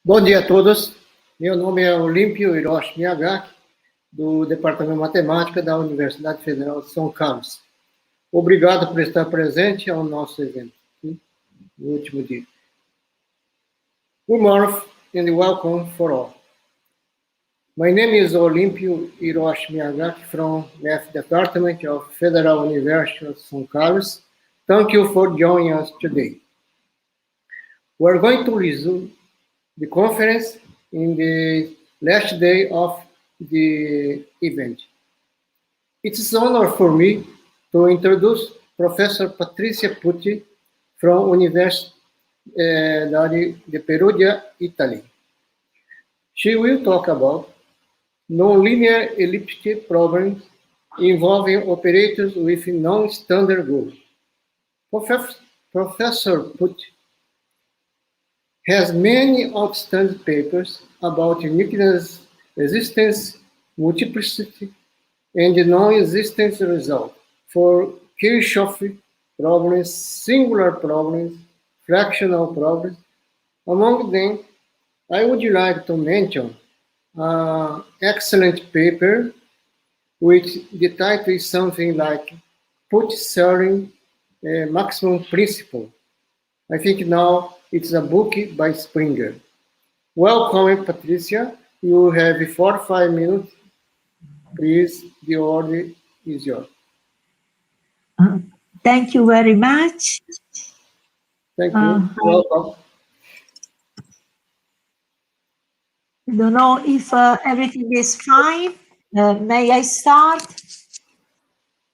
Bom dia a todos. Meu nome é Olímpio Hiroshi Miyagaki, do Departamento de Matemática da Universidade Federal de São Carlos. Obrigado por estar presente ao nosso evento, no último dia. Good morning and welcome for all. My name is Olímpio Hiroshi Miyagaki from Math Department of Federal University of São Carlos. Thank you for joining us today. We're going to resume the conference in the last day of the event. It's an honor for me to introduce Professor Patrizia Pucci from Universidade de Perugia, Italy. She will talk about nonlinear elliptic problems involving operators with non-standard rules. Professor Pucci has many outstanding papers about uniqueness, existence, multiplicity, and non-existence result for Kirchhoff problems, singular problems, fractional problems. Among them, I would like to mention an excellent paper which the title is something like Pucci Maximum Principle. I think now it's a book by Springer. Welcome, Patrizia. You have 4 or 5 minutes. Please, the order is yours. Thank you very much. Thank you. Welcome. I don't know if everything is fine. May I start?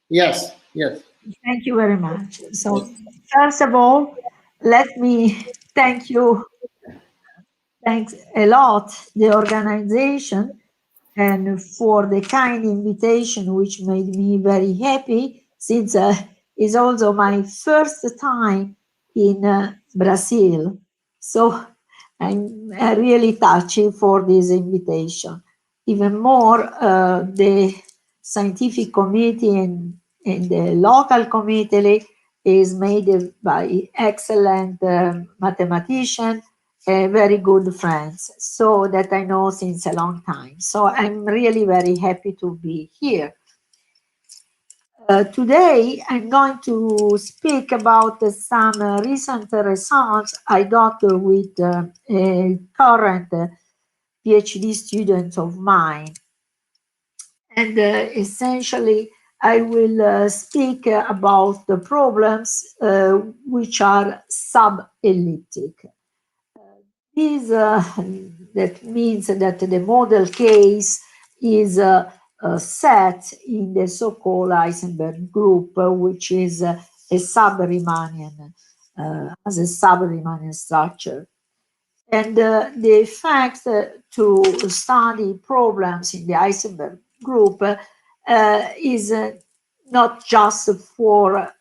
Yes. Thank you very much. So, first of all, let me thank you. Thanks a lot, the organization, and for the kind invitation, which made me very happy, since it's also my first time in Brazil. So I'm really touchy for this invitation. Even more, the scientific committee and the local committee is made by excellent mathematicians, very good friends, so that I know since a long time. So I'm really very happy to be here. Today, I'm going to speak about some recent results I got with a current PhD student of mine. And essentially, I will speak about the problems which are subelliptic. That means that the model case is set in the so-called Heisenberg group, which is a sub-Riemannian, as a sub-Riemannian structure. And the fact to study problems in the Heisenberg group is not just for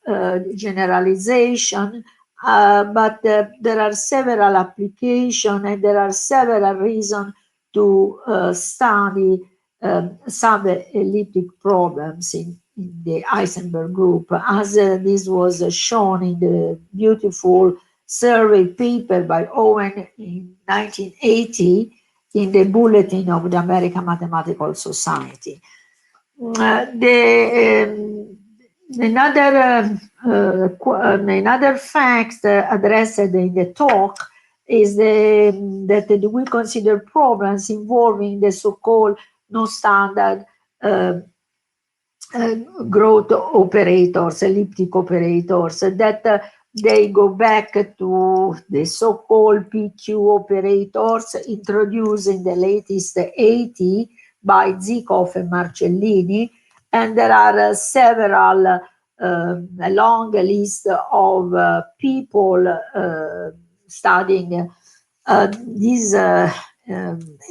generalization, but there are several applications and there are several reasons to study subelliptic problems in the Heisenberg group, as this was shown in the beautiful survey paper by Owen in 1980 in the Bulletin of the American Mathematical Society. Another fact addressed in the talk is that we consider problems involving the so-called non-standard growth operators, elliptic operators, that they go back to the so-called PQ operators introduced in the latest 80 by Zikov and Marcellini. And there are several, a long list of people studying these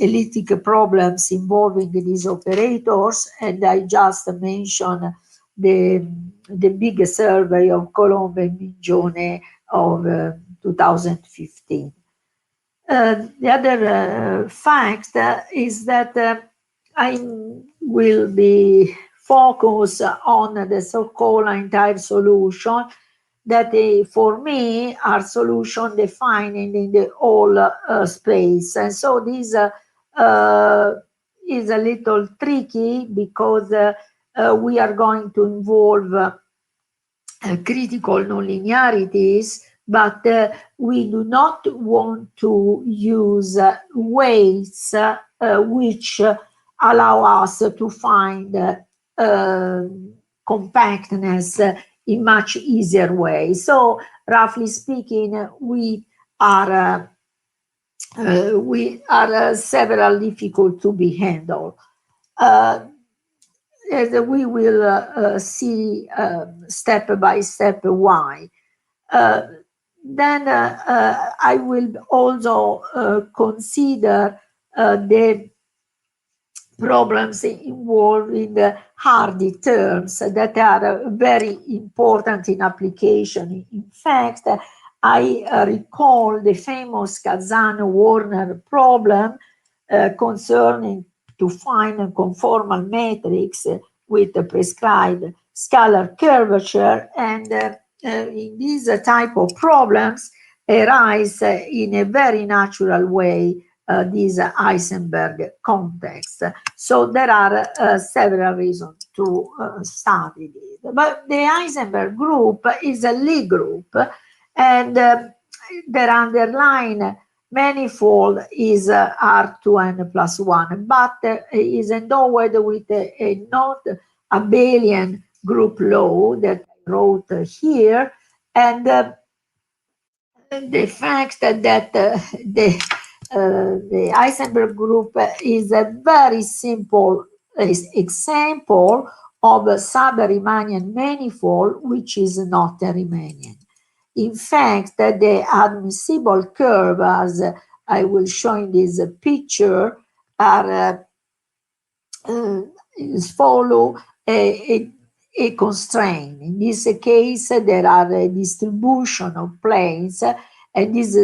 elliptic problems involving these operators. And I just mentioned the big survey of Colombo and Mingione of 2015. The other fact is that I will be focused on the so-called entire solution, that for me are solution defined in the whole space. And so this is a little tricky because we are going to involve critical nonlinearities, but we do not want to use weights which allow us to find compactness in much easier way. So roughly speaking, we are several difficult to be handled. As we will see step by step why. Then I will also consider the problems involving hardy terms that are very important in application. In fact, I recall the famous Kazan-Warner problem concerning to find a conformal matrix with a prescribed scalar curvature, and in these type of problems arise in a very natural way this Heisenberg context. So there are several reasons to study this. But the Heisenberg group is a Lie group, and their underlying manifold is R2n plus 1, but is endowed with a not abelian group law that I wrote here, and the fact that the Heisenberg group is a very simple example of a sub-Riemannian manifold, which is not a Riemannian. In fact, the admissible curve, as I will show in this picture, are follow a constraint. In this case, there are a distribution of planes, and this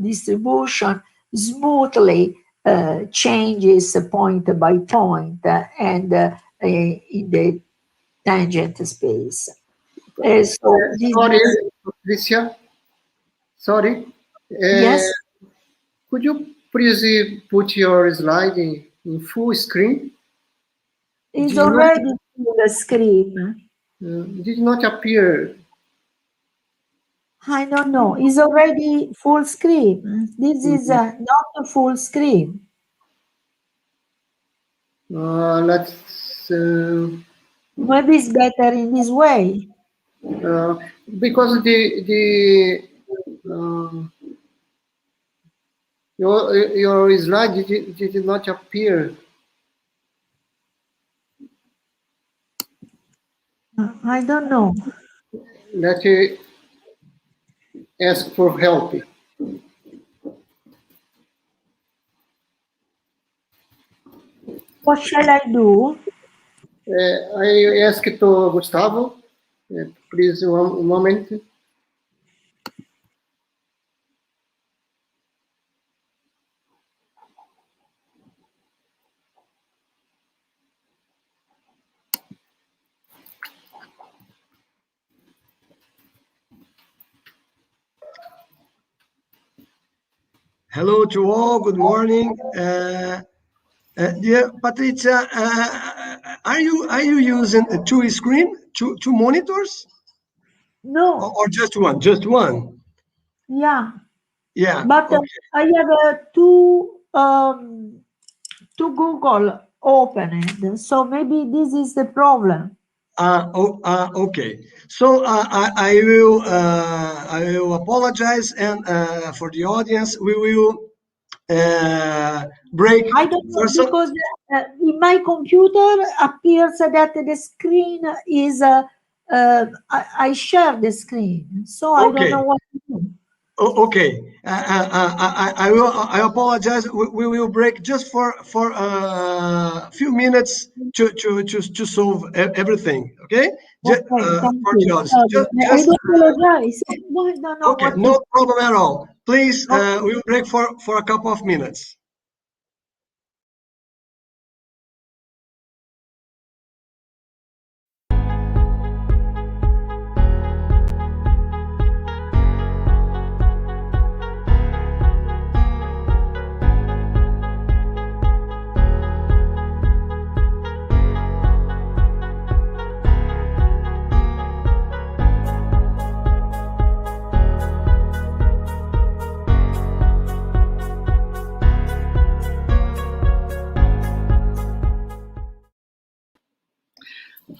distribution smoothly changes point by point and in the tangent space. So sorry, Patrizia. Sorry. Yes. Could you please put your slide in full screen? It's already full screen. Did not appear. I don't know. It's already full screen. This is not a full screen. Let's. Maybe it's better in this way. Because your slide did not appear. I don't know. Let's ask for help. What shall I do? I ask to Gustavo. Please, one moment. Hello to all. Good morning. Dear Patrizia, are you using two screen, two monitors? No. Or just one? Just one. Yeah. Yeah. But okay. I have two Google opened, so maybe this is the problem. Okay. So I will apologize, and for the audience, we will break. I don't know, because in my computer appears that the screen is I share the screen, so I don't know what to do. Okay, I apologize. We will break just for a few minutes to solve everything. Okay. Okay, thank you. I apologize. I don't know okay, what no problem at all. Please, we will break for a couple of minutes.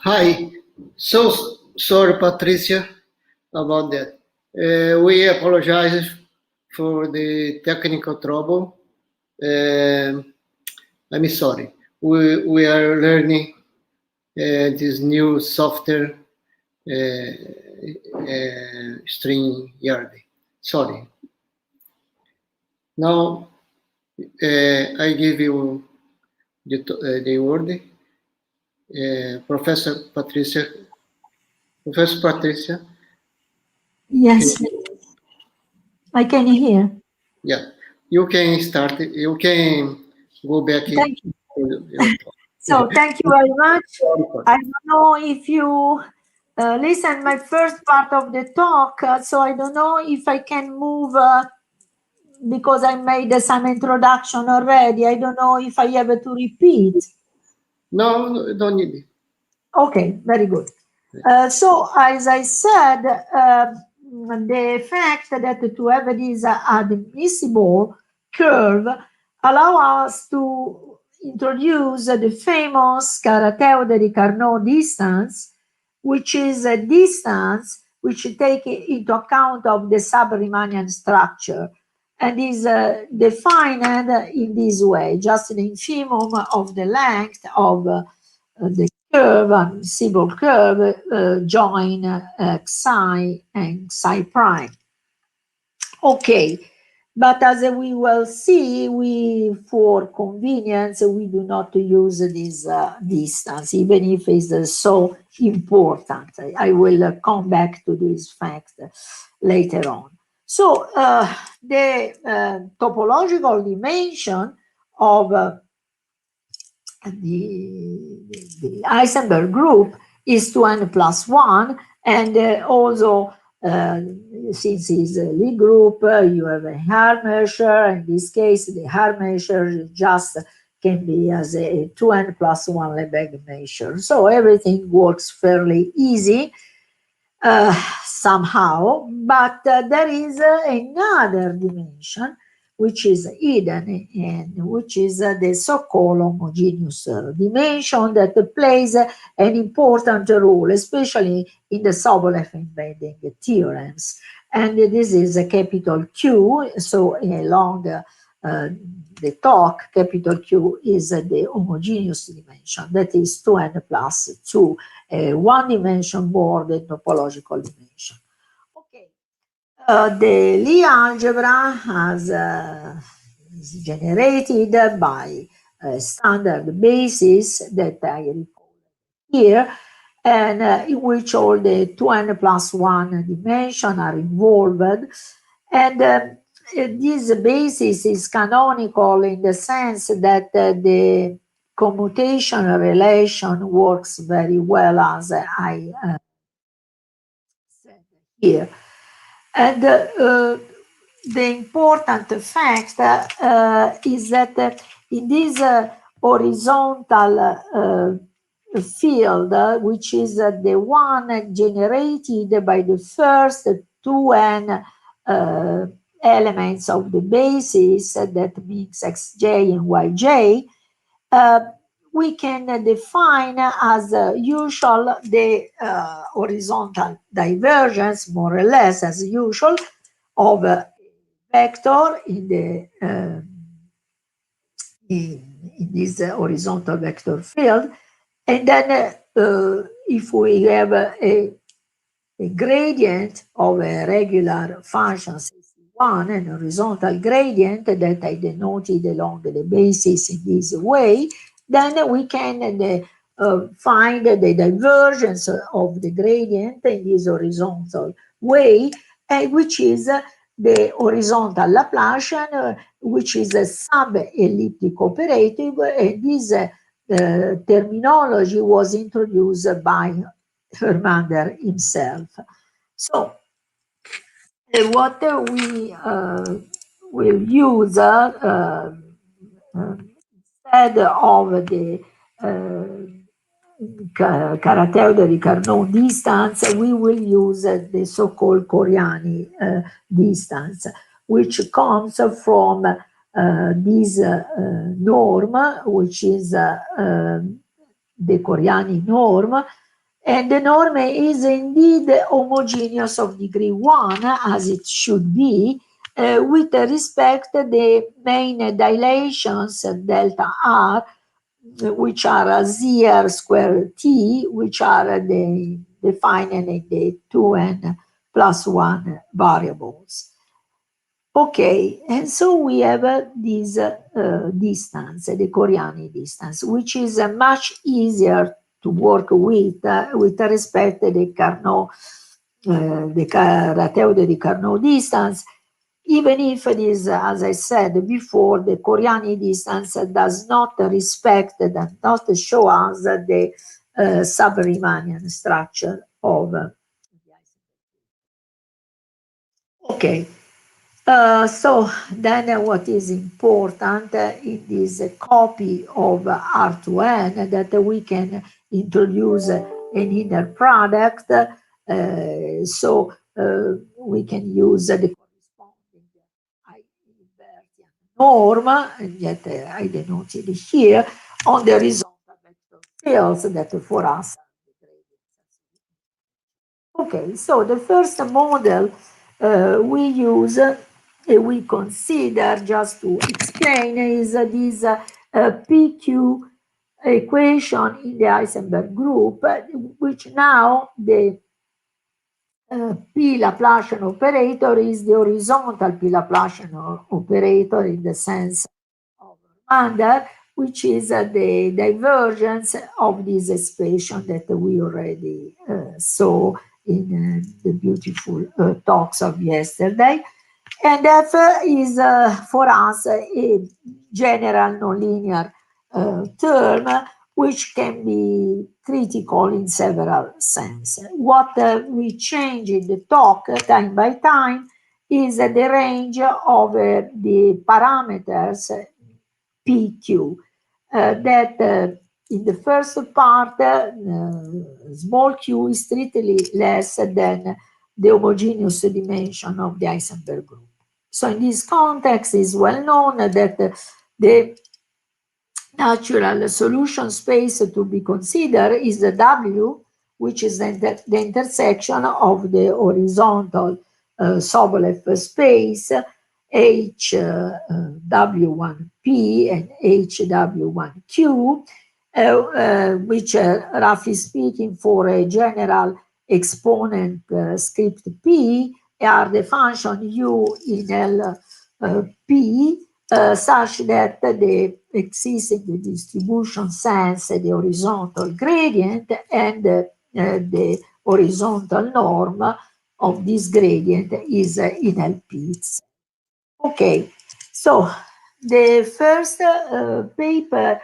Hi. So sorry, Patrizia, about that. We apologize for the technical trouble. I'm sorry. We are learning this new software, StreamYard. Sorry. Now I give you the word. Professor Patrizia. Professor Patrizia. Yes, I can hear. Yeah, you can start. You can go back. Thank you. So thank you very much. I don't know if you listened my first part of the talk, so I don't know if I can move because I made some introduction already. I don't know if I have to repeat. No, don't need it. Okay, very good. So as I said, the fact that to have this admissible curve allow us to introduce the famous Carnot distance, which is a distance which take into account of the sub-Riemannian structure and is defined in this way, just the infimum of the length of the curve, admissible curve, join psi and psi prime. Okay, but as we will see, for convenience, we do not use this distance, even if it's so important. I will come back to this fact later on. So the topological dimension of the Heisenberg group is 2n plus 1, and also since it's a Lie group, you have a Haar measure. In this case, the Haar measure just can be as a 2n plus 1 Lebesgue measure. So everything works fairly easy somehow, but there is another dimension which is hidden, and which is the so-called homogeneous dimension that plays an important role, especially in the Sobolev embedding theorems. And this is a capital Q, so along the talk, capital Q is the homogeneous dimension, that is 2n plus 2, one dimension more than topological dimension. Okay. The Lie algebra is generated by a standard basis that I recall here, and in which all the 2n plus 1 dimension are involved. And this basis is canonical in the sense that the commutation relation works very well, as I said here. And the important fact is that in this horizontal field, which is the one generated by the first 2n elements of the basis, that means xj and yj, we can define as usual the horizontal divergence, more or less as usual, of a vector in the in this horizontal vector field, and then if we have a gradient of a regular function one, an horizontal gradient that I denoted along the basis in this way, then we can find the divergence of the gradient in this horizontal way, which is the horizontal Laplacian, which is a sub-elliptic operator, and this terminology was introduced by Hermander himself. So what we will use instead of the character Carnot distance, we will use the so-called Coriani distance, which comes from this norm, which is the Coriani norm, And the norm is indeed homogeneous of degree 1, as it should be, with respect to the main dilations delta r, which are ZR square T, which are defined in the 2n plus 1 variables. Okay, and so we have this distance, the Coriani distance, which is much easier to work with respect to the Carnot, the Rateode di Carnot distance, even if it is, as I said before, the Coriani distance does not respect, does not show us the sub-Riemannian structure of the okay. So then what is important in this copy of R2N that we can introduce an inner product, so we can use the corresponding norm, and yet I denoted it here, on the horizontal vector fields that for us. Okay, so the first model we use, we consider, just to explain, is this PQ equation in the Heisenberg group, which now the P Laplacian operator is the horizontal P Laplacian operator in the sense of under, which is the divergence of this expression that we already saw in the beautiful talks of yesterday. And F is for us a general nonlinear term, which can be critical in several senses. What we change in the talk time by time is the range of the parameters PQ that in the first part, small q is strictly less than the homogeneous dimension of the Heisenberg group. So in this context, it's well known that the natural solution space to be considered is the W, which is the intersection of the horizontal Sobolev space HW1P and HW1Q, which roughly speaking for a general exponent script P are the function U in L P such that the existing distribution sense the horizontal gradient and the horizontal norm of this gradient is in LP. Okay, so the first paper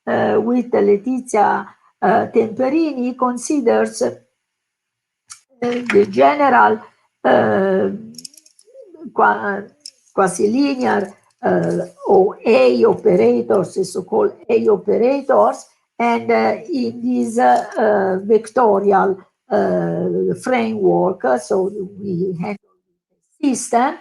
with Letizia Temperini considers the general quasi-linear or A operators, the so-called A operators, and in this vectorial framework, so we handle the system.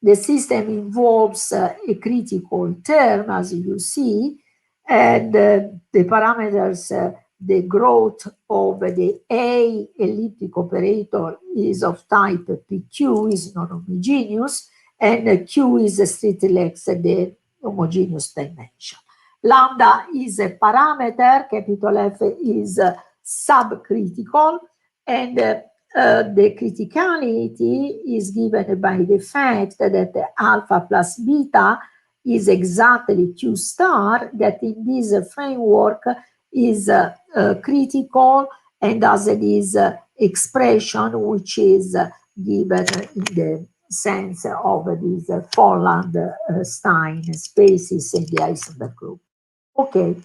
The system involves a critical term, as you see, and the parameters, the growth of the A elliptic operator is of type PQ, is non-homogeneous, and Q is strictly less the homogeneous dimension. Lambda is a parameter, capital F is subcritical, and the criticality is given by the fact that alpha plus beta is exactly Q star, that in this framework is critical, and as it is expression which is given in the sense of these Folland-Stein spaces in the Heisenberg group. Okay.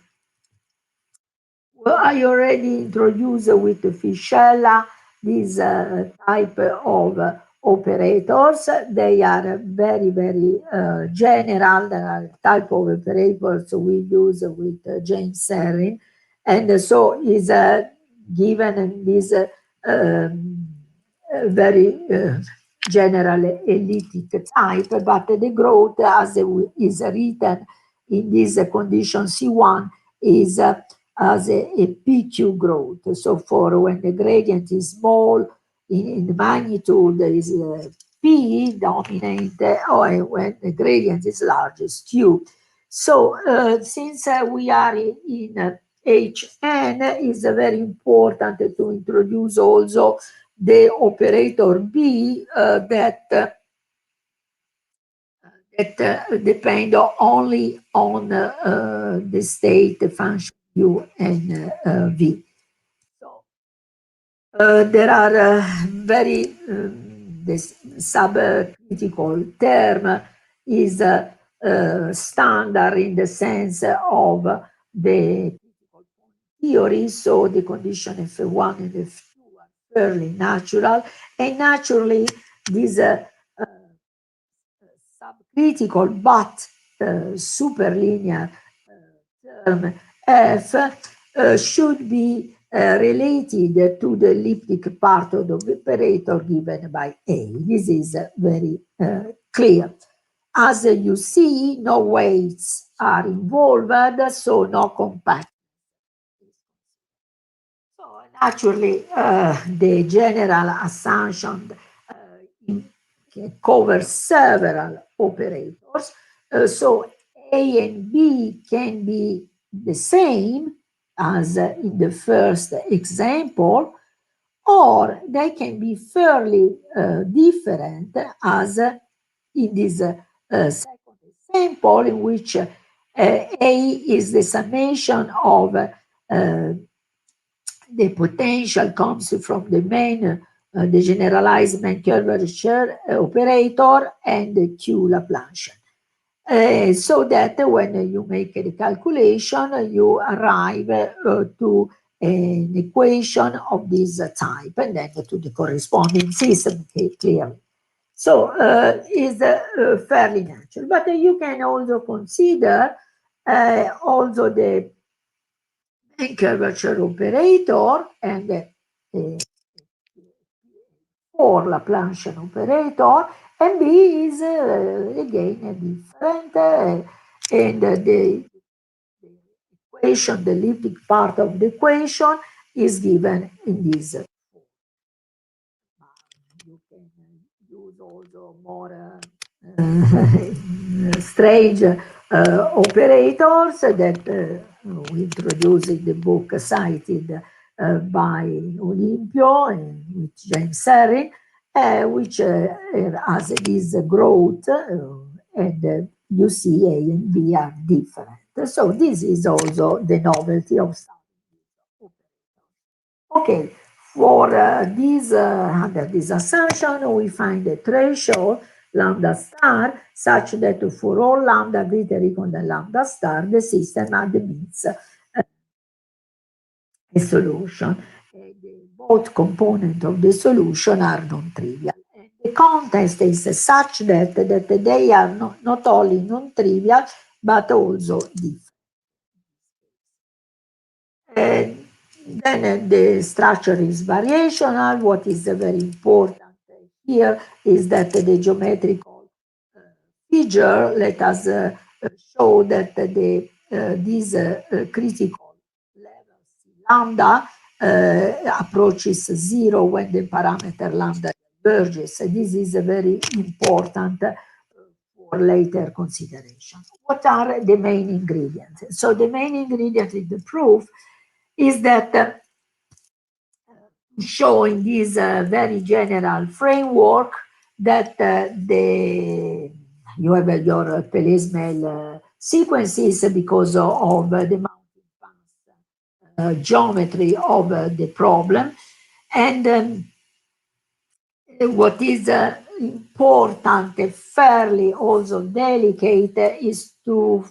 Well, I already introduced with Fischella this type of operators. They are very, very general. There are type of operators we use with James Serrin. And so is given in this very general elliptic type, but the growth as is written in this condition C1 is as a PQ growth. So for when the gradient is small in the magnitude, there is P dominant, or when the gradient is large, is Q. So since we are in Hn, it's very important to introduce also the operator B that depend only on the state function U and V. So there are very this subcritical term is standard in the sense of the critical theory. So the condition F1 and F2 are fairly natural, and naturally this subcritical but superlinear term F should be related to the elliptic part of the operator given by A. This is very clear. As you see, no weights are involved, so no compact. So naturally, the general assumption covers several operators. So A and B can be the same as in the first example, or they can be fairly different as in this second example, in which A is the summation of the potential comes from the main, the generalized main curvature operator and the Q Laplacian. So that when you make the calculation, you arrive to an equation of this type, and then to the corresponding system, clearly. So is fairly natural. But you can also consider also the main curvature operator and for Laplacian operator, and B is again different, and the equation, the elliptic part of the equation is given in this form. You can use also more strange operators that we introduced in the book cited by Olimpio and with James Serrin, which has this growth, and you see A and B are different. So this is also the novelty of some. Okay, for this under this assumption, we find a threshold lambda star such that for all lambda greater or equal than lambda star, the system admits a solution. Both components of the solution are non-trivial. The context is such that they are not only non-trivial, but also different. Then the structure is variational. What is very important here is that the geometrical figure let us show that these critical levels lambda approaches zero when the parameter lambda diverges. This is very important for later consideration. What are the main ingredients? So the main ingredient in the proof is that showing this very general framework that you have your Pellesmel sequences because of the mounting path geometry of the problem. And what is important, fairly also delicate, is to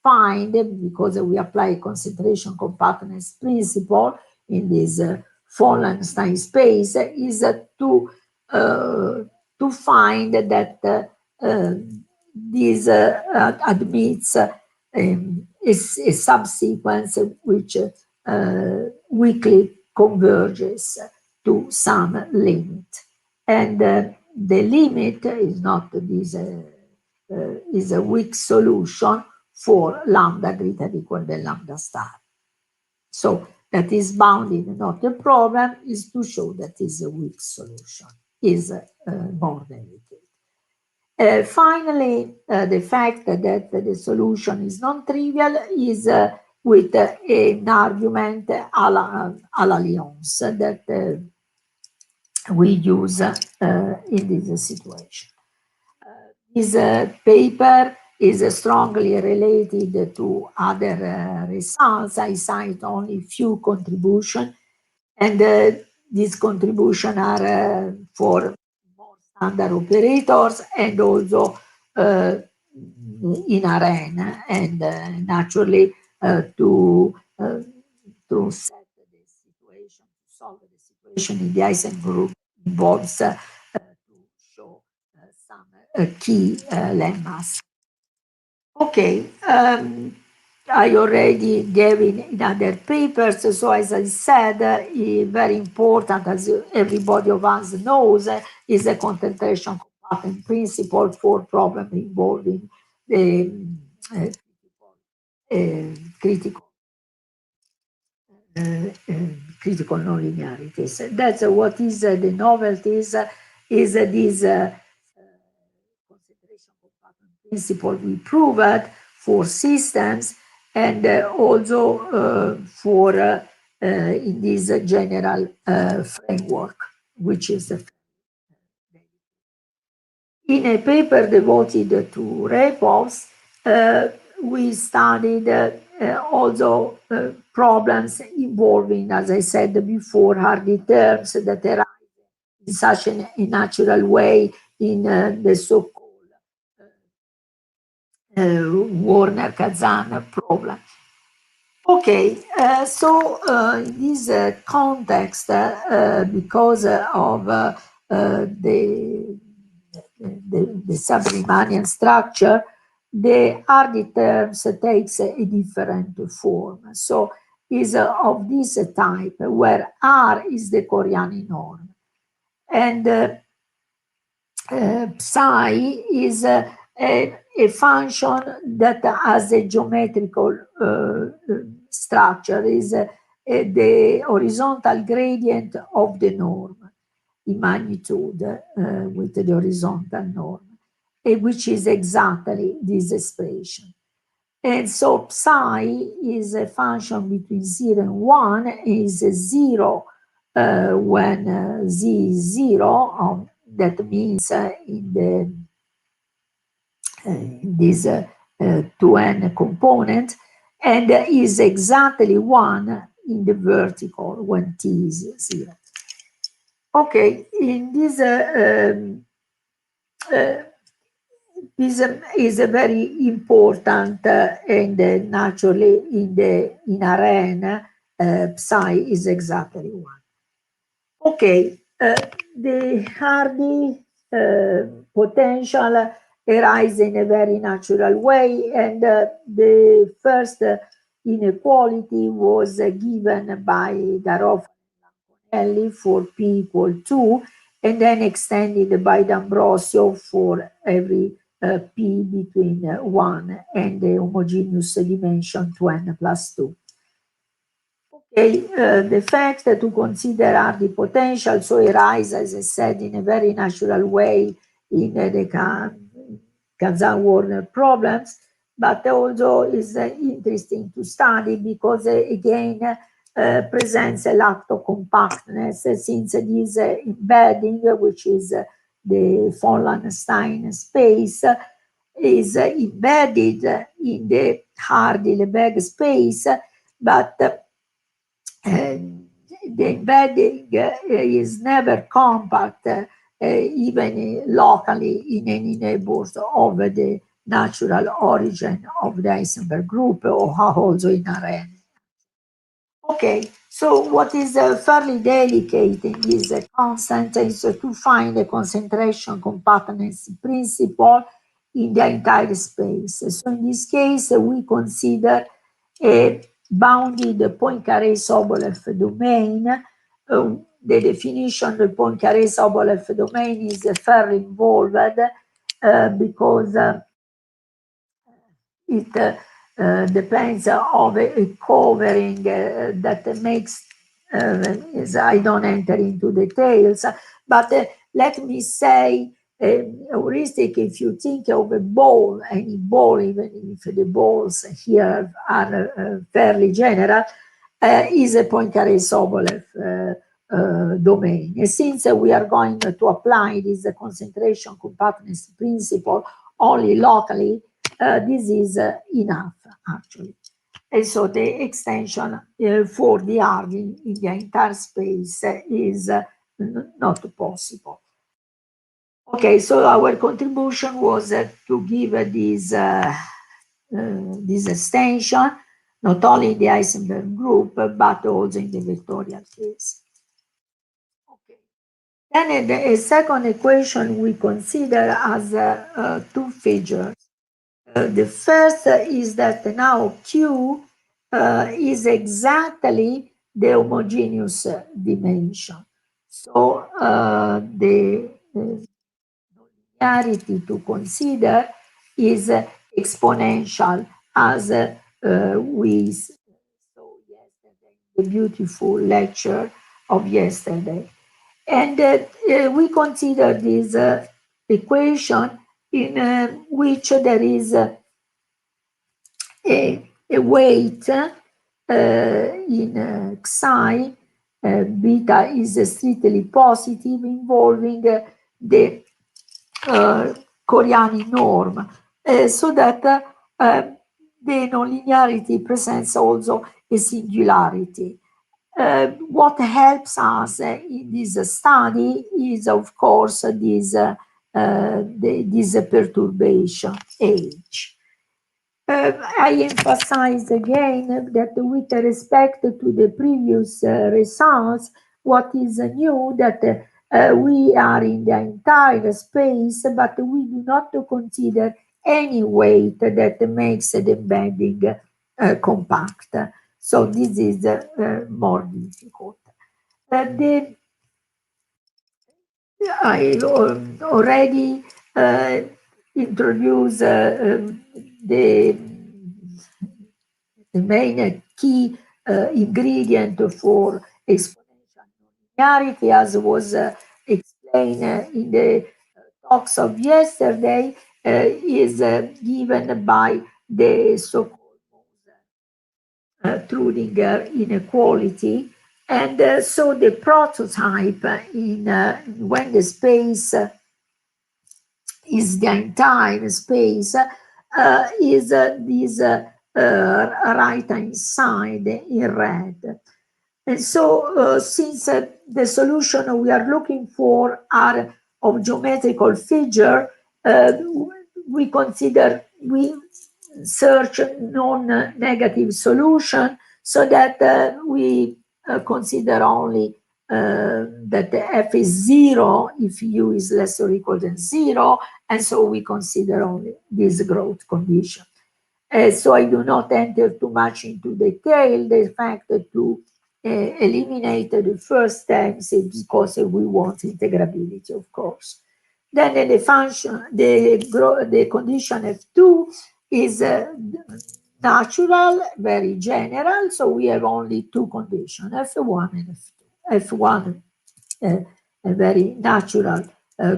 find, because we apply concentration compactness principle in this von Landstein space, is to find that this admits a subsequence which weakly converges to some limit. And the limit is not this, is a weak solution for lambda greater than equal than lambda star. So that is bounded, not a problem, is to show that is a weak solution, is more delicate. Finally, the fact that the solution is non-trivial is with an argument à la Lyons that we use in this situation. This paper is strongly related to other results. I cite only few contributions, and these contributions are for more standard operators and also in arena, and naturally to set the situation, to solve the situation in the Eisen group involves to show some key lemmas. Okay, I already gave in other papers, so as I said, very important, as everybody of us knows, is the concentration compartment principle for problems involving the critical nonlinearities. That's what is the novelties, is this concentration compartment principle we proved for systems, and also for in this general framework, which is in a paper devoted to repos, we studied also problems involving, as I said before, hardy terms that arise in such a natural way in the so-called Warner-Kazan problem. Okay, so in this context, because of the sub-Riemannian structure, the hardy terms takes a different form. So is of this type, where R is the Coriani norm, and psi is a function that has a geometrical structure, is the horizontal gradient of the norm in magnitude with the horizontal norm, which is exactly this expression. And so psi is a function between 0 and 1, is 0 when z is 0, that means in this 2n component, and is exactly 1 in the vertical when t is 0. Okay, in this this is a very important and naturally in arena psi is exactly 1. Okay, the hardy potential arises in a very natural way, and the first inequality was given by Garofalo and Lamponelli for p equal 2, and then extended by D'Ambrosio for every p between 1 and the homogeneous dimension 2n plus 2. Okay, the fact to consider hardy potential so arises, as I said, in a very natural way in the Kazan-Warner problems, but also is interesting to study because again presents a lack of compactness, since this embedding, which is the von Landstein space, is embedded in the hardy Lebesgue space, but the embedding is never compact, even locally in any neighbors of the natural origin of the Heisenberg group, or also in arena. Okay, so what is fairly delicate in this constant is to find the concentration compactness principle in the entire space. So in this case, we consider a bounded Poincaré Sobolev domain. The definition of the Poincaré Sobolev domain is fairly involved because it depends of a covering that makes, I don't enter into details, but let me say, heuristic, if you think of a ball, any ball, even if the balls here are fairly general, is a Poincaré Sobolev domain. And since we are going to apply this concentration compactness principle only locally, this is enough, actually. And so the extension for the R in the entire space is not possible. Okay, so our contribution was to give this extension, not only in the Heisenberg group, but also in the vectorial case. Okay. Then a second equation we consider as two figures. The first is that now Q is exactly the homogeneous dimension. So the linearity to consider is exponential, as we saw yesterday, the beautiful lecture of yesterday. And we consider this equation in which there is a weight in psi, beta is strictly positive, involving the Coriani norm, so that the nonlinearity presents also a singularity. What helps us in this study is, of course, this perturbation H. I emphasize again that with respect to the previous results, what is new that we are in the entire space, but we do not consider any weight that makes the embedding compact. So this is more difficult. I already introduced the main key ingredient for exponential nonlinearity, as was explained in the talks of yesterday, is given by the so-called Trudinger inequality. And so the prototype in when the space is the entire space is this right-hand side in red. And so since the solution we are looking for are of geometrical figure, we search non-negative solution, so that we consider only that f is 0 if u is less or equal than 0, and so we consider only this growth condition. So I do not enter too much into detail. The fact to eliminate the first terms is because we want integrability, of course. Then the function, the condition F2 is natural, very general, so we have only two conditions, F1 and F2. F1, a very natural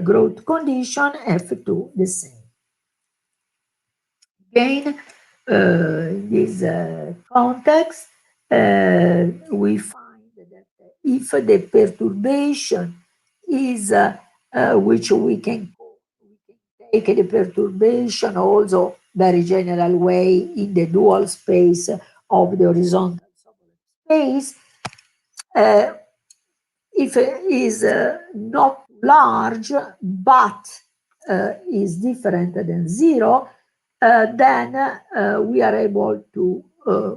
growth condition, F2, the same. Again, in this context, we find that if the perturbation is, which we can take the perturbation also very general way in the dual space of the horizontal space, if it is not large but is different than 0, then we are able to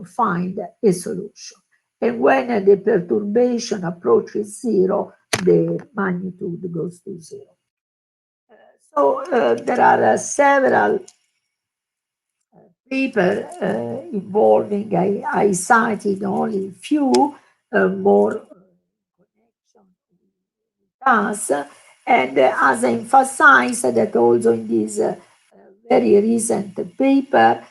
find a solution. And when the perturbation approaches 0, the magnitude goes to 0. So there are several papers involving, I cited only few more connections with us, and as I emphasized that also in this very recent paper,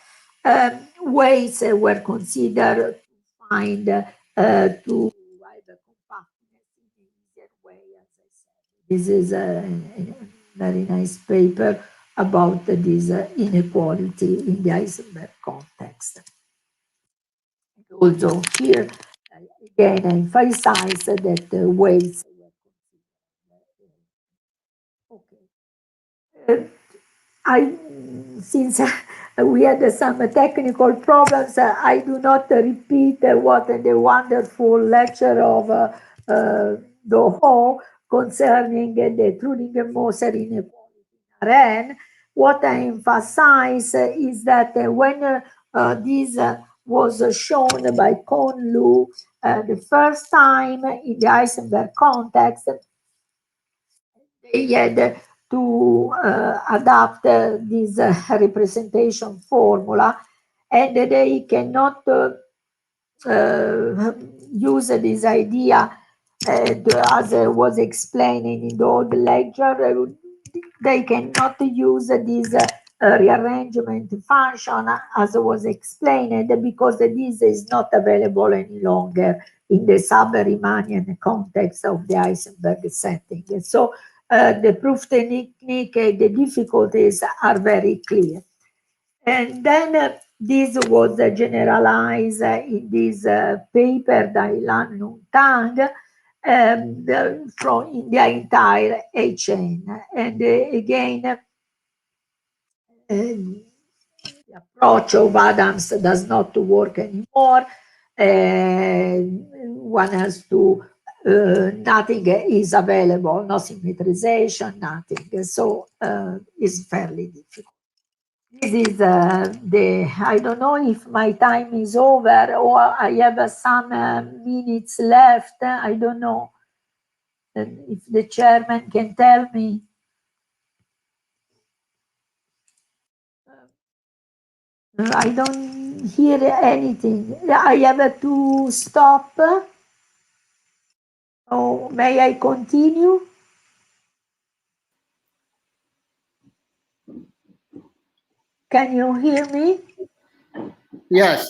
weights were considered to find to have a compactness in an easier way, as I said. This is a very nice paper about this inequality in the Heisenberg context. Also here, again, I emphasize that the weights were considered. Okay. Since we had some technical problems, I do not repeat what the wonderful lecture of Doho concerning the Trudingen-Moser inequality in Rn. What I emphasize is that when this was shown by Kohn-Lu the first time in the Heisenberg context, they had to adapt this representation formula, and they cannot use this idea as was explained in the old lecture. They cannot use this rearrangement function as was explained, because this is not available any longer in the sub-Riemannian context of the Heisenberg setting. So the proof technique, the difficulties are very clear. And then this was generalized in this paper by Lan Tang from in the entire HN. And again, the approach of Adams does not work anymore. One has to nothing is available, no symmetrization, nothing. So it's fairly difficult. This is I don't know if my time is over or I have some minutes left. I don't know if the chairman can tell me. I don't hear anything. I have to stop. Oh, may I continue? Can you hear me? Yes.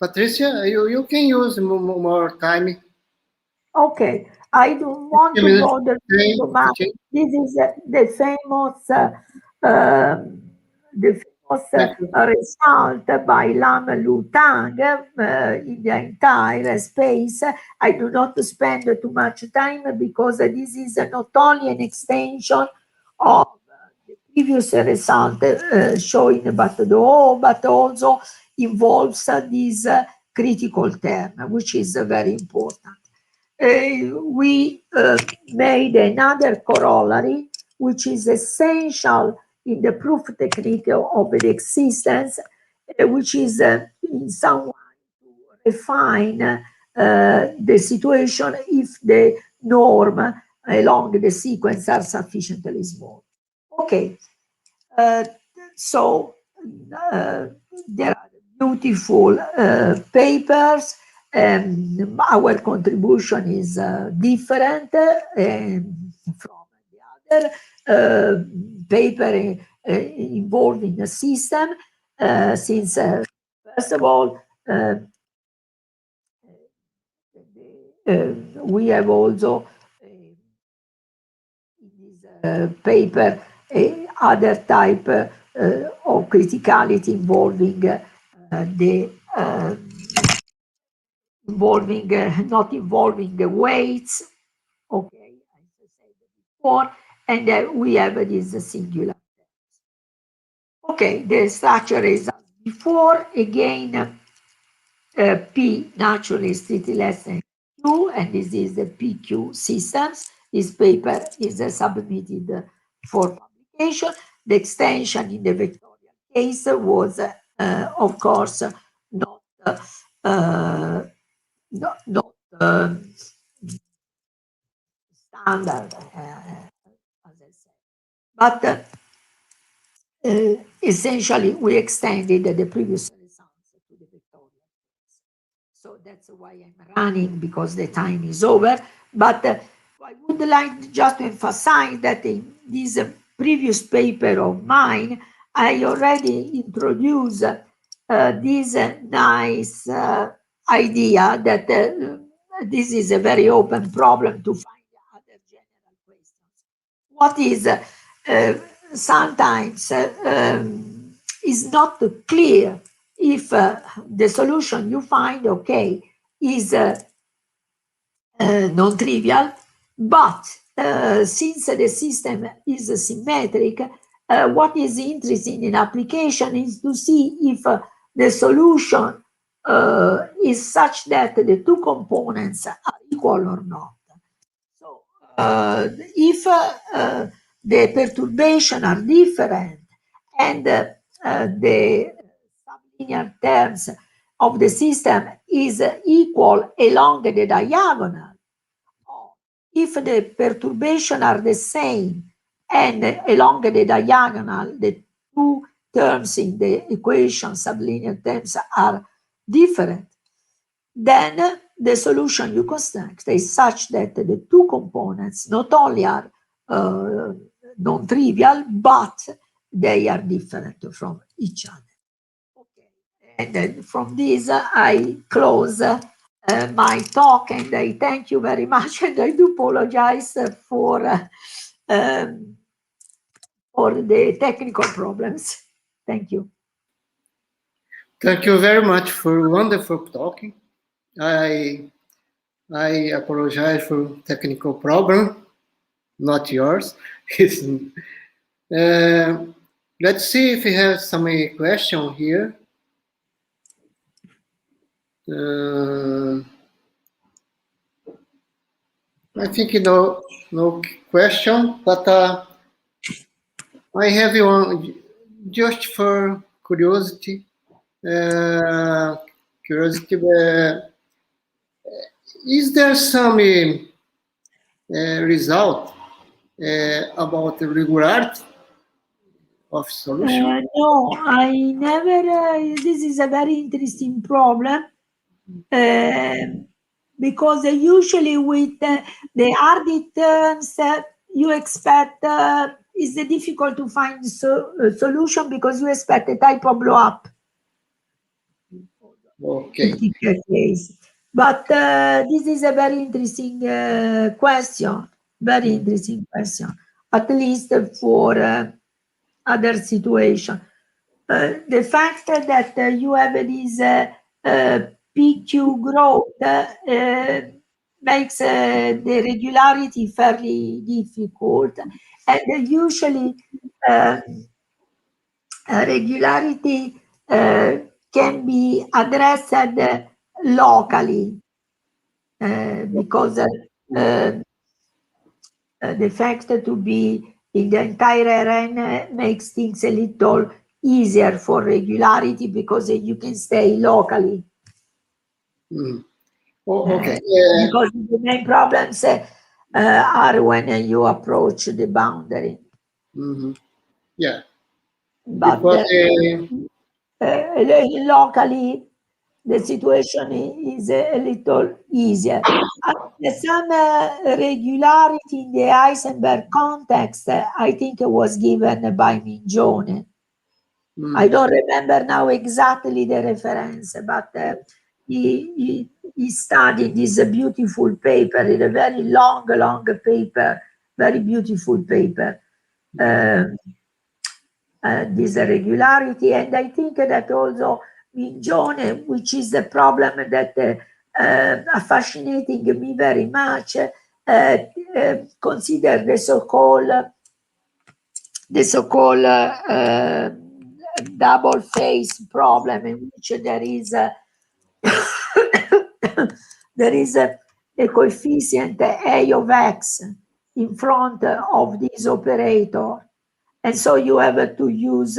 Patrizia, you can use more time. Okay. I don't want to bother too much. This is the famous result by Lam Lu Tang in the entire space. I do not spend too much time because this is not only an extension of the previous result showing Batodoo, but also involves this critical term, which is very important. We made another corollary, which is essential in the proof technique of the existence, which is in some way to refine the situation if the norm along the sequence are sufficiently small. Okay, so there are beautiful papers. Our contribution is different from the other paper involving a system, since first of all we have also in this paper other type of criticality involving not involving the weights, okay, as I said before, and we have this singular. Okay, the structure is as before, again, P naturally is strictly less than Q, and this is the PQ systems. This paper is submitted for publication. The extension in the vectorial case was, of course, not standard, as I said. But essentially, we extended the previous results to the vectorial case. So that's why I'm running, because the time is over. But I would like just to emphasize that in this previous paper of mine, I already introduced this nice idea that this is a very open problem to find other general questions. What is sometimes is not clear if the solution you find, okay, is non-trivial, but since the system is symmetric, what is interesting in application is to see if the solution is such that the two components are equal or not. So if the perturbations are different and the sublinear terms of the system is equal along the diagonal, if the perturbations are the same and along the diagonal, the two terms in the equation, sublinear terms, are different, then the solution you construct is such that the two components not only are non-trivial, but they are different from each other. Okay. And then from this, I close my talk, and I thank you very much, and I do apologize for the technical problems. Thank you. Thank you very much for wonderful talking. I apologize for technical problem, not yours. Let's see if we have some question here. I think no question, but I have one just for curiosity. Is there some result about the regularity of solution? No, I never. This is a very interesting problem because usually with the RD terms, you expect it's difficult to find a solution because you expect a type of blow up. Okay. Case. But this is a very interesting question. Very interesting question, at least for other situation. The fact that you have this PQ growth makes the regularity fairly difficult, and usually regularity can be addressed locally because the fact to be in the entire Rn makes things a little easier for regularity because you can stay locally. Oh, okay. Because the main problems are when you approach the boundary. Yeah. But locally, the situation is a little easier. Some regularity in the Heisenberg context, I think it was given by Mingione. I don't remember now exactly the reference, but he studied this beautiful paper, in a very long paper, very beautiful paper, this regularity. And I think that also Mingione, which is the problem that fascinating me very much, consider the so-called double phase problem, in which there is a coefficient A of x in front of this operator, and so you have to use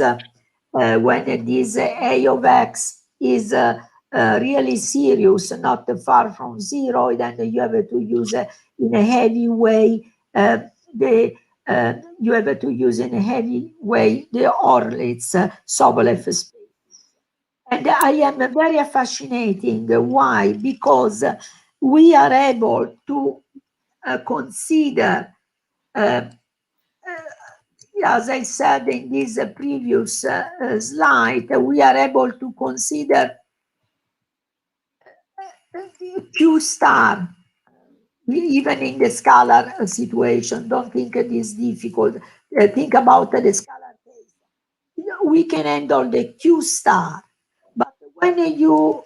when this A of x is really serious, not far from zero, then you have to use in a heavy way you have to use in a heavy way the Orlitz Sobolev space. And I am very fascinating. Why? Because we are able to consider as I said in this previous slide, we are able to consider Q star, even in the scalar situation. Don't think it is difficult. Think about the scalar case. We can handle the Q star, but when you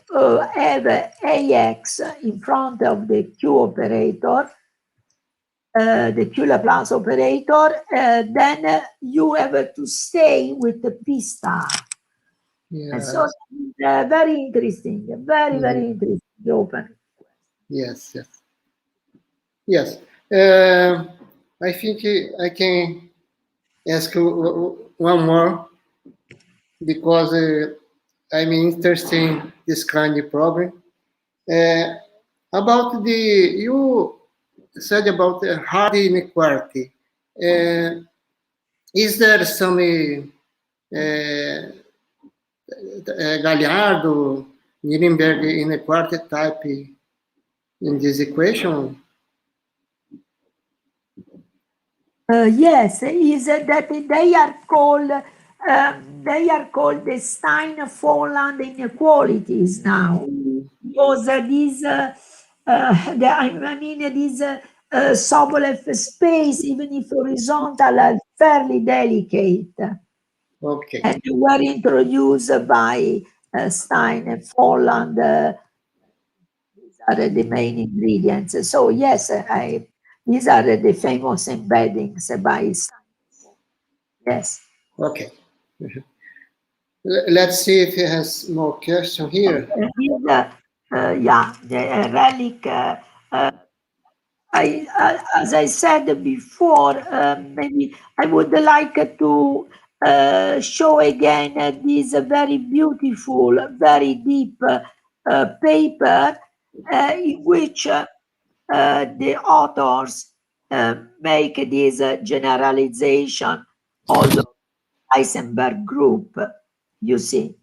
have AX in front of the Q operator, the Q Laplace operator, then you have to stay with the P star. Yeah. And so very interesting, very, very interesting open. Yes, yes. Yes. I think I can ask one more because I'm interested in this kind of problem. About you said about the Harnakin inequality. Is there some Gallardo, Nirenberg inequality type in this equation? Yes, is that they are called the Stein-Folland inequalities now, because these Sobolev space, even if horizontal, are fairly delicate. Okay. And were introduced by Stein and Folland. These are the main ingredients. So yes, these are the famous embeddings by Stein. Yes. Okay. Let's see if he has more question here. Yeah, the relic. As I said before, maybe I would like to show again this very beautiful, very deep paper in which the authors make this generalization of the Heisenberg group. You see,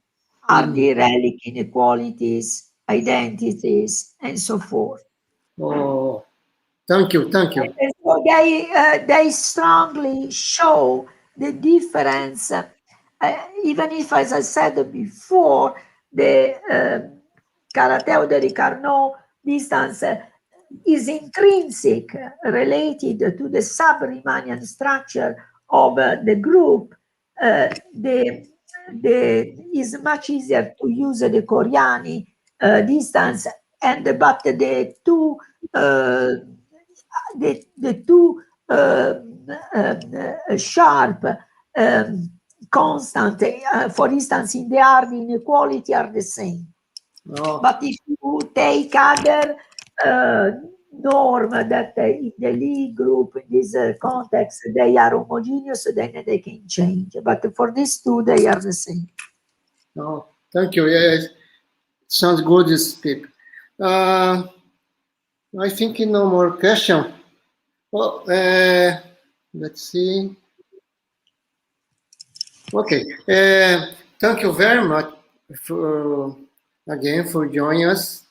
are the relic inequalities, identities, and so forth. Oh, thank you, thank you. And so they strongly show the difference, even if, as I said before, the Karateo de Carnot distance is intrinsic related to the sub-Riemannian structure of the group. Is much easier to use the Coriani distance, but the two sharp constant, for instance, in the Hardy inequality are the same. Oh. But if you take other norm that in the Lie group, in this context, they are homogeneous, then they can change. But for these two, they are the same. Oh, thank you. Yes, sounds good, this paper. I think no more question. Well, let's see. Okay. Thank you very much for again for joining us.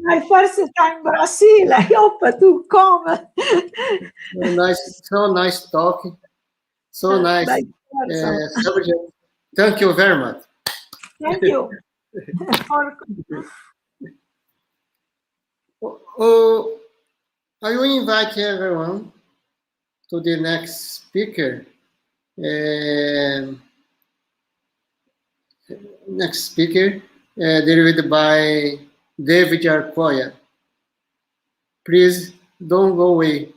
My first time Brazil. I hope to come. So nice talking. So nice subject. Thank you very much. Thank you. I will invite everyone to the next speaker. Next speaker, delivered by David Arcoya. Please don't go away.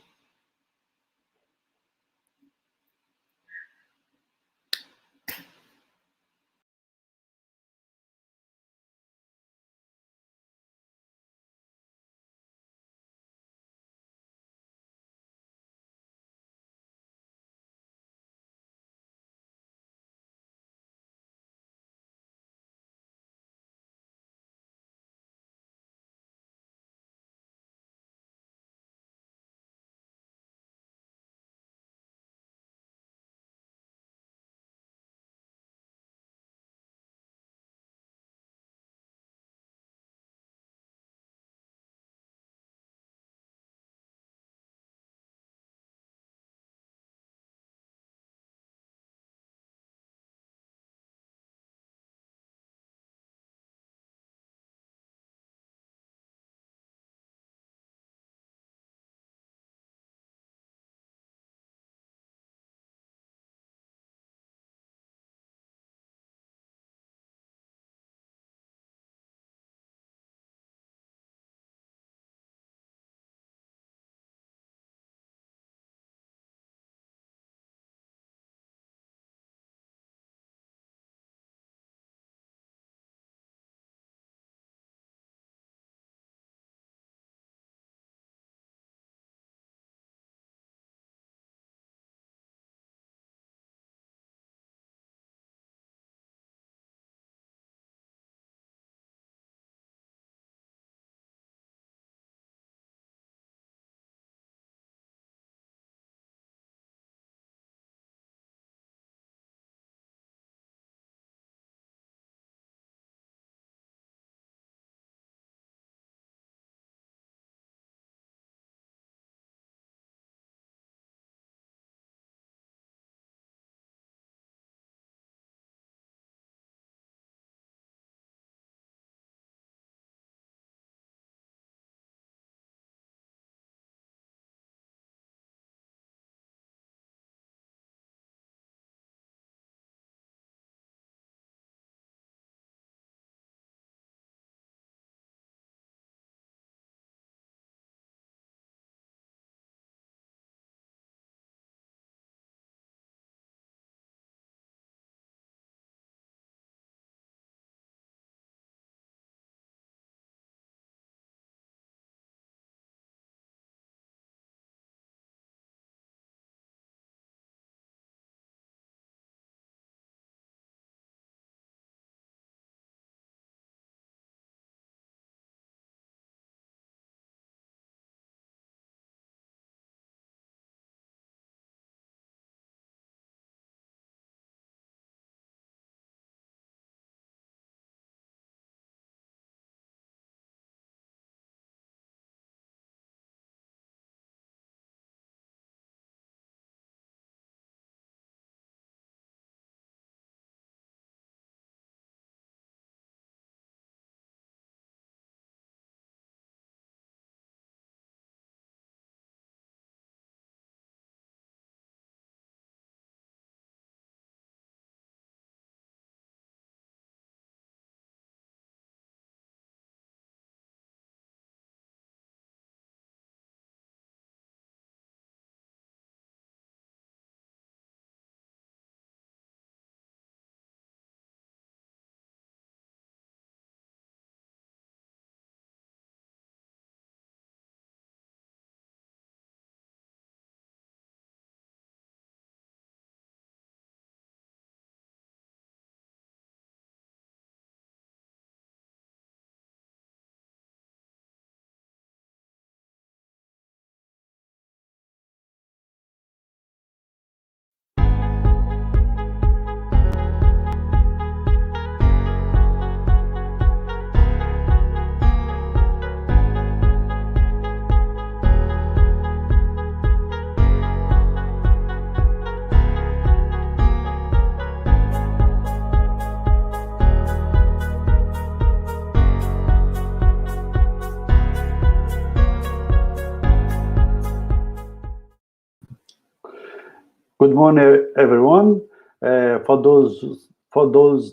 Good morning, everyone. For those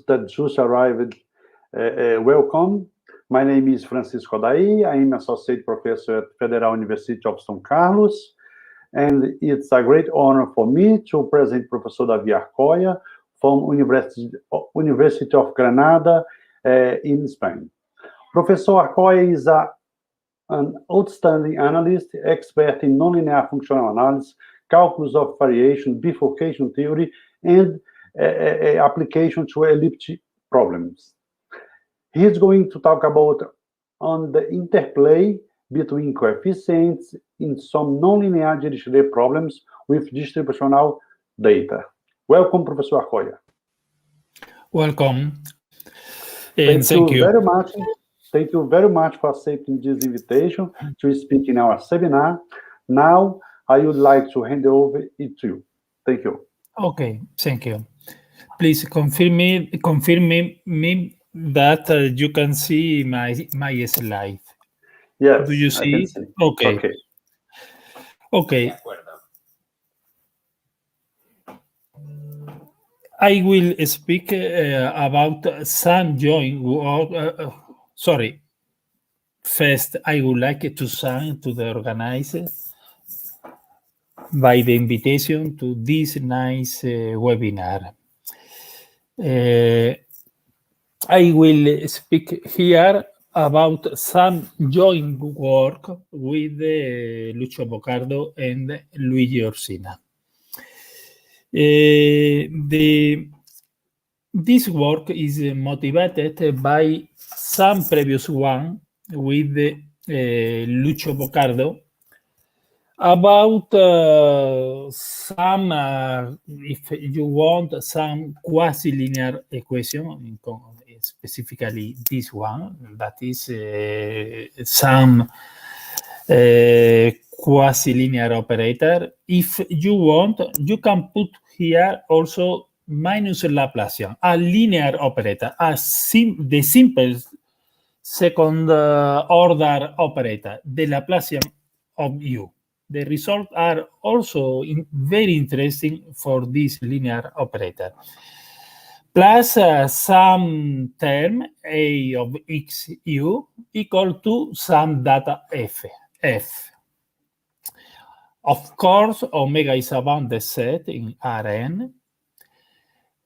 that just arrived, welcome. My name is Francisco Dai. I am associate professor at Federal University of São Carlos, and it's a great honor for me to present Professor David Arcoya from University of Granada in Spain. Professor Arcoya is an outstanding analyst, expert in nonlinear functional analysis, calculus of variation, bifurcation theory, and application to elliptic problems. He is going to talk about on the interplay between coefficients in some nonlinear dirichlet problems with distributional data. Welcome, Professor Arcoya. Welcome, and thank you very much. Thank you very much for accepting this invitation to speak in our seminar. Now, I would like to hand over it to you. Thank you. Okay, thank you. Please confirm me that you can see my slide. Yes, do you see? I can see. Okay. Okay. I will speak about some joint work. Sorry. First, I would like to thank to the organizers by the invitation to this nice webinar. I will speak here about some joint work with Lucio Boccardo and Luigi Orsina. This work is motivated by some previous one with Lucio Boccardo about some, if you want, some quasi-linear equation, specifically this one, that is some quasi-linear operator. If you want, you can put here also minus Laplacian, a linear operator, the simple second order operator, the Laplacian of U. The results are also very interesting for this linear operator. Plus some term A of x u equal to some data f. Of course, omega is a bounded set in Rn.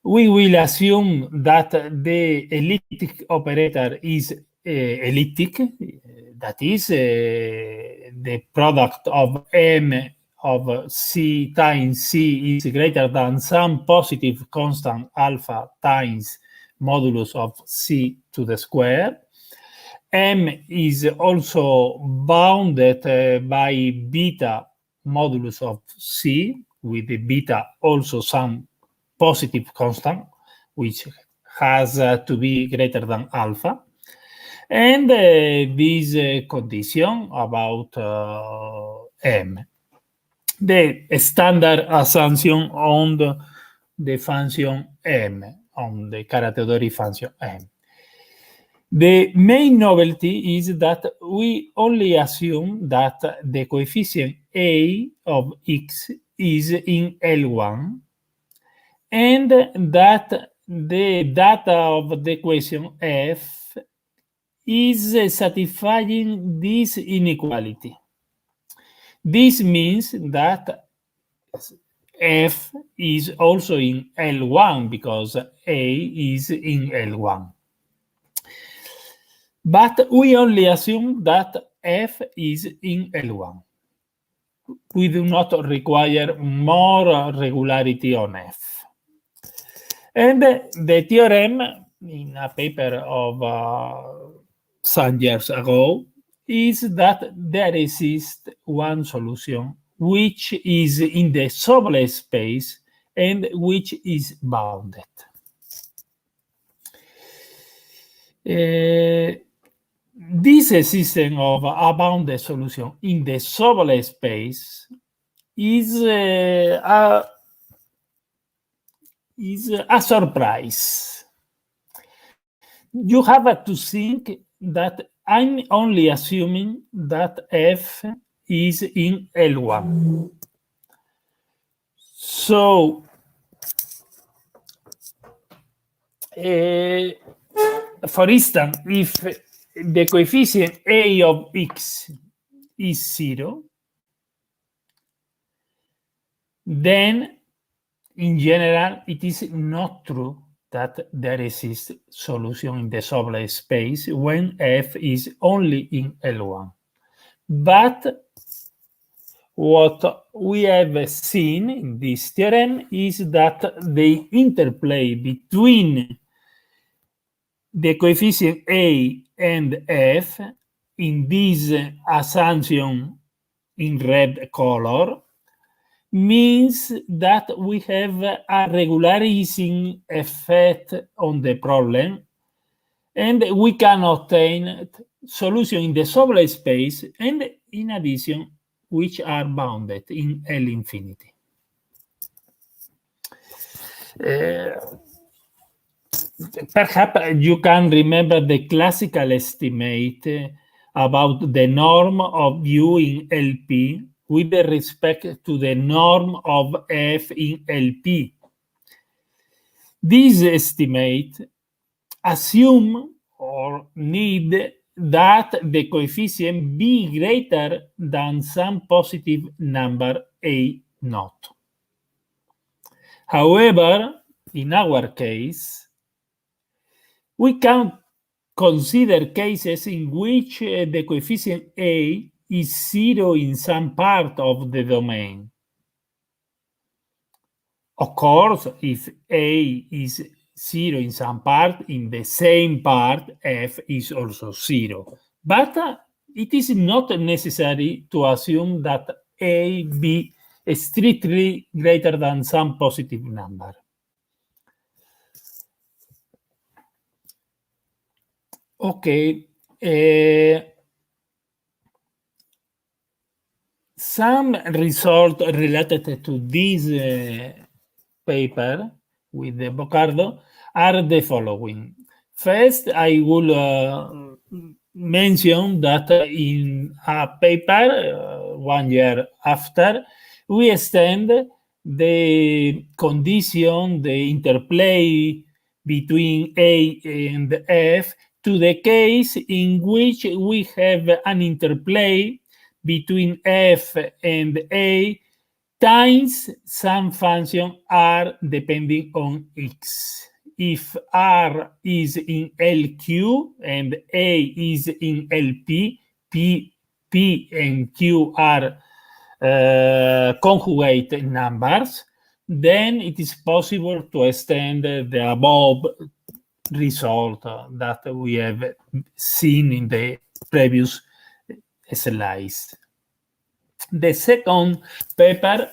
We will assume that the elliptic operator is elliptic, that is the product of m of c times c is greater than some positive constant alpha times modulus of c to the square. M is also bounded by beta modulus of c, with the beta also some positive constant, which has to be greater than alpha. And this condition about M. The standard assumption on the function M, on the category function M. The main novelty is that we only assume that the coefficient A of x is in L1, and that the data of the equation F is satisfying this inequality. This means that F is also in L1 because A is in L1. But we only assume that F is in L1. We do not require more regularity on F. And the theorem, in a paper of some years ago, is that there exists one solution which is in the subelliptic space and which is bounded. This system of a bounded solution in the subelliptic space is a surprise. You have to think that I'm only assuming that F is in L1. So, for instance, if the coefficient a of x is 0, then in general it is not true that there exists solution in the sublet space when f is only in L1. But what we have seen in this theorem is that the interplay between the coefficient a and f in this assumption in red color means that we have a regularizing effect on the problem, and we can obtain solution in the sublet space, and in addition, which are bounded in L infinity. Perhaps you can remember the classical estimate about the norm of U in LP with respect to the norm of F in LP. This estimate assume or need that the coefficient be greater than some positive number A naught. However, in our case, we can consider cases in which the coefficient A is 0 in some part of the domain. Of course, if A is 0 in some part, in the same part, F is also 0. But it is not necessary to assume that A be strictly greater than some positive number. Okay. Some results related to this paper with the Boccardo are the following. First, I will mention that in a paper 1 year after, we extend the condition, the interplay between A and F to the case in which we have an interplay between F and A times some function R depending on X. If R is in LQ and A is in LP, P and Q are conjugate numbers, then it is possible to extend the above result that we have seen in the previous slides. The second paper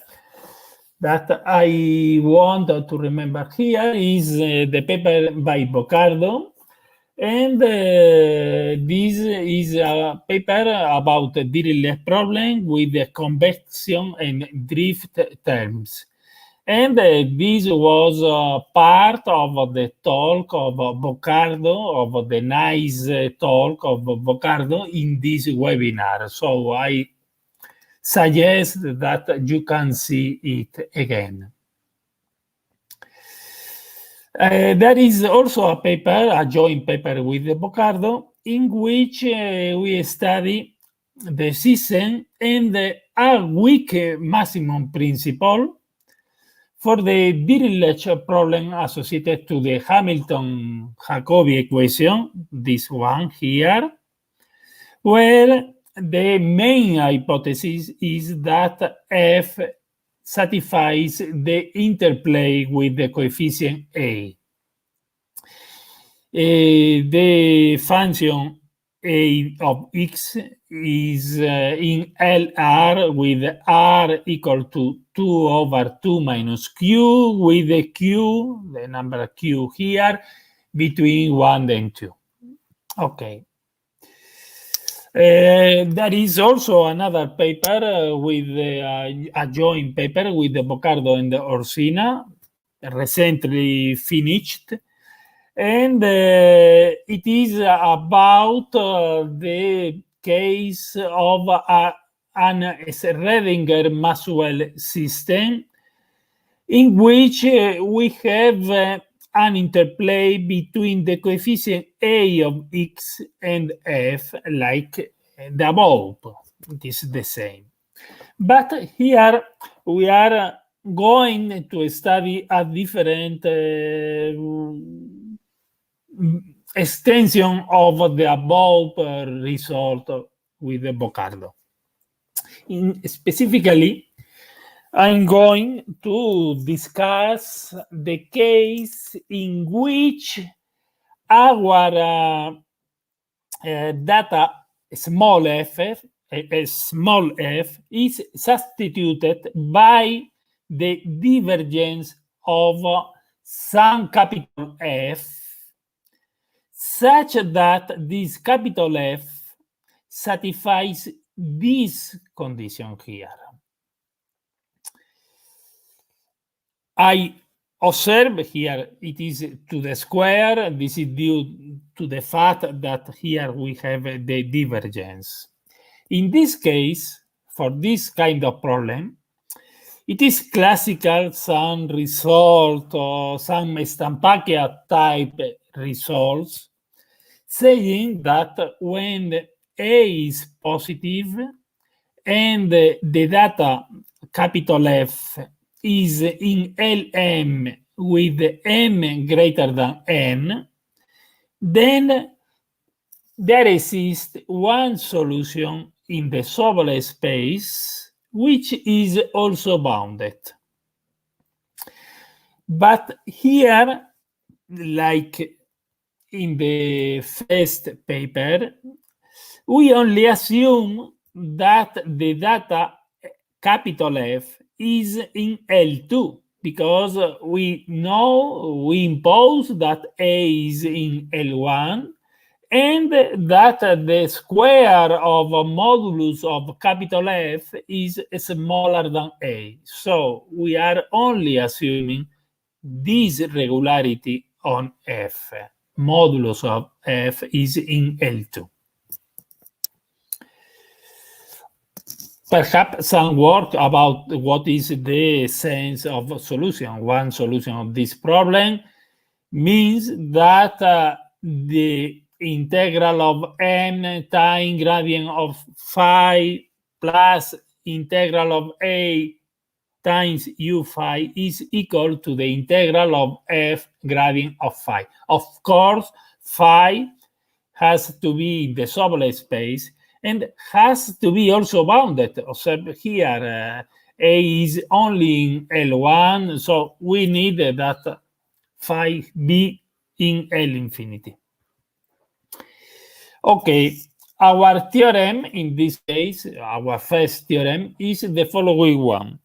that I want to remember here is the paper by Boccardo, and this is a paper about the dirichlet problem with the convection and drift terms. And this was part of the talk of Boccardo, of the nice talk of Boccardo in this webinar. So I suggest that you can see it again. There is also a paper, a joint paper with Boccardo, in which we study the system and a weak maximum principle for the dirichlet problem associated to the Hamilton-Jacobi equation, this one here, where the main hypothesis is that F satisfies the interplay with the coefficient A. The function A of X is in LR with R equal to 2 over 2 minus Q, with the Q, the number Q here, between 1 and 2. Okay. There is also another paper with a joint paper with the Boccardo and the Orsina, recently finished, and it is about the case of an Schrödinger-Maxwell system in which we have an interplay between the coefficient a of x and f, like the above. It is the same. But here we are going to study a different extension of the above result with the Bocardo. Specifically, I'm going to discuss the case in which our data small f is substituted by the divergence of some capital F, such that this capital F satisfies this condition here. I observe here it is to the square. This is due to the fact that here we have the divergence. In this case, for this kind of problem, it is classical some result or some Estampacchia type results saying that when A is positive and the data capital F is in Lm with m greater than n, then there exists one solution in the Sobolev space which is also bounded. But here, like in the first paper, we only assume that the data capital F is in L2 because we know we impose that A is in L1 and that the square of modulus of capital F is smaller than A. So we are only assuming this regularity on F. Modulus of F is in L2. Perhaps some word about what is the sense of solution. One solution of this problem means that the integral of m times gradient of phi plus integral of a times u phi is equal to the integral of f gradient of phi. Of course, phi has to be in the Sobolev space and has to be also bounded. Observe here, A is only in L1, so we need that phi be in L infinity. Okay, our theorem in this case, our first theorem, is the following one.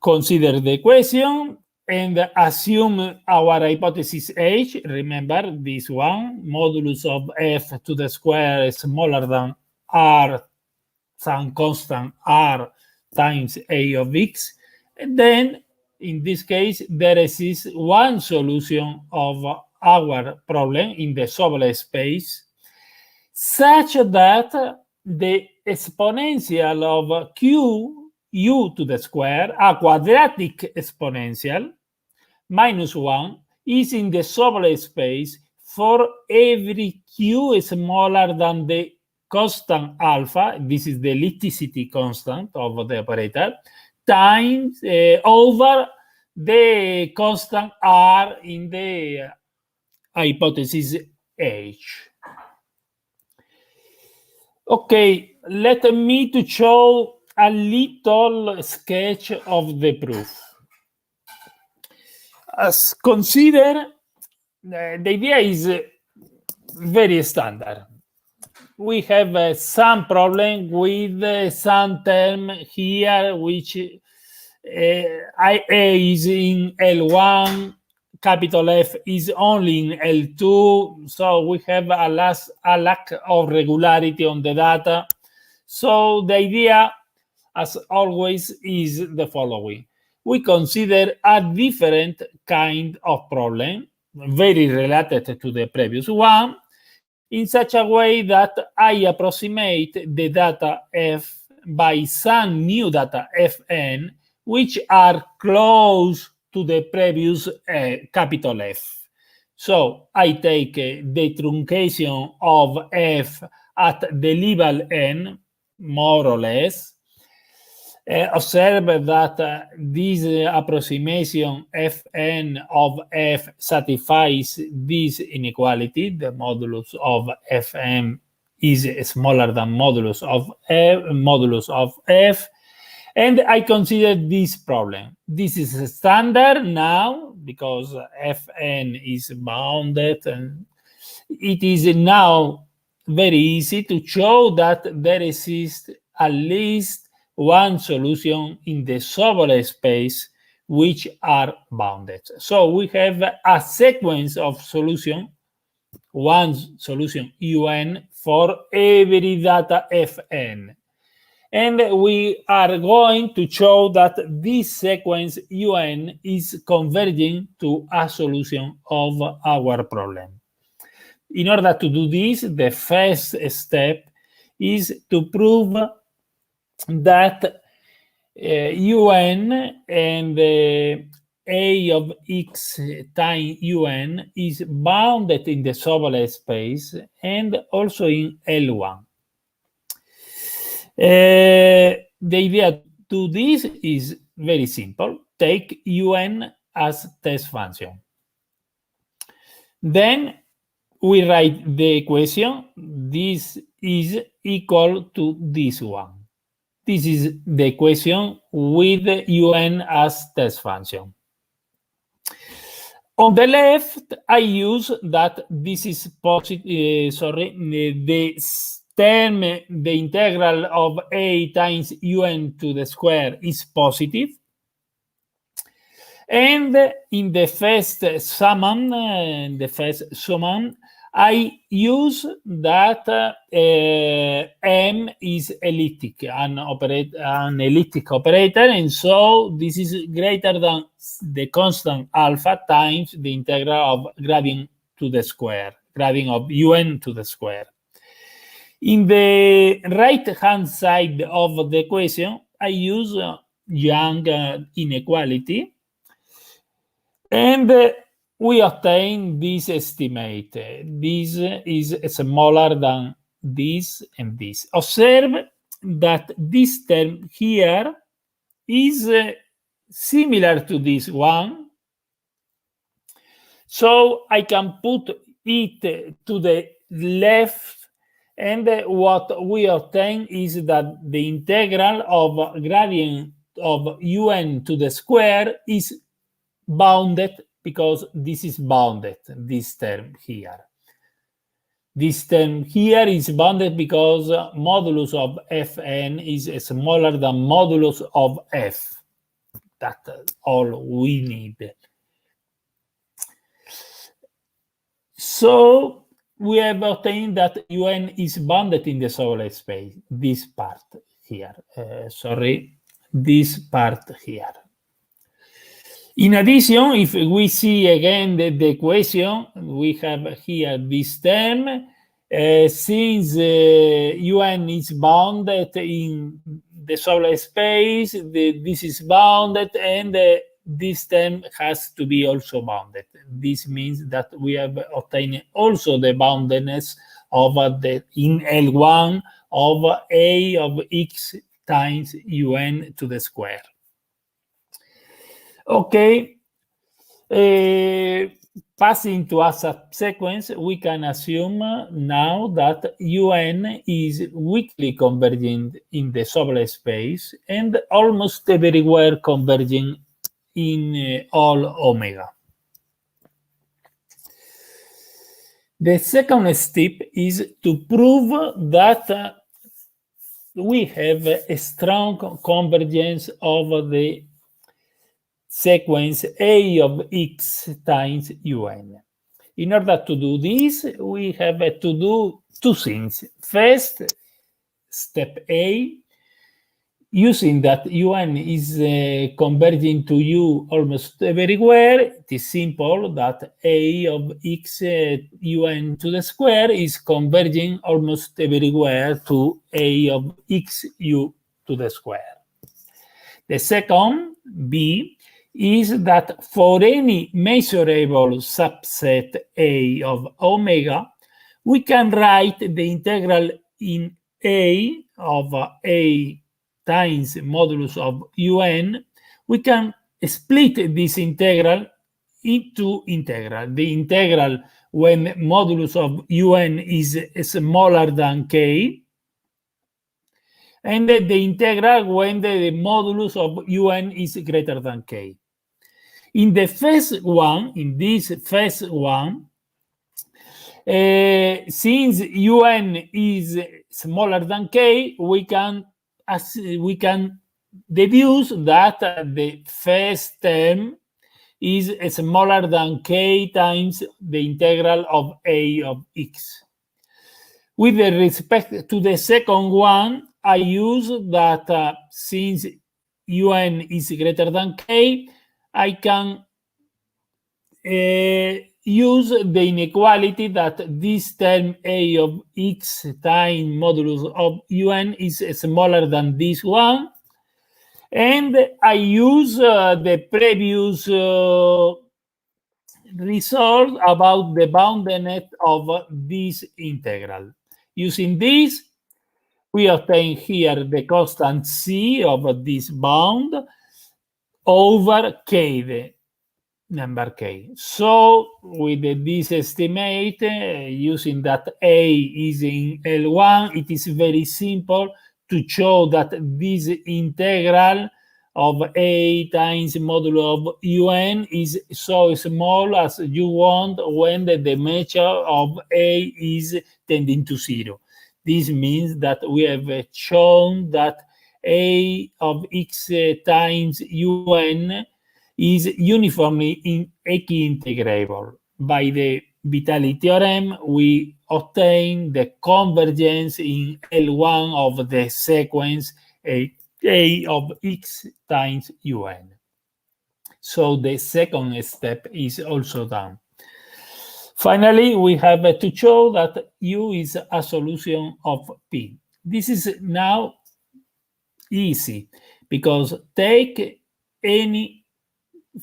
Consider the equation and assume our hypothesis H. Remember this one, modulus of f to the square is smaller than r, some constant r times a of x. And then, in this case, there is one solution of our problem in the Sobolev space, such that the exponential of q u to the square, a quadratic exponential, minus 1, is in the Sobolev space for every q smaller than the constant alpha, this is the ellipticity constant of the operator, times over the constant r in the hypothesis H. Okay, let me to show a little sketch of the proof. As consider, the idea is very standard. We have some problem with some term here, which A is in L1, capital F is only in L2, so we have a lack of regularity on the data. So the idea, as always, is the following. We consider a different kind of problem, very related to the previous one, in such a way that I approximate the data F by some new data Fn, which are close to the previous capital F. So I take the truncation of f at the level n, more or less. Observe that this approximation fn of f satisfies this inequality. The modulus of fm is smaller than modulus of f. And I consider this problem. This is a standard now because fn is bounded, and it is now very easy to show that there exists at least one solution in the subelliptic space which are bounded. So we have a sequence of solution, one solution un for every data fn. And we are going to show that this sequence un is converging to a solution of our problem. In order to do this, the first step is to prove that un and a of x times un is bounded in the subelliptic space and also in L1. The idea to do this is very simple. Take un as test function. Then we write the equation. This is equal to this one. This is the equation with un as test function. On the left, I use that this is positive, the term, the integral of a times un to the square is positive. And in the first summand, I use that M is elliptic, an elliptic operator, and so this is greater than the constant alpha times the integral of gradient to the square, gradient of un to the square. In the right-hand side of the equation, I use Young inequality, and we obtain this estimate. This is smaller than this and this. Observe that this term here is similar to this one. So I can put it to the left, and what we obtain is that the integral of gradient of un to the square is bounded because this is bounded, this term here. This term here is bounded because modulus of fn is smaller than modulus of f. That's all we need. So we have obtained that un is bounded in the subelliptic space, this part here. This part here. In addition, if we see again the equation, we have here this term. Since un is bounded in the subelliptic space, this is bounded, and this term has to be also bounded. This means that we have obtained also the boundedness of in L1 of a of x times un to the square. Okay, passing to a subsequence, we can assume now that un is weakly converging in the subelliptic space and almost everywhere converging in all omega. The second step is to prove that we have a strong convergence of the sequence a of x times un. In order to do this, we have to do two things. First, step A, using that un is converging to u almost everywhere, it is simple that a of x un to the square is converging almost everywhere to a of x u to the square. The second, B, is that for any measurable subset A of omega, we can write the integral in A of A times modulus of un. We can split this integral into integral. The integral when modulus of un is smaller than k, and the integral when the modulus of un is greater than k. In the first one, in this first one, since un is smaller than k, we can deduce that the first term is smaller than k times the integral of a of x. With respect to the second one, I use that since un is greater than k, I can use the inequality that this term a of x times modulus of un is smaller than this one. And I use the previous result about the boundedness of this integral. Using this, we obtain here the constant c of this bound over k, the number k. So with this estimate, using that a is in L1, it is very simple to show that this integral of a times modulo of un is so small as you want when the measure of a is tending to 0. This means that we have shown that a of x times un is uniformly equi-integrable. By the Vitali theorem, we obtain the convergence in L1 of the sequence a of x times un. So the second step is also done. Finally, we have to show that U is a solution of P. This is now easy because take any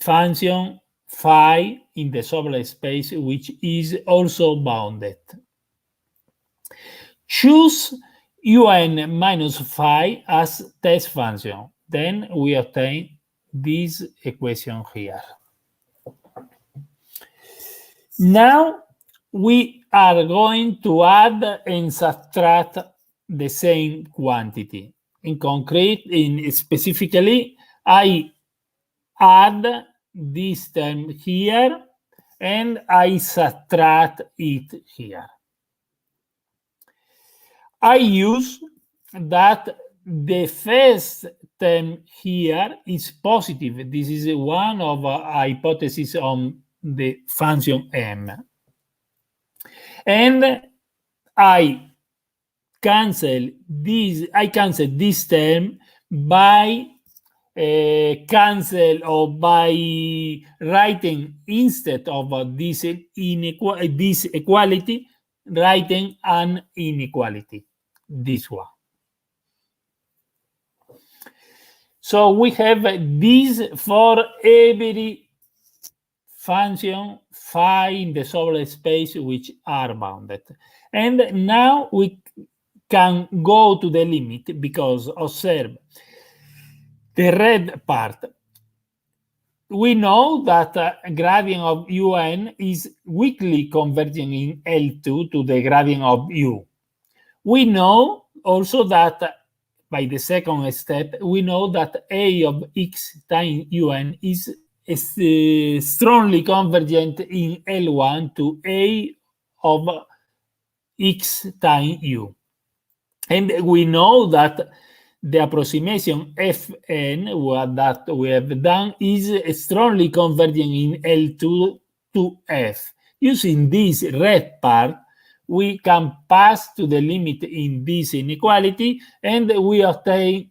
function phi in the subspace which is also bounded. Choose un minus phi as test function. Then we obtain this equation here. Now we are going to add and subtract the same quantity. In concrete, specifically, I add this term here and I subtract it here. I use that the first term here is positive. This is one of hypotheses on the function m. And I cancel this term by cancel or by writing instead of this equality, writing an inequality, this one. So we have this for every function phi in the subspace which are bounded. And now we can go to the limit because observe the red part. We know that gradient of un is weakly converging in L2 to the gradient of u. We know also that by the second step, we know that a of x times un is strongly convergent in L1 to a of x times u. And we know that the approximation Fn that we have done is strongly converging in L2 to F. Using this red part, we can pass to the limit in this inequality and we obtain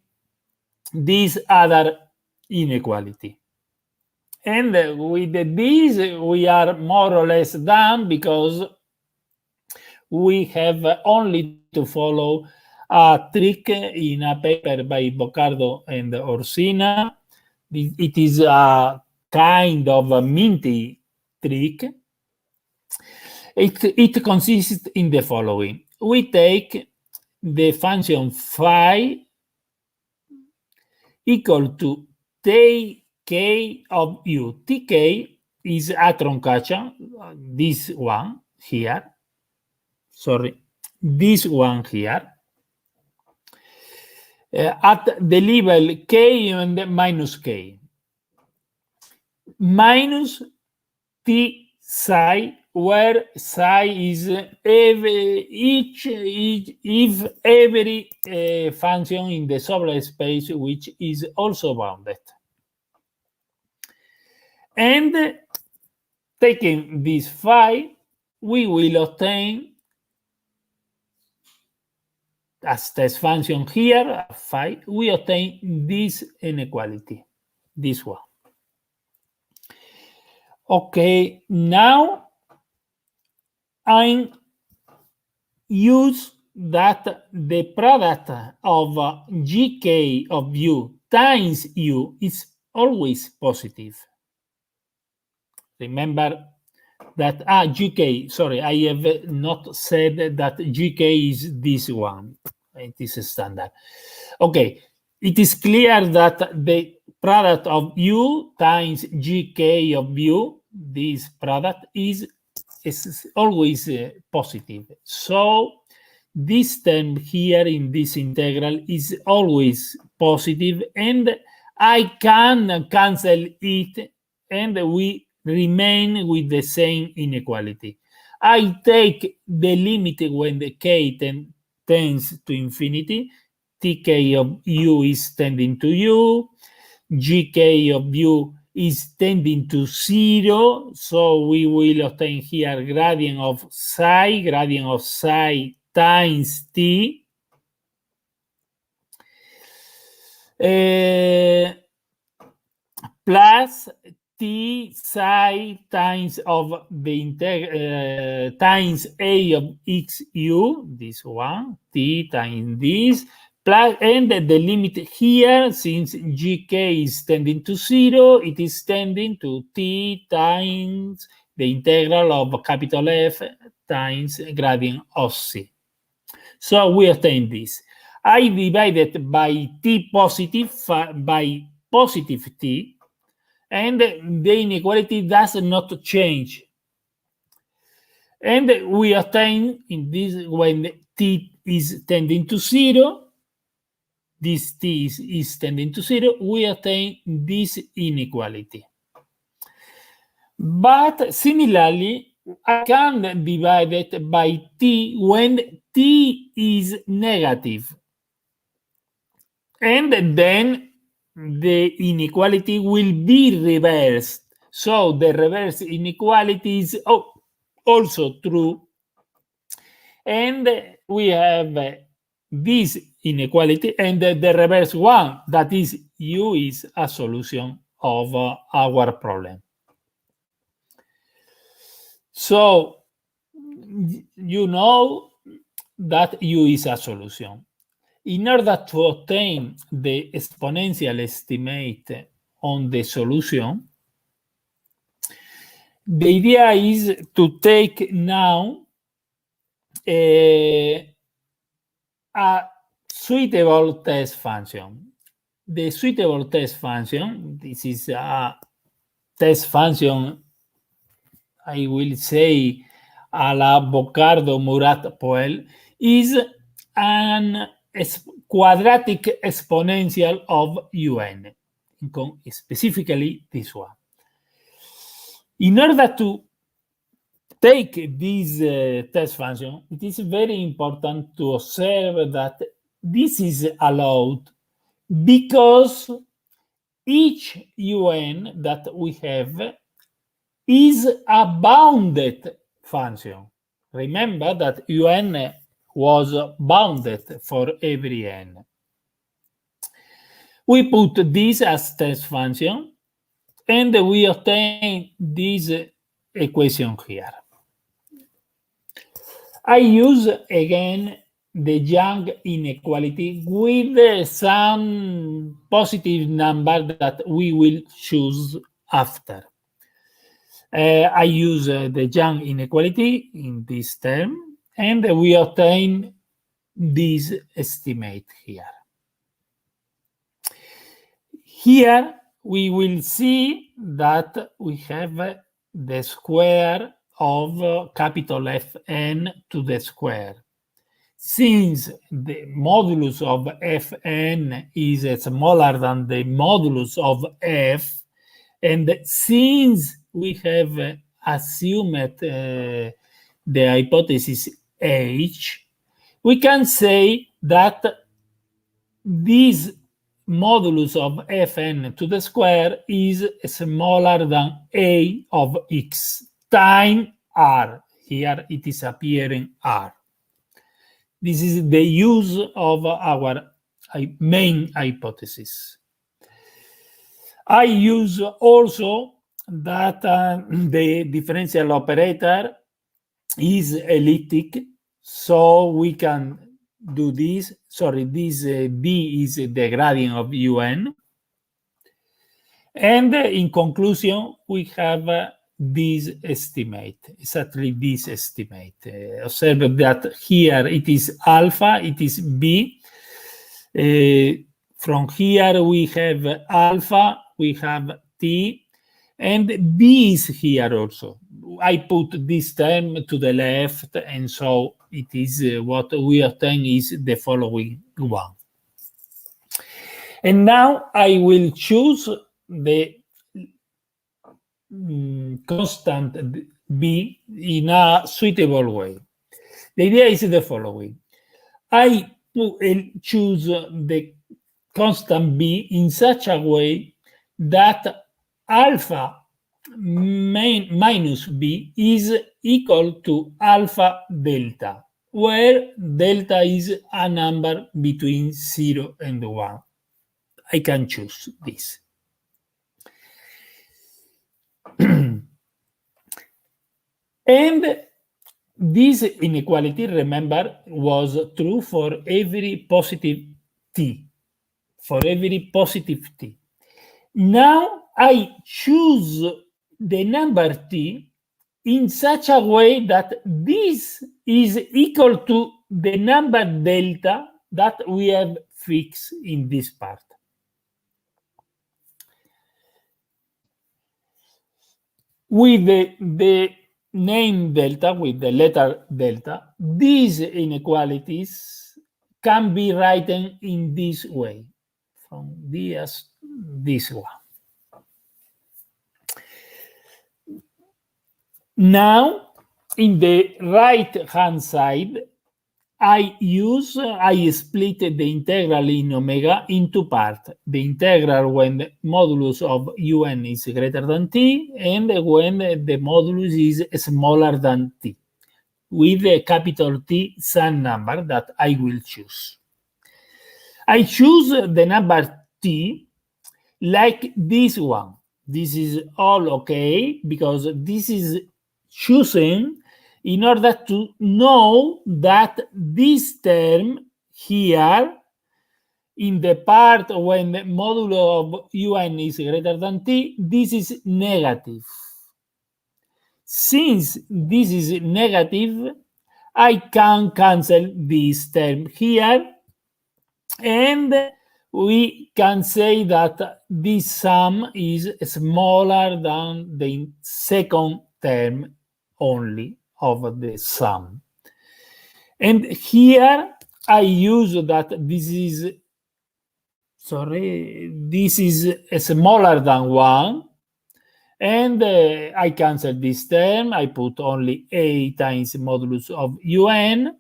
this other inequality. And with this, we are more or less done because we have only to follow a trick in a paper by Boccardo and Orsina. It is a kind of a minty trick. It consists in the following. We take the function phi equal to tk of u. Tk is a Troncacha, this one here. Sorry, this one here. At the level k and minus k. Minus t psi, where psi is if every function in the subspace which is also bounded. And taking this phi, we will obtain, as test function here, phi, we obtain this inequality, this one. Okay, now I use that the product of gk of u times u is always positive. Remember that gk, sorry, I have not said that gk is this one. It is a standard. Okay, it is clear that the product of u times gk of u, this product is always positive. So this term here in this integral is always positive, and I can cancel it, and we remain with the same inequality. I take the limit when the k tends to infinity. Tk of u is tending to u. Gk of u is tending to 0. So we will obtain here gradient of psi times t. Plus t psi times of the times a of x u, this one, t times this, plus, and the limit here, since gk is tending to 0, it is tending to t times the integral of capital F times gradient of c. So we obtain this. I divide it by t positive by positive t, and the inequality does not change. And we obtain in this, when t is tending to 0, this t is tending to 0, we obtain this inequality. But similarly, I can divide it by t when t is negative. And then the inequality will be reversed. So the reverse inequality is also true. And we have this inequality and the reverse one, that is u is a solution of our problem. So you know that u is a solution. In order to obtain the exponential estimate on the solution, the idea is to take now a suitable test function. The suitable test function, this is a test function, I will say, a la Boccardo-Murat-Poel, is an quadratic exponential of un, specifically this one. In order to take this test function, it is very important to observe that this is allowed because each un that we have is a bounded function. Remember that un was bounded for every n. We put this as test function, and we obtain this equation here. I use again the Young inequality with some positive number that we will choose after. I use the Young inequality in this term, and we obtain this estimate here. Here we will see that we have the square of capital Fn to the square. Since the modulus of Fn is smaller than the modulus of F, and since we have assumed the hypothesis H, we can say that this modulus of Fn to the square is smaller than A of X times R. Here it is appearing R. This is the use of our main hypothesis. I use also that the differential operator is elliptic, so we can do this. Sorry, this B is the gradient of UN. And in conclusion, we have this estimate, exactly this estimate. Observe that here it is alpha, it is B. From here we have alpha, we have T, and B is here also. I put this term to the left, and so it is what we obtain is the following one. And now I will choose the constant B in a suitable way. The idea is the following. I choose the constant B in such a way that alpha minus B is equal to alpha delta, where delta is a number between 0 and 1. I can choose this. And this inequality, remember, was true for every positive t. For every positive t. Now I choose the number t in such a way that this is equal to the number delta that we have fixed in this part. With the name delta, with the letter delta, these inequalities can be written in this way, from this one. Now, in the right-hand side, I split the integral in omega into parts. The integral when the modulus of un is greater than t, and when the modulus is smaller than t, with a capital T some number that I will choose. I choose the number t like this one. This is all okay, because this is chosen in order to know that this term here, in the part when the modulo of un is greater than t, this is negative. Since this is negative, I can cancel this term here, and we can say that this sum is smaller than the second term only of the sum. And here I use that this is smaller than 1, and I cancel this term. I put only a times modulus of un.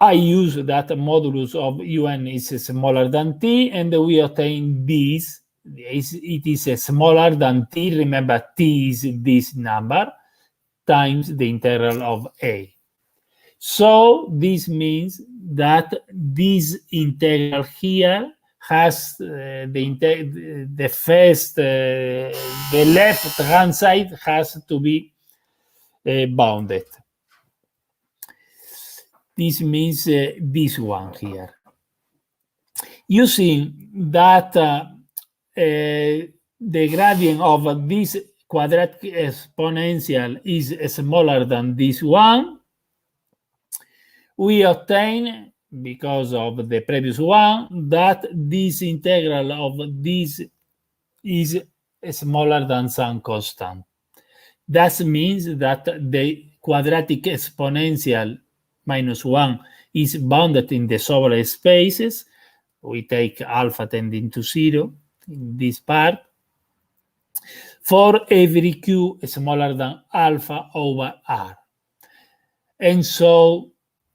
I use that modulus of un is smaller than t, and we obtain this. It is smaller than t. Remember, t is this number times the integral of a. So this means that this integral here has the left-hand side has to be bounded. This means this one here. Using that the gradient of this quadratic exponential is smaller than this one, we obtain, because of the previous one, that this integral of this is smaller than some constant. That means that the quadratic exponential minus 1 is bounded in the subelliptic spaces. We take alpha tending to 0 in this part for every q smaller than alpha over r. And so,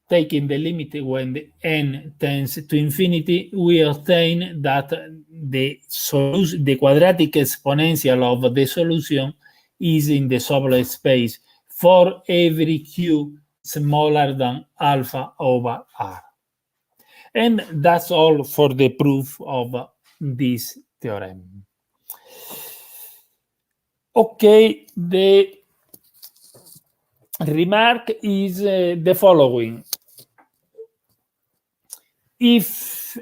taking the limit when the n tends to infinity, we obtain that the quadratic exponential of the solution is in the subelliptic space for every q smaller than alpha over r. And that's all for the proof of this theorem. Okay, the remark is the following. If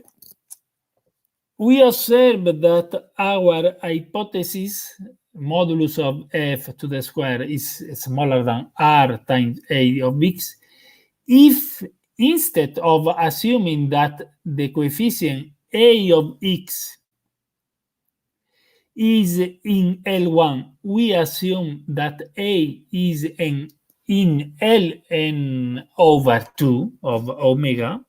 we observe that our hypothesis modulus of f to the square is smaller than r times a of x, if instead of assuming that the coefficient a of x is in L1, we assume that a is in Ln over 2 of omega,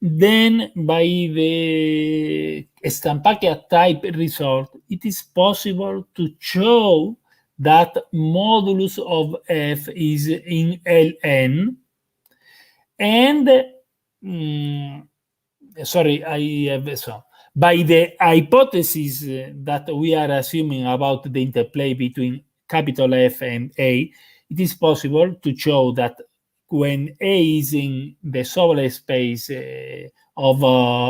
then by the Stampacchia type result, it is possible to show that modulus of f is in Ln, and by the hypothesis that we are assuming about the interplay between capital F and A, it is possible to show that when A is in the subelliptic space of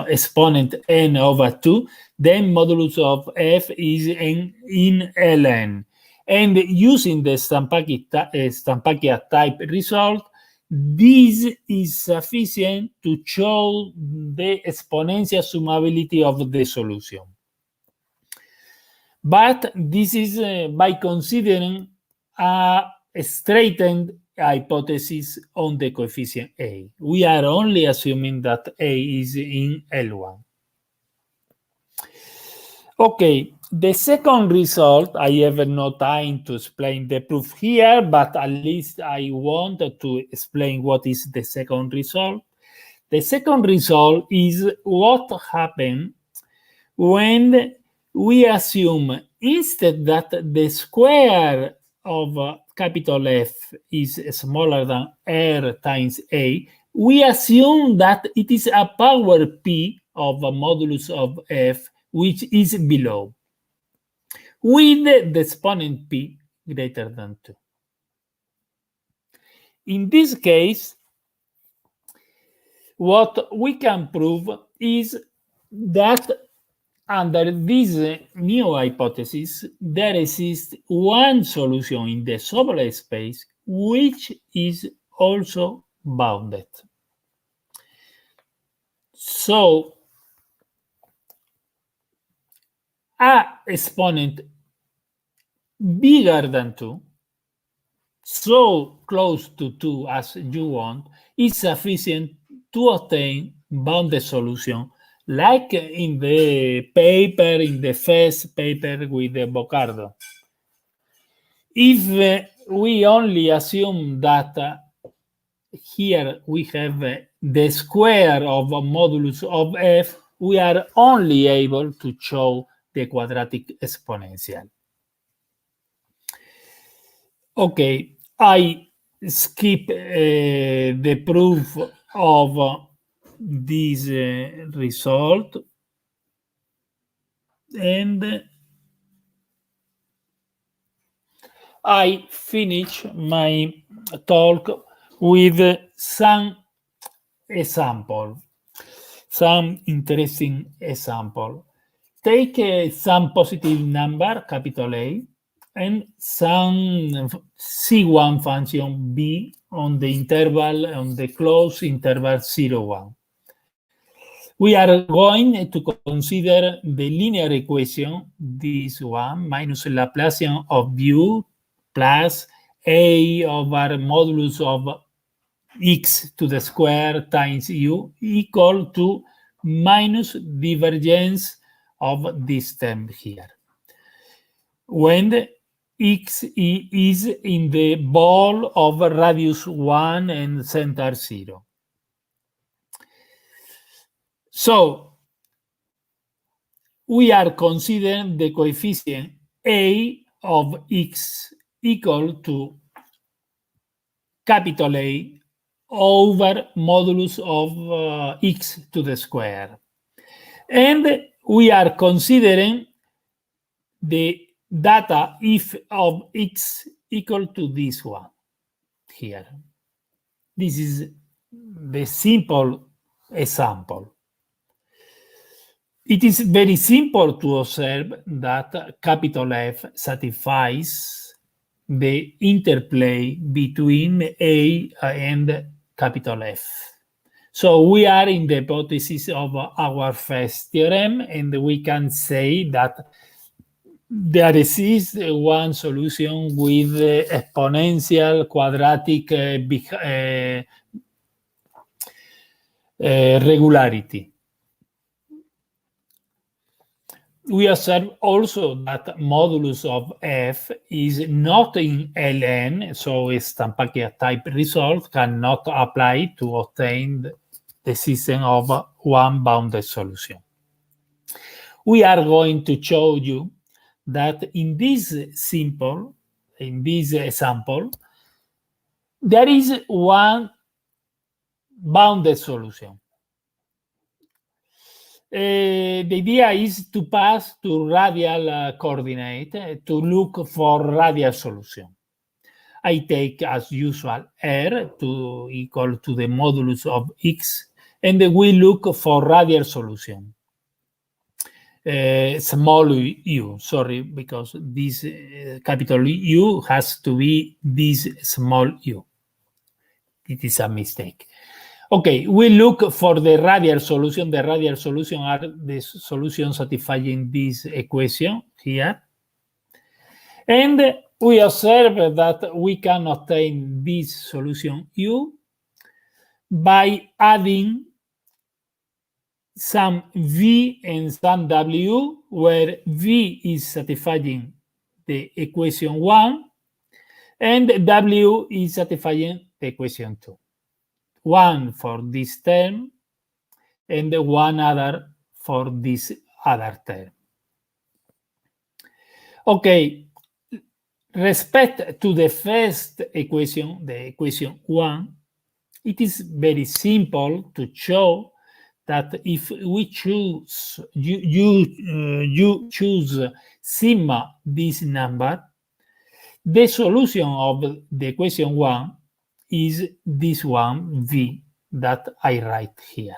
exponent n over 2, then modulus of F is in Ln. And using the Stampacchia type result, this is sufficient to show the exponential summability of the solution. But this is by considering a straightened hypothesis on the coefficient A. We are only assuming that A is in L1. Okay, the second result, I have no time to explain the proof here, but at least I wanted to explain what is the second result. The second result is what happens when we assume instead that the square of capital F is smaller than R times A, we assume that it is a power P of a modulus of F which is below, with the exponent P greater than 2. In this case, what we can prove is that under this new hypothesis, there exists one solution in the subelliptic space which is also bounded. So, a exponent bigger than 2, so close to 2 as you want, is sufficient to obtain bounded solution, like in the paper, in the first paper with the Boccardo. If we only assume that here we have the square of a modulus of f, we are only able to show the quadratic exponential. Okay, I skip the proof of this result, and I finish my talk with some example, some interesting example. Take some positive number, capital A, and some C1 function B on the interval, on the closed interval 0, 1. We are going to consider the linear equation, this one, minus Laplacian of u plus a over modulus of x to the square times u equal to minus divergence of this term here, when x is in the ball of radius 1 and center 0. So we are considering the coefficient a of x equal to capital A over modulus of x to the square. And we are considering the data if of x equal to this one here. This is the simple example. It is very simple to observe that capital F satisfies the interplay between A and capital F. So we are in the hypothesis of our first theorem, and we can say that there exists one solution with exponential quadratic regularity. We observe also that modulus of f is not in Ln, so a Stampacchia type result cannot apply to obtain the system of one bounded solution. We are going to show you that in this example, there is one bounded solution. The idea is to pass to radial coordinate to look for radial solution. I take, as usual, R to equal to the modulus of x, and we look for radial solution. Small u, sorry, because this capital U has to be this small u. It is a mistake. Okay, we look for the radial solution. The radial solution are the solutions satisfying this equation here. And we observe that we can obtain this solution U by adding some V and some W, where V is satisfying the equation 1 and W is satisfying the equation 2. One for this term and one other for this other term. Okay, respect to the first equation, the equation 1, it is very simple to show that if we choose, you choose sigma this number, the solution of the equation 1 is this one, V, that I write here.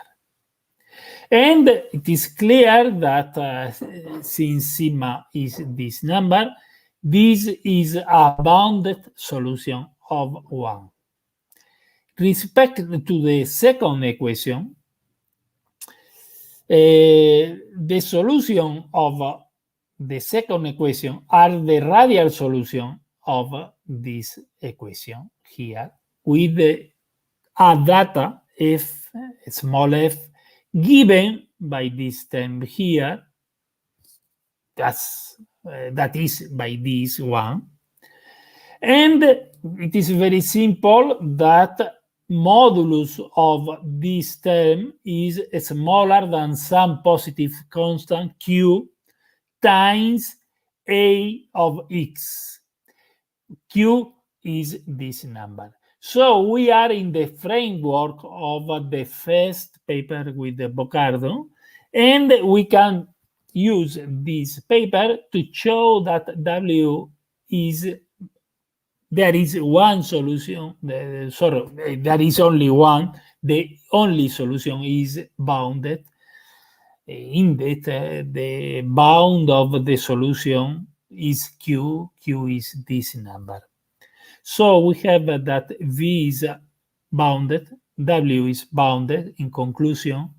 And it is clear that since sigma is this number, this is a bounded solution of 1. Respect to the second equation, the solution of the second equation are the radial solution of this equation here, with a data f, small f, given by this term here, that is by this one. And it is very simple that modulus of this term is smaller than some positive constant q times a of x. Q is this number. So we are in the framework of the first paper with the Boccardo, and we can use this paper to show that W is, there is one solution, sorry, there is only one, the only solution is bounded. In that, the bound of the solution is Q, Q is this number. So we have that V is bounded, W is bounded. In conclusion,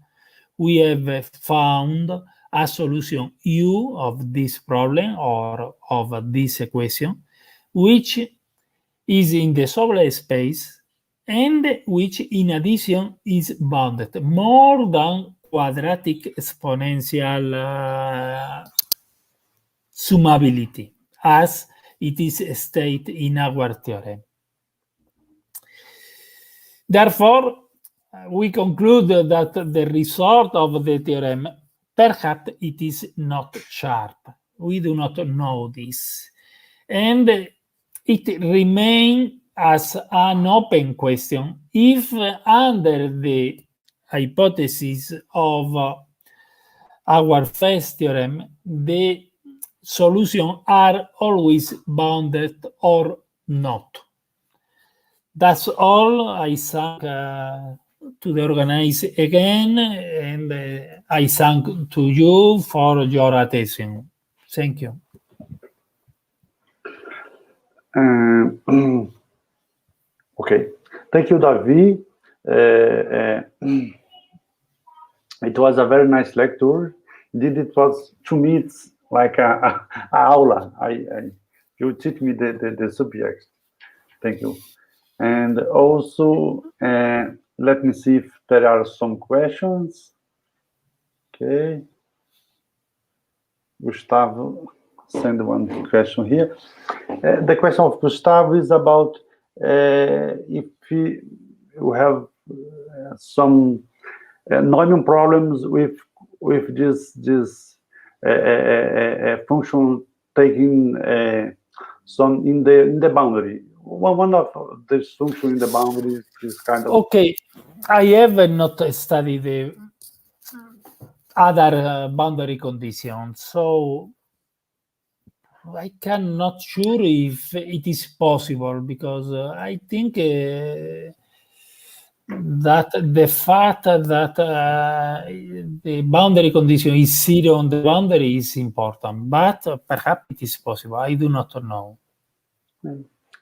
we have found a solution U of this problem or of this equation, which is in the solar space and which in addition is bounded more than quadratic exponential summability, as it is stated in our theorem. Therefore, we conclude that the result of the theorem, perhaps it is not sharp. We do not know this. And it remains as an open question if under the hypothesis of our first theorem, the solutions are always bounded or not. That's all. I thank to the organizer again, and I thank to you for your attention. Thank you. Okay, thank you, David. It was a very nice lecture. Indeed, it was, to me, it's like a aula. You teach me the subject. Thank you. And also, let me see if there are some questions. Okay. Gustavo, send one question here. The question of Gustavo is about if you have some Neumann problems with this function taking some in the boundary. One of this function in the boundary is kind of... Okay, I have not studied the other boundary conditions, so I cannot sure if it is possible, because I think that the fact that the boundary condition is zero on the boundary is important, but perhaps it is possible. I do not know.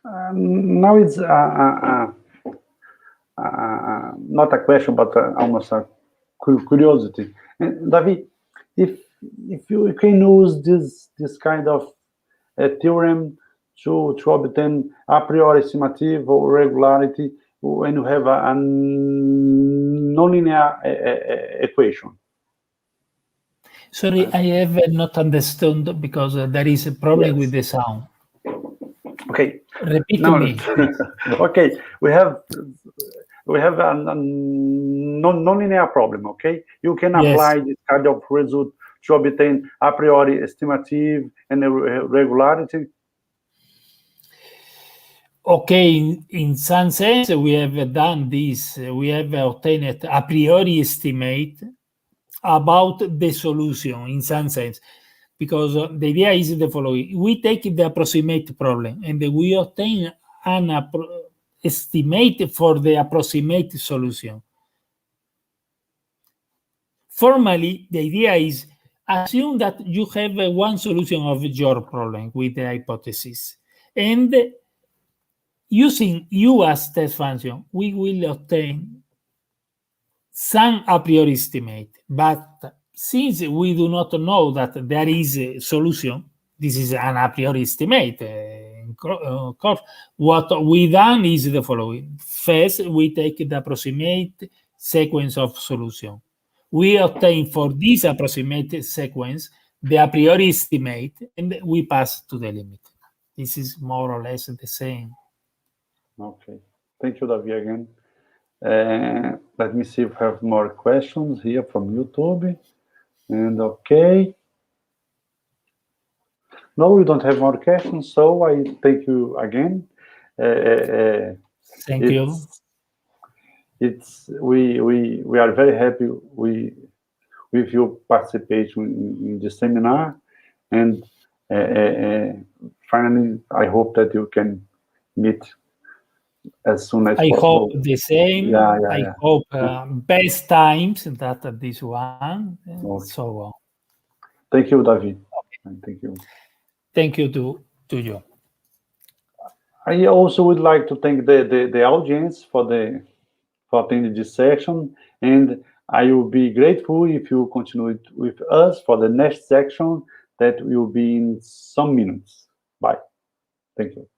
Now it's not a question, but almost a curiosity. And David, if you can use this kind of theorem to obtain a priori estimative or regularity when you have a nonlinear equation. Sorry, I have not understood because there is a problem with the sound. Okay. Repeat to me. Okay, we have a nonlinear problem. Okay, you can apply this kind of result to obtain a priori estimative and a regularity. Okay, in some sense, we have done this. We have obtained a priori estimate about the solution in some sense, because the idea is the following. We take the approximate problem and we obtain an estimate for the approximate solution. Formally, the idea is assume that you have one solution of your problem with the hypothesis, and using U as test function, we will obtain some a priori estimate. But since we do not know that there is a solution, this is an a priori estimate. What we done is the following. First, we take the approximate sequence of solution. We obtain for this approximate sequence the a priori estimate, and we pass to the limit. This is more or less the same. Okay, thank you, David, again. Let me see if we have more questions here from YouTube. And okay. No, we don't have more questions, so I thank you again. Thank you. We are very happy with your participation in the seminar, and finally, I hope that you can meet as soon as possible. I hope the same. I hope best times that this one, and so on. Thank you, David. Okay. Thank you. thank you to you. I also would like to thank the audience for attending this section, and I will be grateful if you continue with us for the next section that will be in some minutes. Bye. Thank you.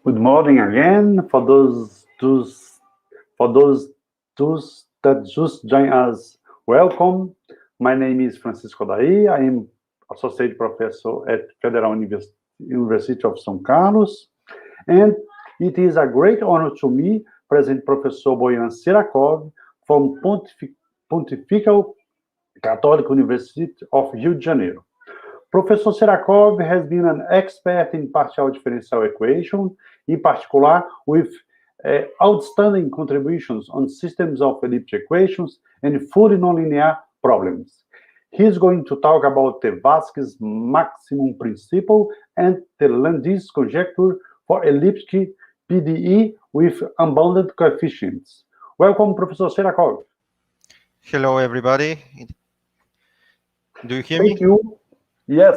Good morning again for those that just joined us. Welcome. My name is Francisco Dai. I am associate professor at Federal University of São Carlos, and it is a great honor to me present Professor Boyan Sirakov from Pontifícia Católica University of Rio de Janeiro. Professor Sirakov has been an expert in partial differential equation, in particular with outstanding contributions on systems of elliptic equations and fully nonlinear problems. He's going to talk about the Vázquez maximum principle and the Landis conjecture for elliptic PDE with unbounded coefficients. Welcome, Professor Sirakov. Hello, everybody. Do you hear me? Thank you. Yes.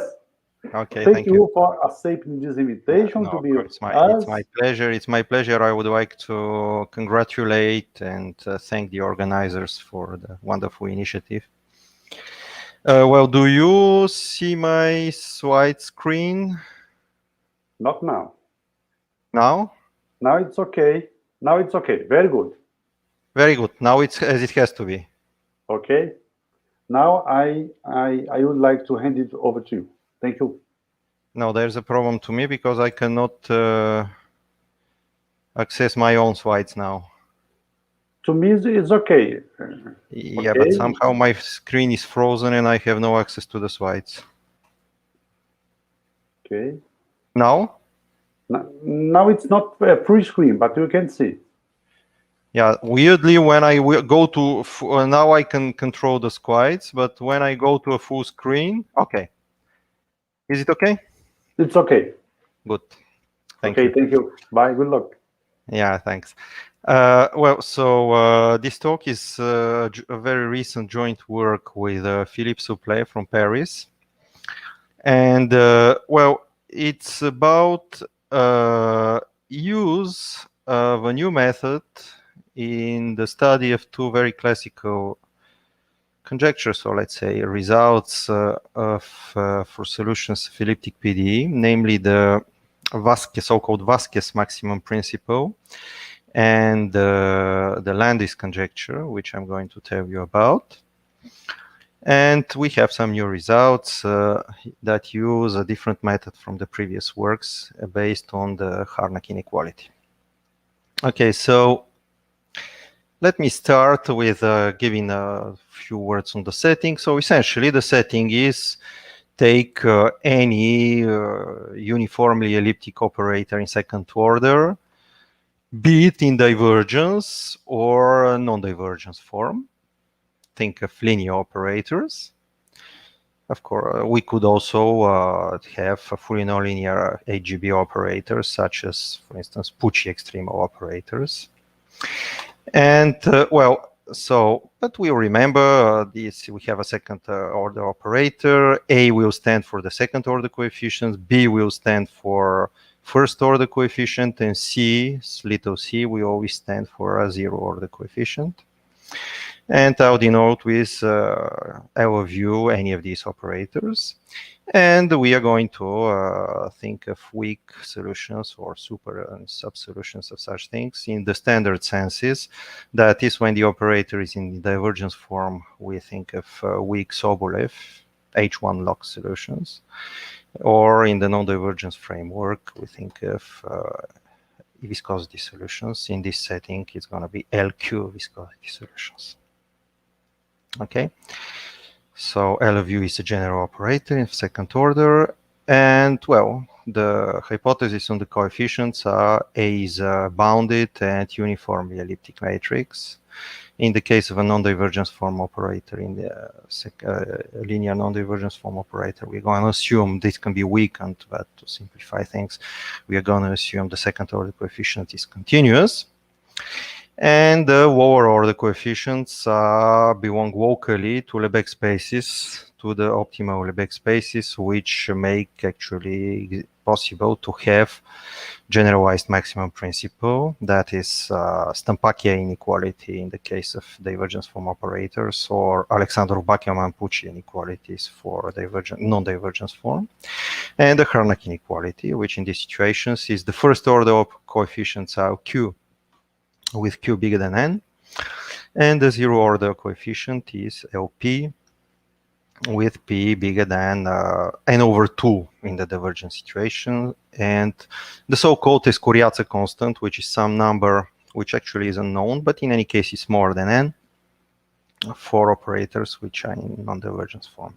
Okay, Thank you for accepting this invitation to be with it's us. my pleasure. It's my pleasure. I would like to congratulate and thank the organizers for the wonderful initiative. Well, do you see my slide screen? Not now. Now? Now it's okay. Now it's okay. Very good. Very good. Now it's as it has to be. Okay. Now I would like to hand it over to you. Thank you. No, there's a problem to me because I cannot access my own slides now. To me, it's okay. Yeah, Okay. but somehow my screen is frozen and I have no access to the slides. Okay. Now? Now it's not a free screen, but you can see. Yeah, weirdly, when I go to, now I can control the slides, but when I go to a full screen, okay. Is it okay? It's okay. Good. Thank you. Thank you. Bye. Good luck. Yeah, thanks. Well, so this talk is a very recent joint work with Philippe Soufflet from Paris. And, well, it's about use of a new method in the study of two very classical conjectures, or let's say results for solutions of elliptic PDE, namely the so-called Vázquez maximum principle and the Landis conjecture, which I'm going to tell you about. And we have some new results that use a different method from the previous works based on the Harnakin inequality. Okay, so let me start with giving a few words on the setting. So essentially, the setting is take any uniformly elliptic operator in second order, be it in divergence or non-divergence form. Think of linear operators. Of course, we could also have fully nonlinear AGB operators, such as, for instance, Pucci extremal operators. And well, so, but we remember this, we have a second order operator. A will stand for the second order coefficients, B will stand for first order coefficient, and C, little c, will always stand for a zero order coefficient. And I'll denote with our view any of these operators. And we are going to think of weak solutions or super and sub-solutions of such things in the standard senses. That is, when the operator is in the divergence form, we think of weak Sobolev H1 log solutions. Or in the non-divergence framework, we think of viscosity solutions. In this setting, it's going to be LQ viscosity solutions. Okay. So L of U is a general operator in second order. And, well, the hypothesis on the coefficients are A is a bounded and uniformly elliptic matrix. In the case of a non-divergence form operator, in the linear non-divergence form operator, we're going to assume this can be weakened, but to simplify things, we are going to assume the second order coefficient is continuous. And the lower order coefficients belong locally to Lebesgue spaces, to the optimal Lebesgue spaces, which make actually possible to have generalized maximum principle, that is Stampacchia inequality in the case of divergence form operators, or Alexandrov-Bachmann-Pucci inequalities for non-divergence form, and the Harnakin inequality, which in these situations is the first order of coefficients are q with q bigger than n, and the zero order coefficient is LP with p bigger than n over 2 in the divergence situation, and the so-called Escuriaza constant, which is some number which actually is unknown, but in any case is more than n for operators which are in non-divergence form.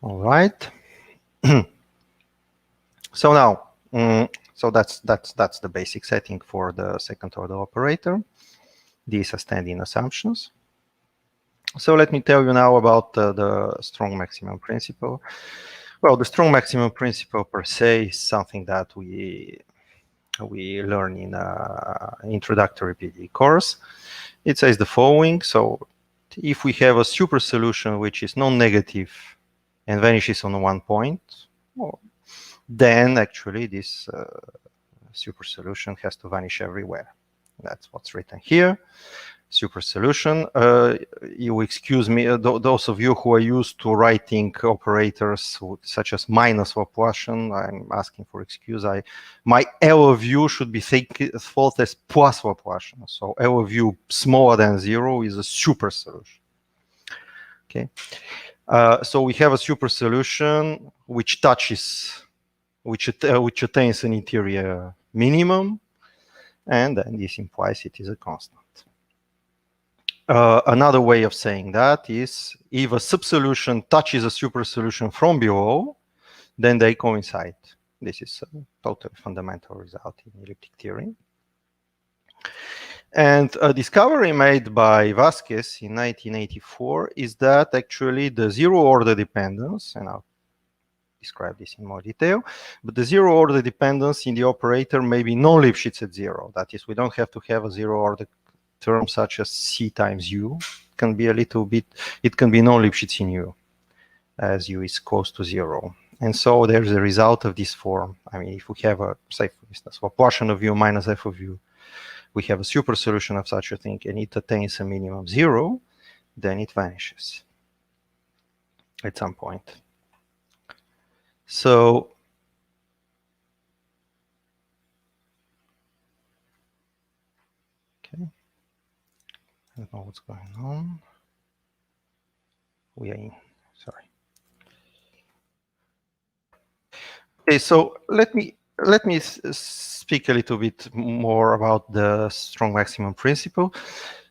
All right. So now, so that's the basic setting for the second order operator. These are standing assumptions. So let me tell you now about the strong maximum principle. Well, the strong maximum principle per se is something that we learn in introductory PD course. It says the following. So if we have a super solution which is non-negative and vanishes on one point, well, then actually this super solution has to vanish everywhere. That's what's written here. Super solution. You excuse me, those of you who are used to writing operators such as minus Laplacian, I'm asking for excuse. My L of u should be thought as plus Laplacian. So L of u smaller than 0 is a super solution. Okay. So we have a super solution which attains an interior minimum, and then this implies it is a constant. Another way of saying that is if a subsolution touches a super solution from below, then they coincide. This is a totally fundamental result in elliptic theory. And a discovery made by Vázquez in 1984 is that actually the zero order dependence, and I'll describe this in more detail, but the zero order dependence in the operator may be non-Lipschitz at 0. That is, we don't have to have a zero order term such as c times u. It can be a little bit, it can be non-Lipschitz in u, as u is close to 0. And so there's a result of this form. I mean, if we have a, say for instance, Laplacian of u minus f of u, we have a super solution of such a thing and it attains a minimum 0, then it vanishes at some point. So okay, I don't know what's going on. We are in, sorry. Okay, so let me speak a little bit more about the strong maximum principle.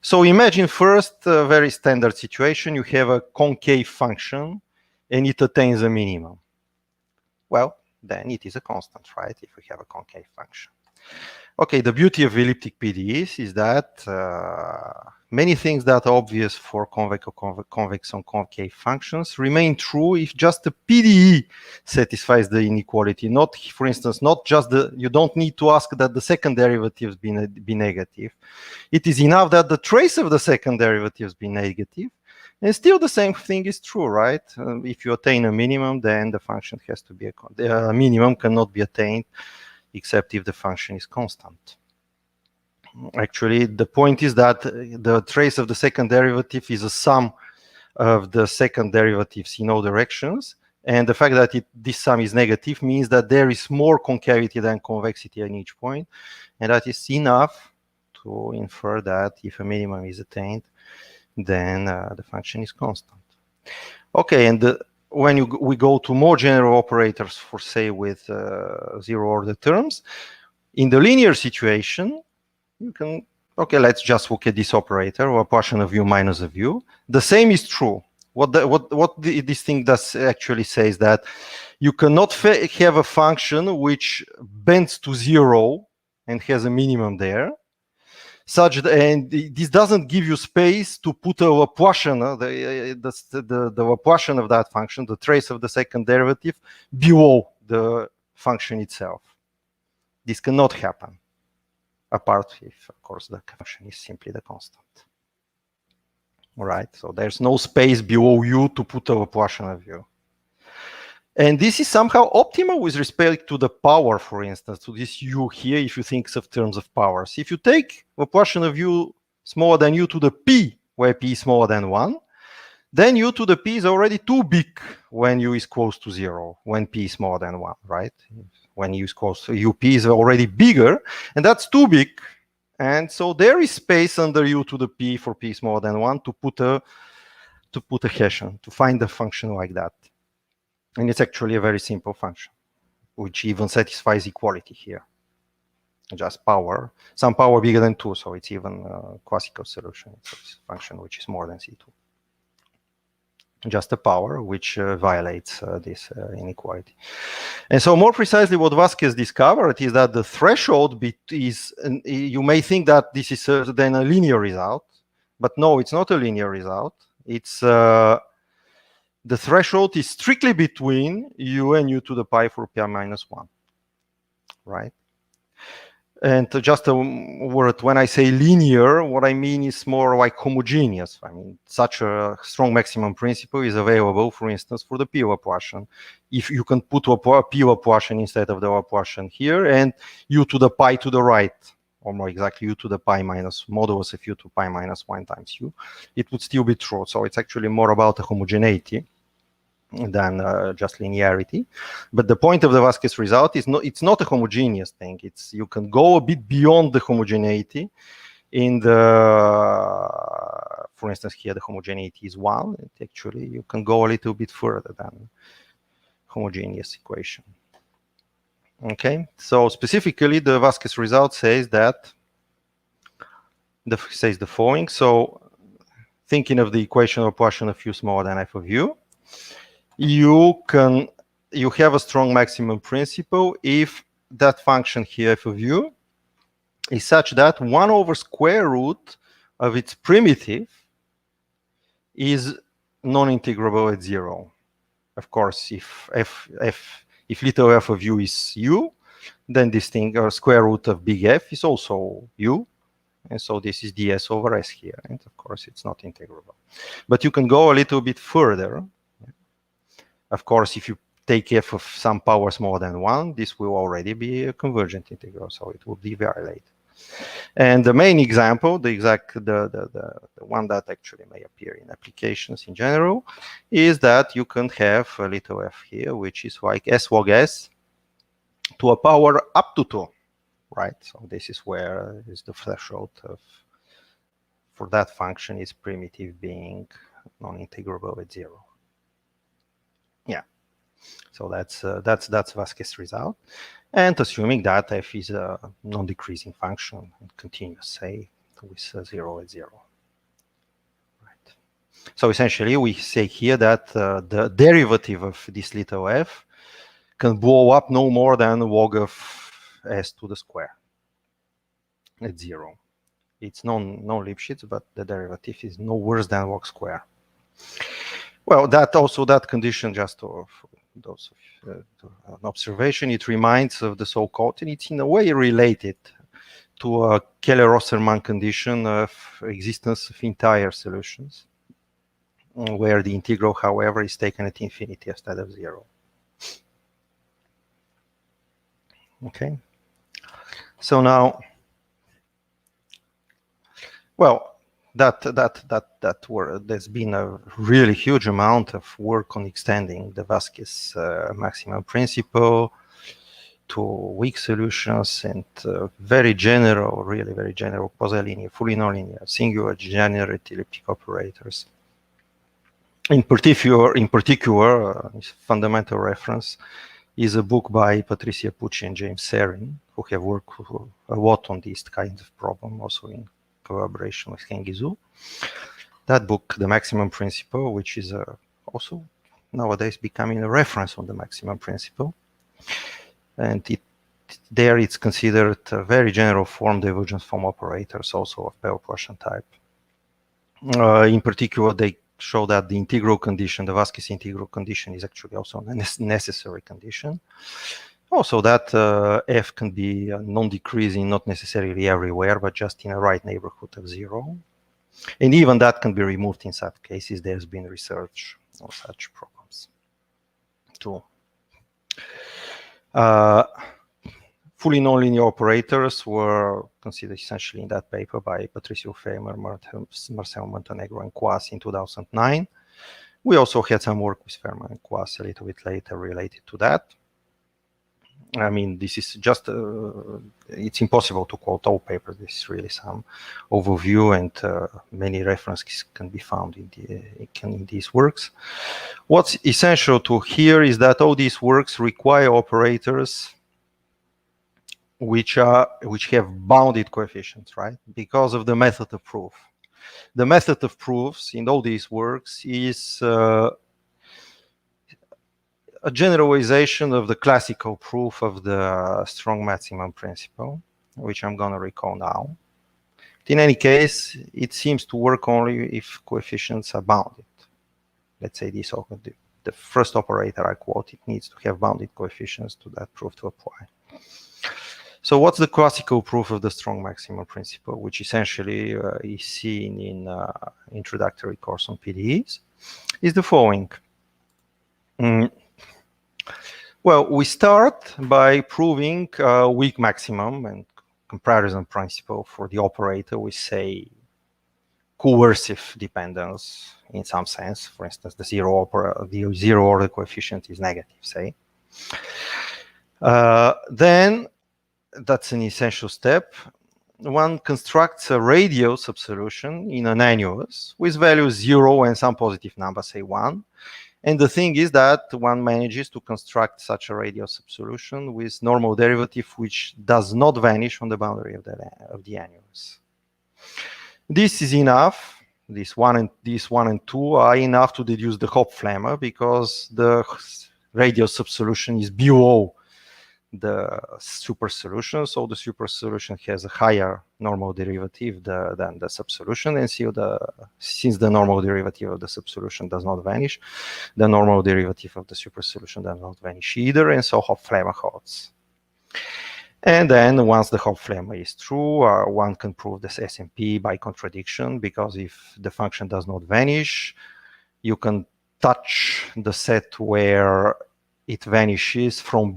So imagine first a very standard situation. You have a concave function and it attains a minimum. Well, then it is a constant, right? If we have a concave function. Okay, the beauty of elliptic PDEs is that many things that are obvious for convex and concave functions remain true if just the PDE satisfies the inequality. Not, for instance, not just the, you don't need to ask that the second derivatives be negative. It is enough that the trace of the second derivatives be negative, and still the same thing is true, right? If you attain a minimum, then the function has to be a minimum cannot be attained except if the function is constant. Actually, the point is that the trace of the second derivative is a sum of the second derivatives in all directions. And the fact that this sum is negative means that there is more concavity than convexity at each point. And that is enough to infer that if a minimum is attained, then the function is constant. Okay, and when we go to more general operators for, say, with zero order terms, in the linear situation, you can, okay, let's just look at this operator, or Laplacian of u minus of u. The same is true. What this thing does actually say is that you cannot have a function which bends to 0 and has a minimum there, such that, and this doesn't give you space to put a Laplacian, the Laplacian of that function, the trace of the second derivative, below the function itself. This cannot happen, apart if, of course, the function is simply the constant. All right, so there's no space below u to put a Laplacian of u. And this is somehow optimal with respect to the power, for instance, to this u here, if you think of terms of powers. If you take a portion of u smaller than u to the p, where p is smaller than 1, then u to the p is already too big when u is close to 0, when p is smaller than 1, right? When u is close to up is already bigger, and that's too big. And so there is space under u to the p for p smaller than 1 to put a Hessian, to find a function like that. And it's actually a very simple function, which even satisfies equality here. Just power, some power bigger than 2, so it's even a classical solution. It's a function which is more than C2. Just a power which violates this inequality. And so more precisely what Vázquez discovered is that the threshold bit is, you may think that this is then a linear result, but no, it's not a linear result. It's the threshold is strictly between u and u to the pi for p minus 1, right? And just a word, when I say linear, what I mean is more like homogeneous. I mean, such a strong maximum principle is available, for instance, for the p Laplacian. If you can put a p Laplacian instead of the Laplacian here, and u to the pi to the right, or more exactly u to the pi minus modulus of u to pi minus 1 times u, it would still be true. So it's actually more about the homogeneity than just linearity. But the point of the Vázquez result is it's not a homogeneous thing. It's, you can go a bit beyond the homogeneity in the, for instance, here the homogeneity is 1. And actually, you can go a little bit further than homogeneous equation. Okay, so specifically, the Vázquez result says that says the following. So, thinking of the equation of Laplacian of u smaller than f of u, you have a strong maximum principle if that function here f of u is such that 1 over square root of its primitive is non-integrable at 0. Of course, if little f of u is u, then this thing, or square root of big F, is also u. And so this is ds over s here. And of course, it's not integrable. But you can go a little bit further. Of course, if you take f of some power smaller than 1, this will already be a convergent integral, so it will deviolate. And the main example, the one that actually may appear in applications in general, is that you can have a little f here, which is like s log s to a power up to 2, right? So this is where is the threshold of, for that function is primitive being non-integrable at 0. Yeah, so that's Vázquez result, and assuming that f is a non-decreasing function and continuous, say, with 0 at 0. Right. So essentially, we say here that the derivative of this little f can blow up no more than log of s to the square at 0. It's non-Lipschitz, but the derivative is no worse than log square. Well, that condition, just for those an observation, it reminds of the so-called, and it's in a way related to a Keller-Osserman condition of existence of entire solutions, where the integral, however, is taken at infinity instead of 0. Okay. So now, well, there's been a really huge amount of work on extending the Vázquez maximum principle to weak solutions and very general, really very general quasi-linear, fully nonlinear, singular degenerate elliptic operators. In particular, fundamental reference is a book by Patrizia, Pucci, and James Serrin, who have worked a lot on this kind of problem, also in collaboration with Hengizu. That book, The Maximum Principle, which is also nowadays becoming a reference on the maximum principle. And there it's considered a very general form divergence form operators, also of Laplacian type. In particular, they show that the integral condition, the Vázquez integral condition, is actually also a necessary condition. Also, that f can be non-decreasing, not necessarily everywhere, but just in a right neighborhood of 0. And even that can be removed in such cases. There's been research on such problems too. Fully nonlinear operators were considered essentially in that paper by Patrizia, Marcel Montenegro, and Quas in 2009. We also had some work with Fermat and Quas a little bit later related to that. I mean, this is just, it's impossible to quote all papers. This is really some overview, and many references can be found in these works. What's essential to here is that all these works require operators which have bounded coefficients, right? Because of the method of proof. The method of proofs in all these works is a generalization of the classical proof of the strong maximum principle, which I'm going to recall now. In any case, it seems to work only if coefficients are bounded. Let's say this, the first operator I quote, it needs to have bounded coefficients to that proof to apply. So what's the classical proof of the strong maximum principle, which essentially is seen in introductory course on PDEs, is the following. Well, we start by proving a weak maximum and comparison principle for the operator. We say coercive dependence in some sense. For instance, the zero order coefficient is negative, say. Then that's an essential step. One constructs a radial subsolution in an annulus with values 0 and some positive number, say 1. And the thing is that one manages to construct such a radial subsolution with normal derivative which does not vanish on the boundary of the annulus. This is enough. This one and two are enough to deduce the Hopf lemma, because the radial subsolution is below the super solution, so the super solution has a higher normal derivative than the subsolution, and since the normal derivative of the subsolution does not vanish, the normal derivative of the super solution does not vanish either, and so Hopf lemma holds. And then once the Hopf lemma is true, one can prove this SMP by contradiction, because if the function does not vanish, you can touch the set where it vanishes from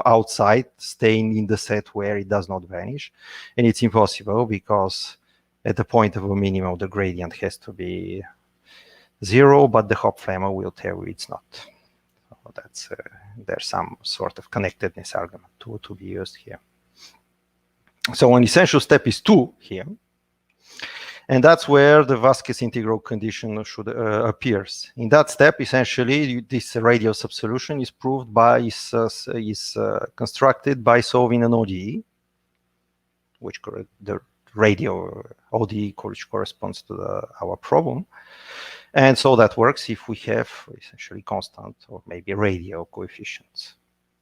outside, staying in the set where it does not vanish. And it's impossible, because at the point of a minimum, the gradient has to be 0, but the Hopf lemma will tell you it's not. So that's there's some sort of connectedness argument to be used here. So an essential step is 2 here. And that's where the Vázquez integral condition should appears. In that step, essentially, this radial subsolution is proved by is constructed by solving an ODE, which the radial ODE which corresponds to our problem. And so that works if we have essentially constant or maybe radial coefficients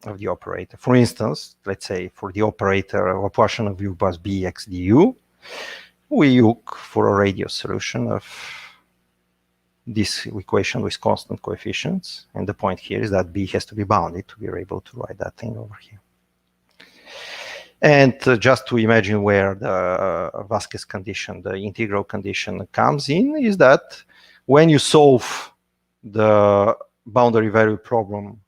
of the operator. For instance, let's say for the operator of a portion of u plus b x du, we look for a radial solution of this equation with constant coefficients. And the point here is that b has to be bounded to be able to write that thing over here. And just to imagine where the Vázquez condition, the integral condition comes in, is that when you solve the boundary value problem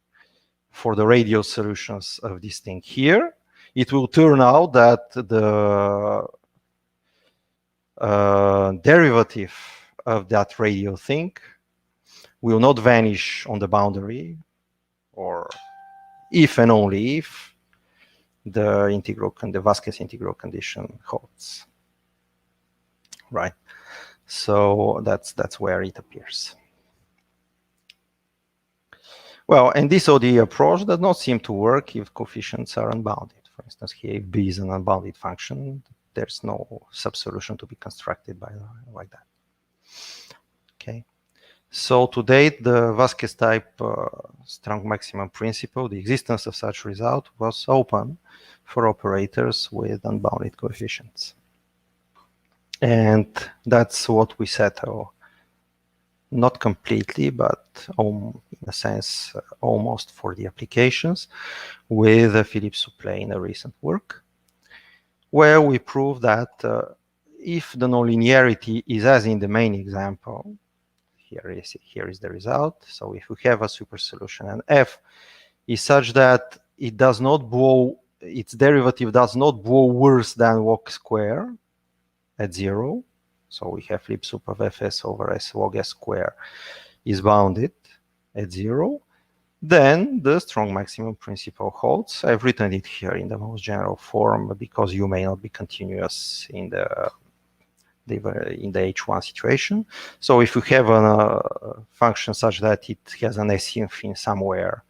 for the radial solutions of this thing here, it will turn out that the derivative of that radial thing will not vanish on the boundary, or if and only if the Vázquez integral condition holds. Right. So that's where it appears. Well, and this ODE approach does not seem to work if coefficients are unbounded. For instance, here, if b is an unbounded function, there's no subsolution to be constructed like that. Okay. So to date, the Vázquez type strong maximum principle, the existence of such result, was open for operators with unbounded coefficients. And that's what we settle, not completely, but in a sense, almost for the applications, with Philippe Souplé in a recent work, where we prove that if the nonlinearity is as in the main example, here is the result. So if we have a super solution and f is such that it does not bow, its derivative does not bow worse than log square at 0. So we have lib sup of fs over s log s square is bounded at 0. Then the strong maximum principle holds. I've written it here in the most general form because you may not be continuous in the H1 situation. So if you have a function such that it has an S-inf in somewhere,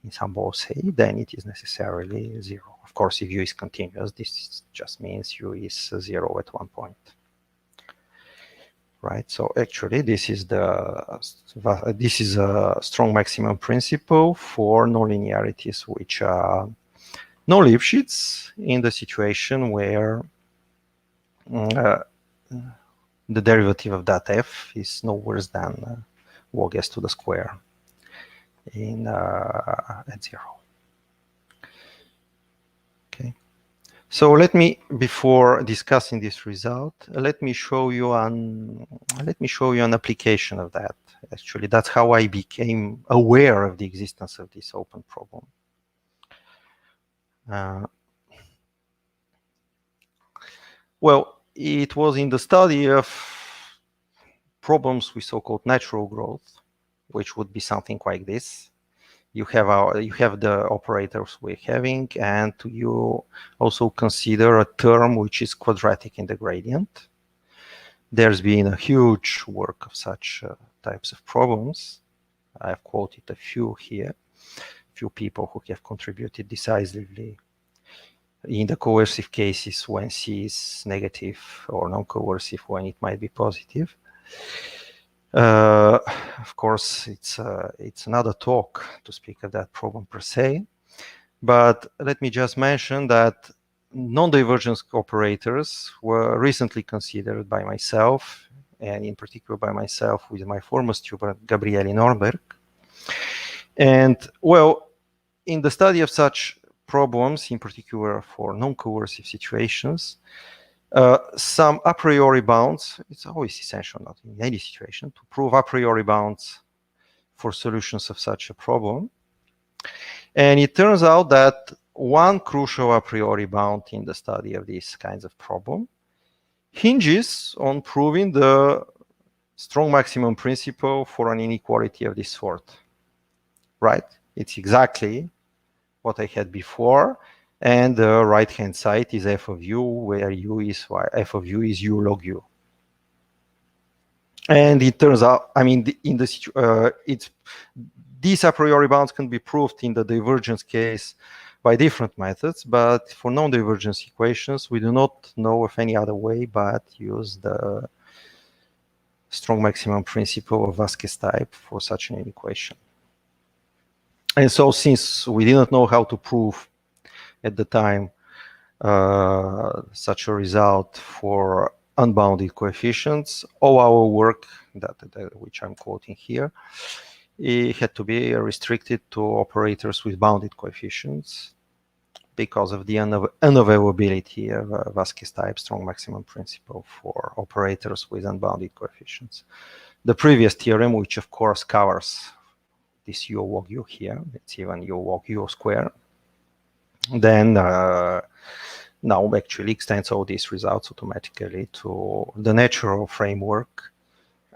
in some both A, then it is necessarily 0. Of course, if U is continuous, this just means U is 0 at one point. Right. So actually, this is a strong maximum principle for nonlinearities which are non-Lipschitz in the situation where the derivative of that f is no worse than log s to the square in at 0. Okay. So let me, before discussing this result, let me show you an application of that. Actually, that's how I became aware of the existence of this open problem. Well, it was in the study of problems with so-called natural growth, which would be something like this. You have the operators we're having, and you also consider a term which is quadratic in the gradient. There's been a huge work of such types of problems. I've quoted a few here, few people who have contributed decisively in the coercive cases when C is negative, or non-coercive when it might be positive. Of course, it's another talk to speak of that problem per se, but let me just mention that non-divergence operators were recently considered by myself, and in particular by myself with my former student Gabriele Norberg. And well, in the study of such problems, in particular for non-coercive situations, some a priori bounds, it's always essential, not in any situation, to prove a priori bounds for solutions of such a problem. And it turns out that one crucial a priori bound in the study of these kinds of problem hinges on proving the strong maximum principle for an inequality of this sort. Right? It's exactly what I had before. And the right-hand side is f of u, where u is f of u is u log u. And it turns out, I mean, these a priori bounds can be proved in the divergence case by different methods, but for non-divergence equations, we do not know of any other way but use the strong maximum principle of Vázquez type for such an equation. And so since we didn't know how to prove at the time such a result for unbounded coefficients, all our work, which I'm quoting here, it had to be restricted to operators with bounded coefficients because of the unavailability of Vázquez type strong maximum principle for operators with unbounded coefficients. The previous theorem, which of course covers this u log u here, it's even u log u square, then now actually extends all these results automatically to the natural framework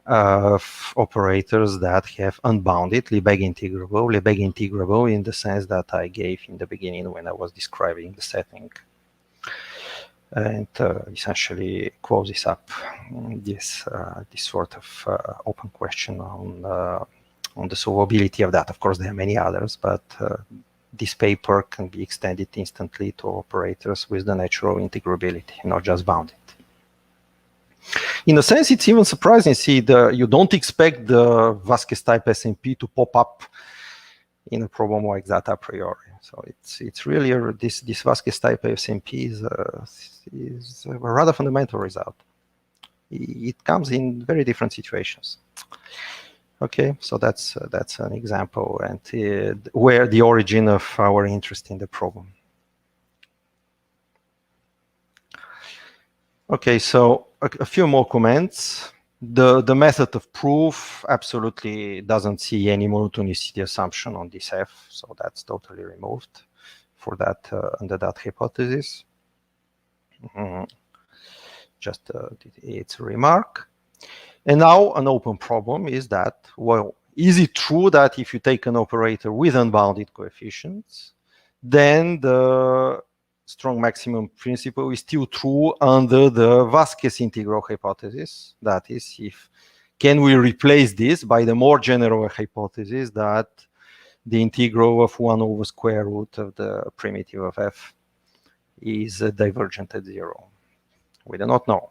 of operators that have unbounded Lebesgue integrable in the sense that I gave in the beginning when I was describing the setting, and essentially closes up this sort of open question on the solvability of that. Of course, there are many others, but this paper can be extended instantly to operators with the natural integrability, not just bounded. In a sense, it's even surprising. See, you don't expect the Vázquez type SMP to pop up in a problem like that a priori. So it's really this Vázquez type SMP is a rather fundamental result. It comes in very different situations. Okay, so that's an example, and where the origin of our interest in the problem. Okay, so a few more comments. The method of proof absolutely doesn't see any monotonicity assumption on this F, so that's totally removed for that under that hypothesis. Just it's a remark. And now an open problem is that, well, is it true that if you take an operator with unbounded coefficients, then the strong maximum principle is still true under the Vázquez integral hypothesis? That is, if can we replace this by the more general hypothesis that the integral of 1 over square root of the primitive of f is divergent at 0? We do not know.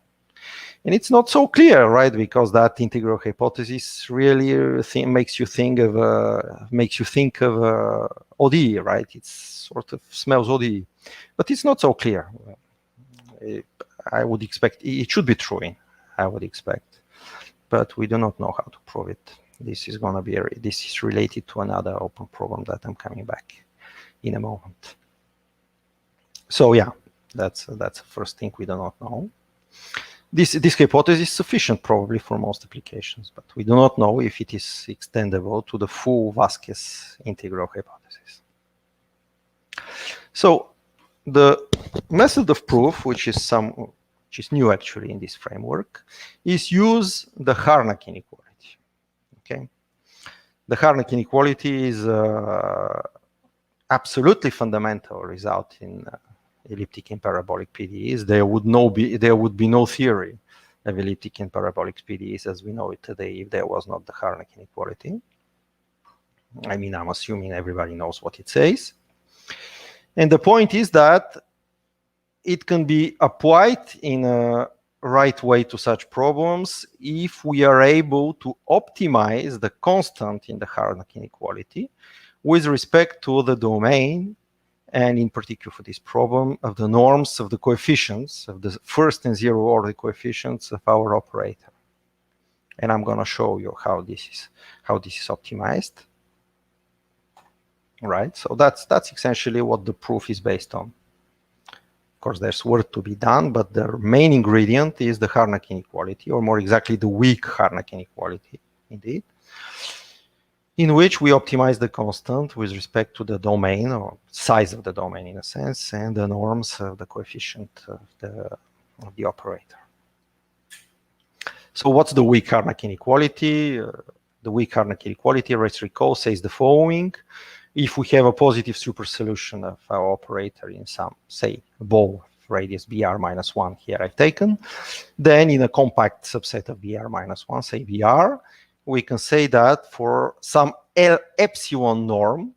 And it's not so clear, right? Because that integral hypothesis really makes you think of ODE, right? It sort of smells ODE, but it's not so clear. I would expect it should be true. I would expect, but we do not know how to prove it. This is going to be this is related to another open problem that I'm coming back in a moment. So yeah, that's the first thing we do not know. This hypothesis is sufficient probably for most applications, but we do not know if it is extendable to the full Vázquez integral hypothesis. So the method of proof, which is new actually in this framework, is use the Harnakin inequality. Okay, the Harnakin inequality is absolutely fundamental result in elliptic and parabolic PDEs. There would be no theory of elliptic and parabolic PDEs as we know it today if there was not the Harnakin inequality. I mean, I'm assuming everybody knows what it says. And the point is that it can be applied in a right way to such problems if we are able to optimize the constant in the Harnakin inequality with respect to the domain, and in particular for this problem of the norms of the coefficients of the first and zero order coefficients of our operator. And I'm going to show you how this is optimized. Right, so that's essentially what the proof is based on. Of course, there's work to be done, but the main ingredient is the Harnakin inequality, or more exactly the weak Harnakin inequality, indeed, in which we optimize the constant with respect to the domain, or size of the domain in a sense, and the norms of the coefficient of the operator. So what's the weak Harnakin inequality? The weak Harnakin inequality, let's recall, says the following. If we have a positive supersolution of our operator in some, say, ball radius BR minus 1 here I've taken, then in a compact subset of BR minus 1, say BR, we can say that for some epsilon norm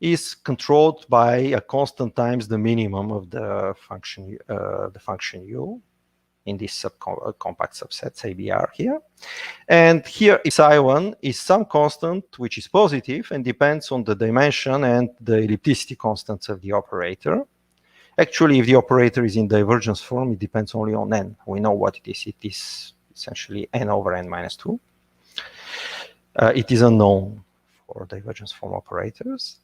is controlled by a constant times the minimum of the function u in this compact subset, say BR here. And here epsilon is some constant which is positive and depends on the dimension and the ellipticity constants of the operator. Actually, if the operator is in divergence form, it depends only on n. We know what it is. It is essentially n over n minus 2. It is unknown for divergence form operators.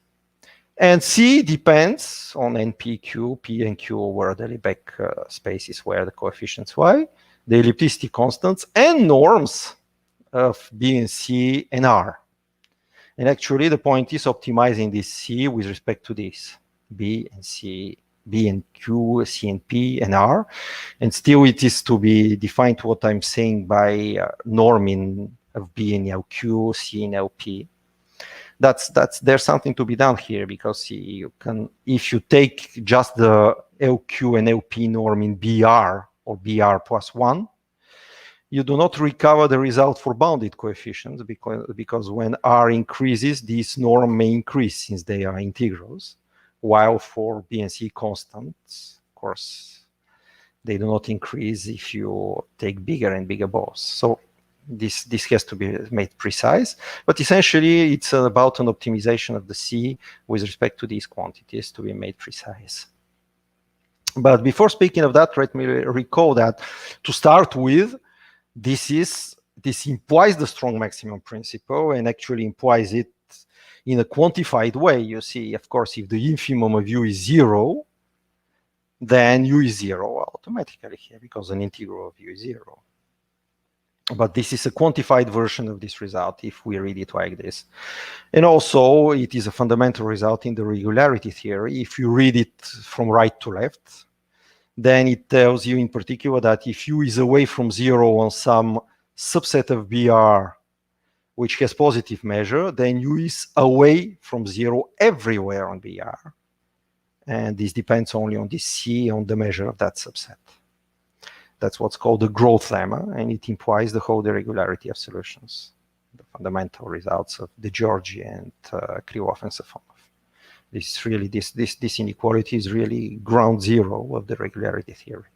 And C depends on NP, Q, P and Q were the Lebesgue spaces where the coefficients Y, the ellipticity constants and norms of B and C and R. And actually the point is optimizing this C with respect to this B and C, B and Q, C and P and R. And still it is to be defined what I'm saying by norming of B and LQ, C and LP. There's something to be done here, because you can, if you take just the LQ and LP norm in BR or BR plus 1, you do not recover the result for bounded coefficients, because when R increases, this norm may increase since they are integrals, while for B and C constants, of course, they do not increase if you take bigger and bigger balls. So this has to be made precise, but essentially it's about an optimization of the C with respect to these quantities to be made precise. But before speaking of that, let me recall that to start with, this implies the strong maximum principle and actually implies it in a quantified way. You see, of course, if the infimum of U is 0, then u is 0 automatically here, because an integral of u is 0. But this is a quantified version of this result if we read it like this. And also, it is a fundamental result in the regularity theory. If you read it from right to left, then it tells you in particular that if u is away from 0 on some subset of BR which has positive measure, then u is away from 0 everywhere on BR. And this depends only on this C, on the measure of that subset. That's what's called the growth lemma, and it implies the whole irregularity of solutions, the fundamental results of de Giorgi and Krylov and Safonov. This is really, this inequality is really ground zero of the regularity theory.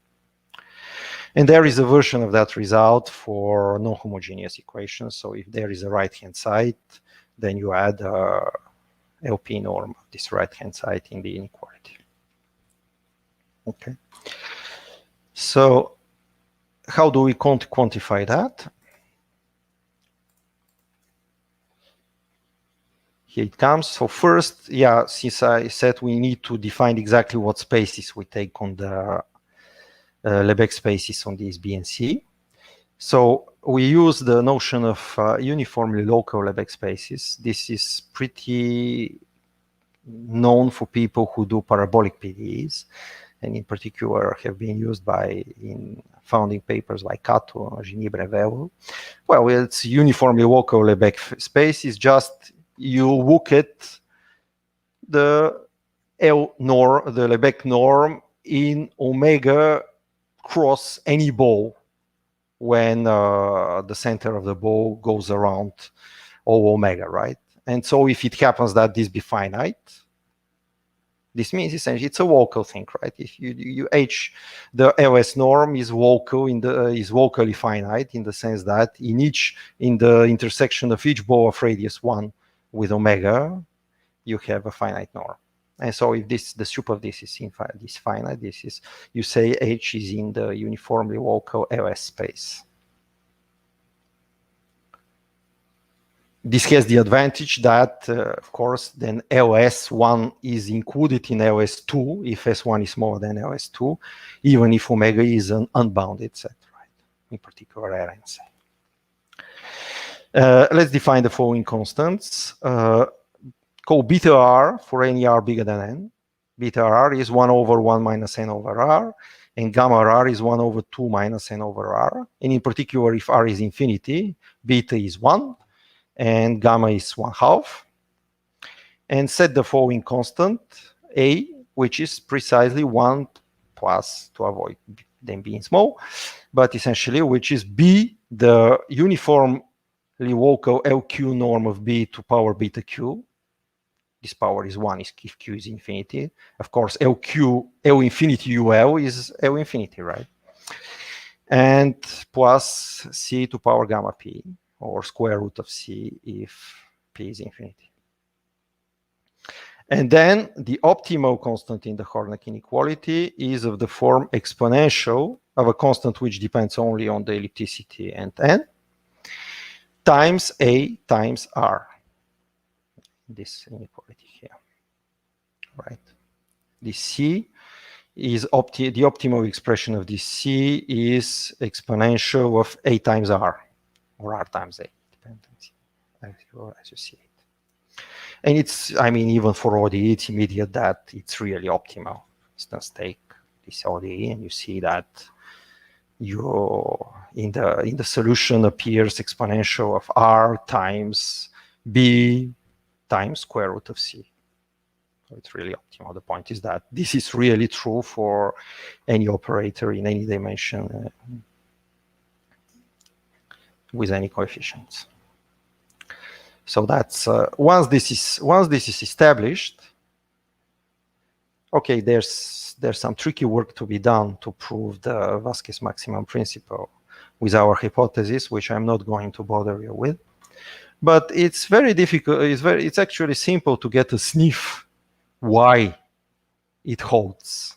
And there is a version of that result for non-homogeneous equations. So if there is a right-hand side, then you add LP norm of this right-hand side in the inequality. Okay. So how do we quantify that? Here it comes. So first, yeah, since I said we need to define exactly what spaces we take on the Lebesgue spaces on these B and C. So we use the notion of uniformly local Lebesgue spaces. This is pretty known for people who do parabolic PDEs, and in particular have been used in founding papers like Cato, Ginibra, Velo. Well, it's uniformly local Lebesgue spaces. Just you look at the L norm, the Lebesgue norm in omega cross any ball when the center of the ball goes around O omega, right? And so if it happens that this be finite, this means essentially it's a local thing, right? If you H, the LS norm is local is locally finite in the sense that in the intersection of each ball of radius 1 with omega, you have a finite norm. And so if the sup of this is finite, you say H is in the uniformly local LS space. This has the advantage that, of course, then LS1 is included in LS2 if S1 is smaller than LS2, even if omega is an unbounded set, right? In particular, RNC. Let's define the following constants. Call beta r for any r bigger than n. Beta r is 1 over 1 minus n over r, and gamma r is 1 over 2 minus n over r. And in particular, if r is infinity, beta is 1, and gamma is 1/2. And set the following constant, a, which is precisely 1 plus, to avoid them being small, but essentially, which is b, the uniformly local LQ norm of b to power beta q. This power is 1 if q is infinity. Of course, L infinity UL is L infinity, right? And plus c to power gamma p, or square root of c if p is infinity. And then the optimal constant in the Harnakin inequality is of the form exponential of a constant which depends only on the ellipticity and n, times a times r. This inequality here, right? This C is the optimal expression of this C is exponential of a times r, or r times a, depending as you see it. And it's, I mean, even for ODE, it's immediate that it's really optimal. For instance, take this ODE, and you see that in the solution appears exponential of r times b times square root of c. So it's really optimal. The point is that this is really true for any operator in any dimension with any coefficients. So that's once this is established. Okay, there's some tricky work to be done to prove the Vázquez maximum principle with our hypothesis, which I'm not going to bother you with. But it's very difficult. It's actually simple to get a sniff why it holds.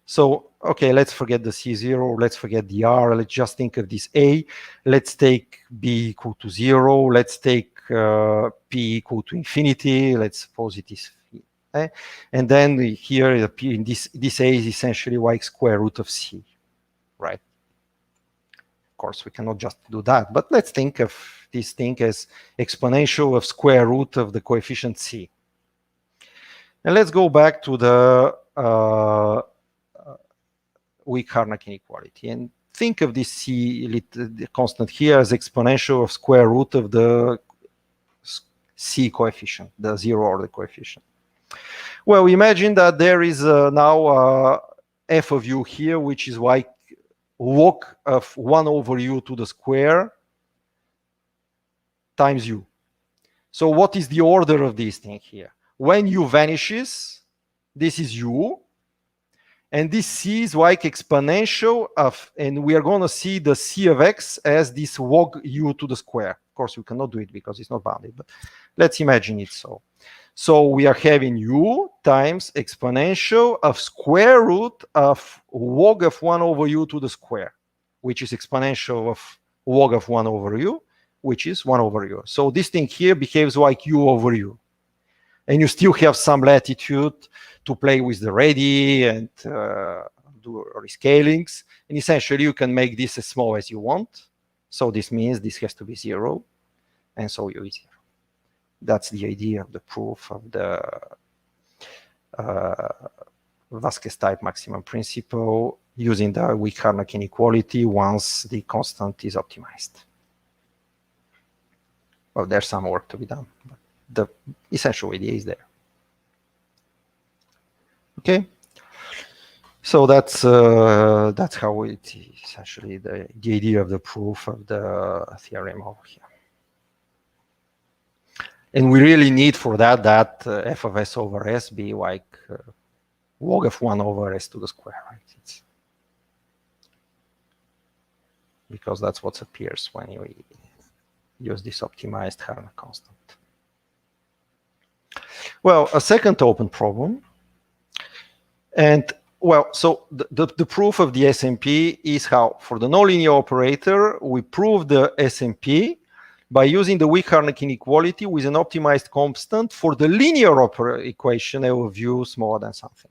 So, okay, let's forget the C0. Let's forget the R. Let's just think of this A. Let's take B equal to 0. Let's take P equal to infinity. Let's suppose it is And then here it appears, this A is essentially y square root of C, right? Of course, we cannot just do that, but let's think of this thing as exponential of square root of the coefficient C. And let's go back to the weak Harnakin inequality and think of this C the constant here as exponential of square root of the C coefficient, the zero order coefficient. Well, imagine that there is now f of u here, which is like log of 1 over u to the square times u. So what is the order of this thing here? When u vanishes, this is u, and this c is like exponential of, and we are going to see the c of x as this log u to the square. Of course, we cannot do it because it's not bounded, but let's imagine it so. So we are having u times exponential of square root of log of 1 over u to the square, which is exponential of log of 1 over u, which is 1 over u. So this thing here behaves like u over u. And you still have some latitude to play with the radii and do rescalings. And essentially, you can make this as small as you want. So this means this has to be 0. And so u is 0. That's the idea of the proof of the Vázquez type maximum principle using the weak Harnakin inequality once the constant is optimized. Well, there's some work to be done, but the essential idea is there. Okay, so that's how it is essentially the idea of the proof of the theorem over here. And we really need for that f of s over s be like log of 1 over s to the square, right? Because that's what appears when you use this optimized Harnakin constant. Well, a second open problem. And well, so the proof of the SMP is how for the nonlinear operator, we prove the SMP by using the weak Harnakin inequality with an optimized constant for the linear equation L of u smaller than something.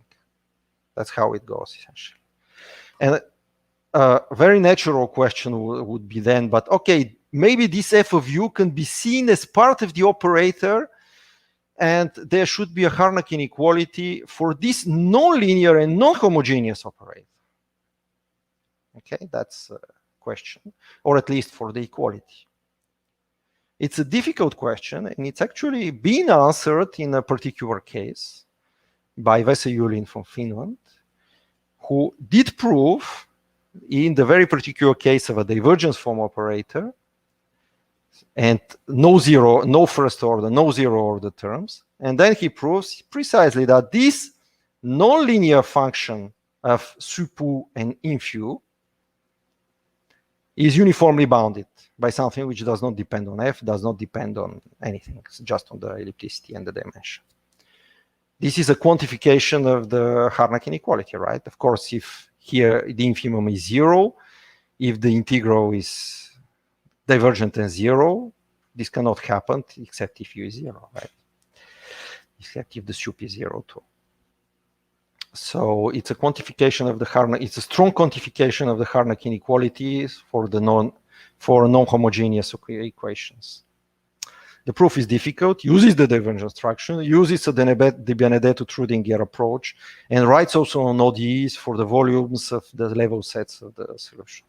That's how it goes, essentially. And a very natural question would be then, but okay, maybe this f of u can be seen as part of the operator, and there should be a Harnakin inequality for this nonlinear and non-homogeneous operator. Okay, that's a question, or at least for the equality. It's a difficult question, and it's actually been answered in a particular case by Vesa Julin from Finland, who did prove in the very particular case of a divergence form operator and no first order, no zero order terms. And then he proves precisely that this nonlinear function of supu and infu is uniformly bounded by something which does not depend on f, does not depend on anything, it's just on the ellipticity and the dimension. This is a quantification of the Harnakin inequality, right? Of course, if here the infimum is 0, if the integral is divergent and 0, this cannot happen except if u is 0, right? Except if the sup is 0 too. So it's a quantification of the Harnakin. It's a strong quantification of the Harnakin inequalities for the non-homogeneous equations. The proof is difficult, uses the divergence structure, uses the de Benedetto-Trudinger approach, and writes also on ODEs for the volumes of the level sets of the solution.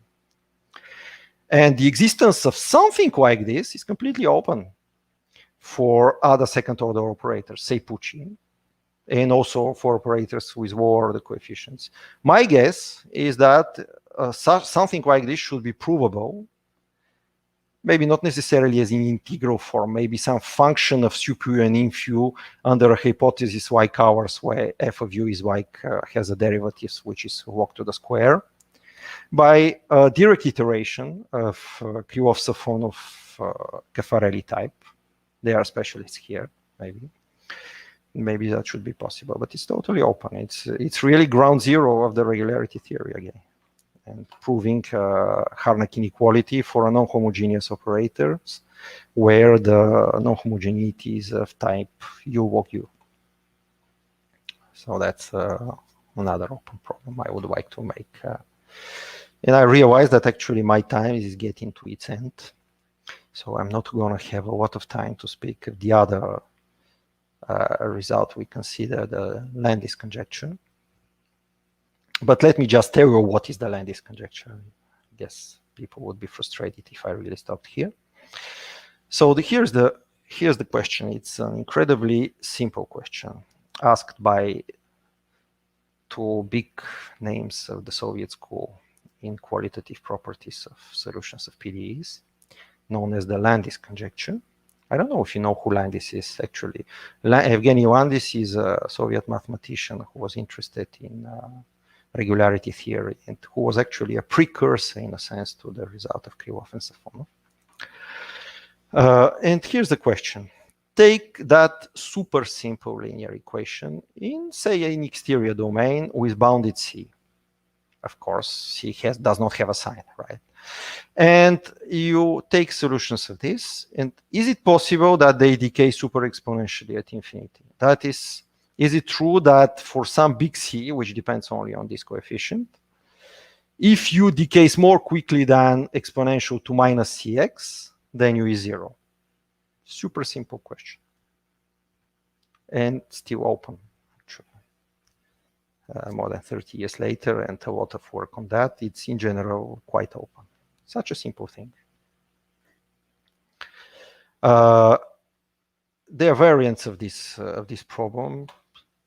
And the existence of something like this is completely open for other second-order operators, say Pucci, and also for operators with lower order coefficients. My guess is that something like this should be provable, maybe not necessarily as in integral form, maybe some function of supu and infu under a hypothesis like ours, where f of u is like has a derivative which is log to the square, by a direct iteration of Krylov-Safonov Caffarelli type. They are specialists here, maybe. Maybe that should be possible, but it's totally open. It's really ground zero of the regularity theory again, and proving Harnakin inequality for a non-homogeneous operators where the non-homogeneity is of type u log u. So that's another open problem I would like to make. And I realize that actually my time is getting to its end. So I'm not going to have a lot of time to speak of the other result we consider, the Landis conjecture. But let me just tell you what is the Landis conjecture. I guess people would be frustrated if I really stopped here. So here's the question. It's an incredibly simple question asked by two big names of the Soviet school in qualitative properties of solutions of PDEs, known as the Landis conjecture. I don't know if you know who Landis is, actually. Evgeny Landis is a Soviet mathematician who was interested in regularity theory and who was actually a precursor, in a sense, to the result of Krylov and Safonov. And here's the question. Take that super simple linear equation in, say, an exterior domain with bounded C. Of course, C does not have a sign, right? And you take solutions of this, and is it possible that they decay super exponentially at infinity? That is it true that for some big C, which depends only on this coefficient, if U decays more quickly than exponential to minus Cx, then U is 0? Super simple question. And still open, actually. More than 30 years later, and a lot of work on that, it's in general quite open. Such a simple thing. There are variants of this problem,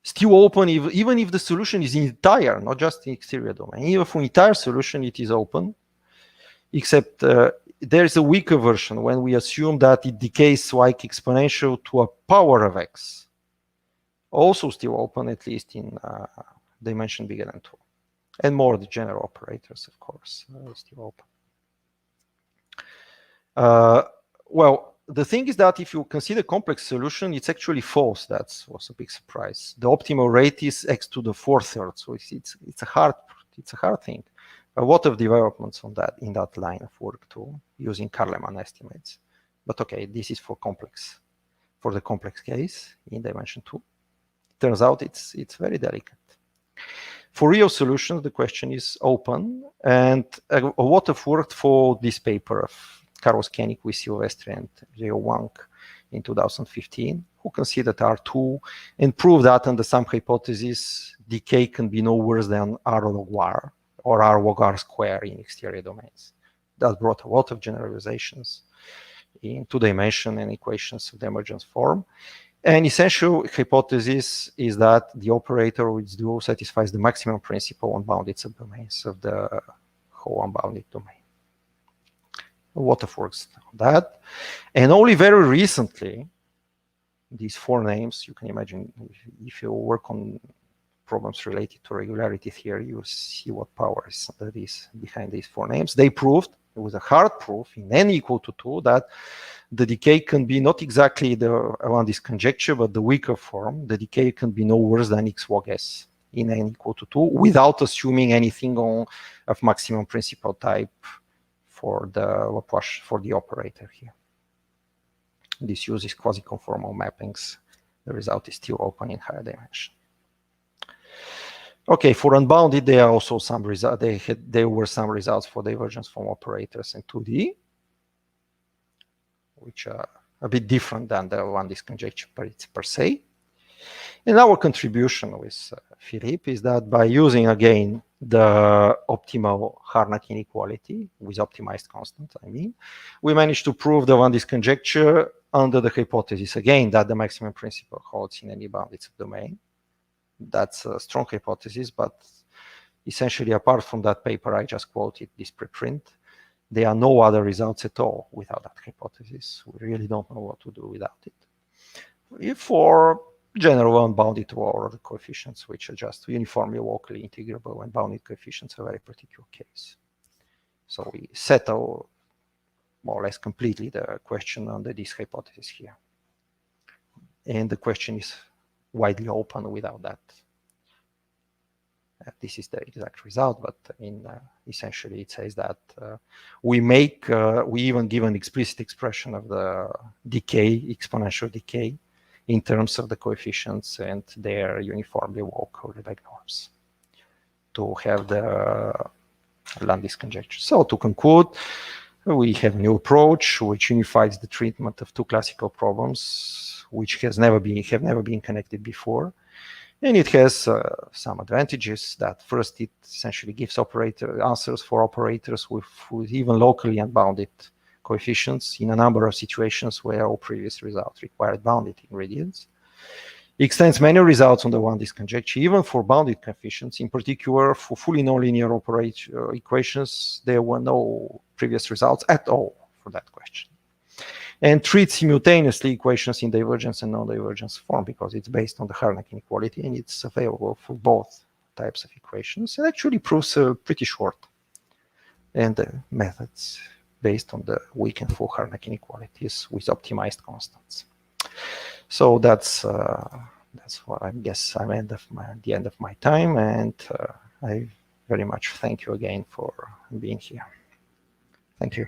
still open even if the solution is entire, not just the exterior domain. Even for entire solution, it is open, except there is a weaker version when we assume that it decays like exponential to a power of x. Also still open, at least in dimension bigger than 2. And more the general operators, of course, still open. Well, the thing is that if you consider complex solution, it's actually false. That was a big surprise. The optimal rate is x to the 4/3, so it's a hard thing. A lot of developments on that in that line of work too, using Kahneman estimates. But okay, this is for the complex case in dimension 2. Turns out it's very delicate. For real solutions, the question is open, and a lot of work for this paper of Carlos Koenig with Silvestri and Leo Wang in 2015, who considered R2 and proved that under some hypotheses, decay can be no worse than R log R or R log R square in exterior domains. That brought a lot of generalizations in 2-dimension and equations of the emergence form. An essential hypothesis is that the operator which duo satisfies the maximum principle on bounded subdomains of the whole unbounded domain. A lot of works on that. And only very recently, these 4 names, you can imagine, if you work on problems related to regularity theory, you see what power is behind these 4 names. They proved, it was a hard proof in n equal to 2, that the decay can be not exactly around this conjecture, but the weaker form. The decay can be no worse than x log s in n equal to 2 without assuming anything of maximum principal type for the operator here. This uses quasi-conformal mappings. The result is still open in higher dimension. Okay, for unbounded, there are also some results. There were some results for divergence from operators in 2D, which are a bit different than the Landis conjecture per se. And our contribution with Philippe is that by using again the optimal Harnakin inequality with optimized constant, we managed to prove the Landis conjecture under the hypothesis again that the maximum principle holds in any bounded subdomain. That's a strong hypothesis, but essentially apart from that paper I just quoted, this preprint, there are no other results at all without that hypothesis. We really don't know what to do without it. For general unbounded Orr coefficients, which are just uniformly locally integrable, and bounded coefficients are a very particular case. So we settle more or less completely the question under this hypothesis here. And the question is widely open without that. This is the exact result, but essentially it says that we even give an explicit expression of the decay, exponential decay, in terms of the coefficients and their uniformly well-coded norms to have the Landis conjecture. So to conclude, we have a new approach which unifies the treatment of two classical problems which have never been connected before. And it has some advantages. That first, it essentially gives answers for operators with even locally unbounded coefficients in a number of situations where all previous results required bounded ingredients. It extends many results on the Landis conjecture, even for bounded coefficients. In particular, for fully nonlinear equations, there were no previous results at all for that question. And treats simultaneously equations in divergence and non-divergence form because it's based on the Harnakin inequality and it's available for both types of equations. It actually proves pretty short. And the methods based on the weak and full Harnakin inequalities with optimized constants. So that's what I guess I'm at the end of my time, and I very much thank you again for being here. Thank you.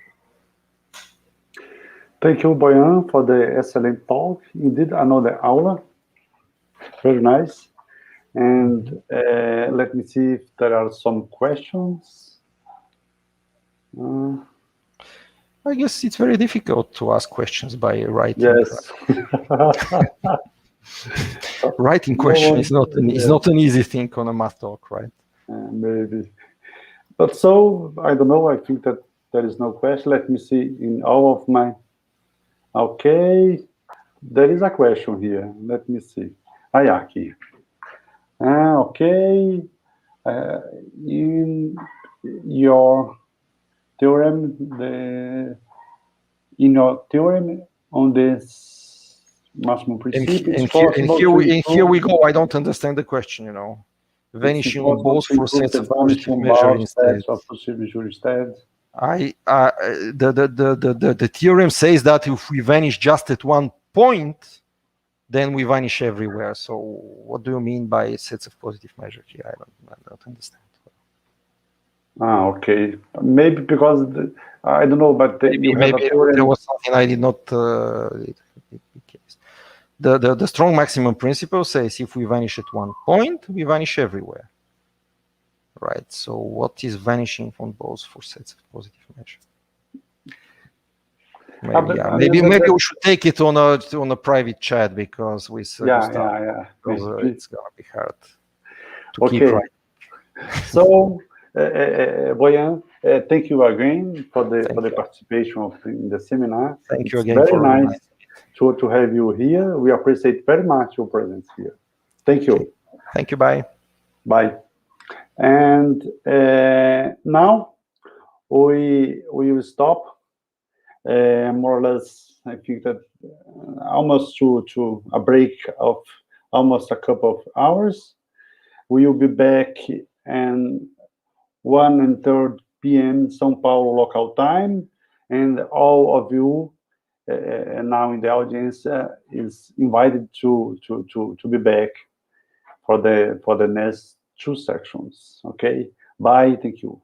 Thank you, Boyan, for the excellent talk. Indeed, another aula. Very nice. And let me see if there are some questions. I guess it's very difficult to ask questions by writing. Yes. Writing question is not an easy thing on a math talk, right? Maybe. But so, I don't know, I think that there is no question. Let me see in all of my... Okay, there is a question here. Let me see. Ayaki. Okay. In your theorem, on this maximum principle, and here we go. I don't understand the question, you know. Vanishing on both for sets of positive measure instead. The theorem says that if we vanish just at one point, then we vanish everywhere. So what do you mean by sets of positive measure here? I don't understand. Okay. Maybe because I don't know, but maybe there was something I did not. The strong maximum principle says if we vanish at one point, we vanish everywhere. Right. So what is vanishing on both for sets of positive measure? Maybe we should take it on a private chat because with because it's gonna be hard to keep right. So Boyan, thank you again for the participation in the seminar. Thank you again. Very nice to have you here. We appreciate very much your presence here. Thank you. Okay. Thank you. Bye. Bye. And now we will stop. More or less, I think that almost to a break of almost a couple of hours. We will be back and 1:30 p.m. São Paulo local time, and all of you now in the audience is invited to be back for the next two sections. Okay, bye. Thank you.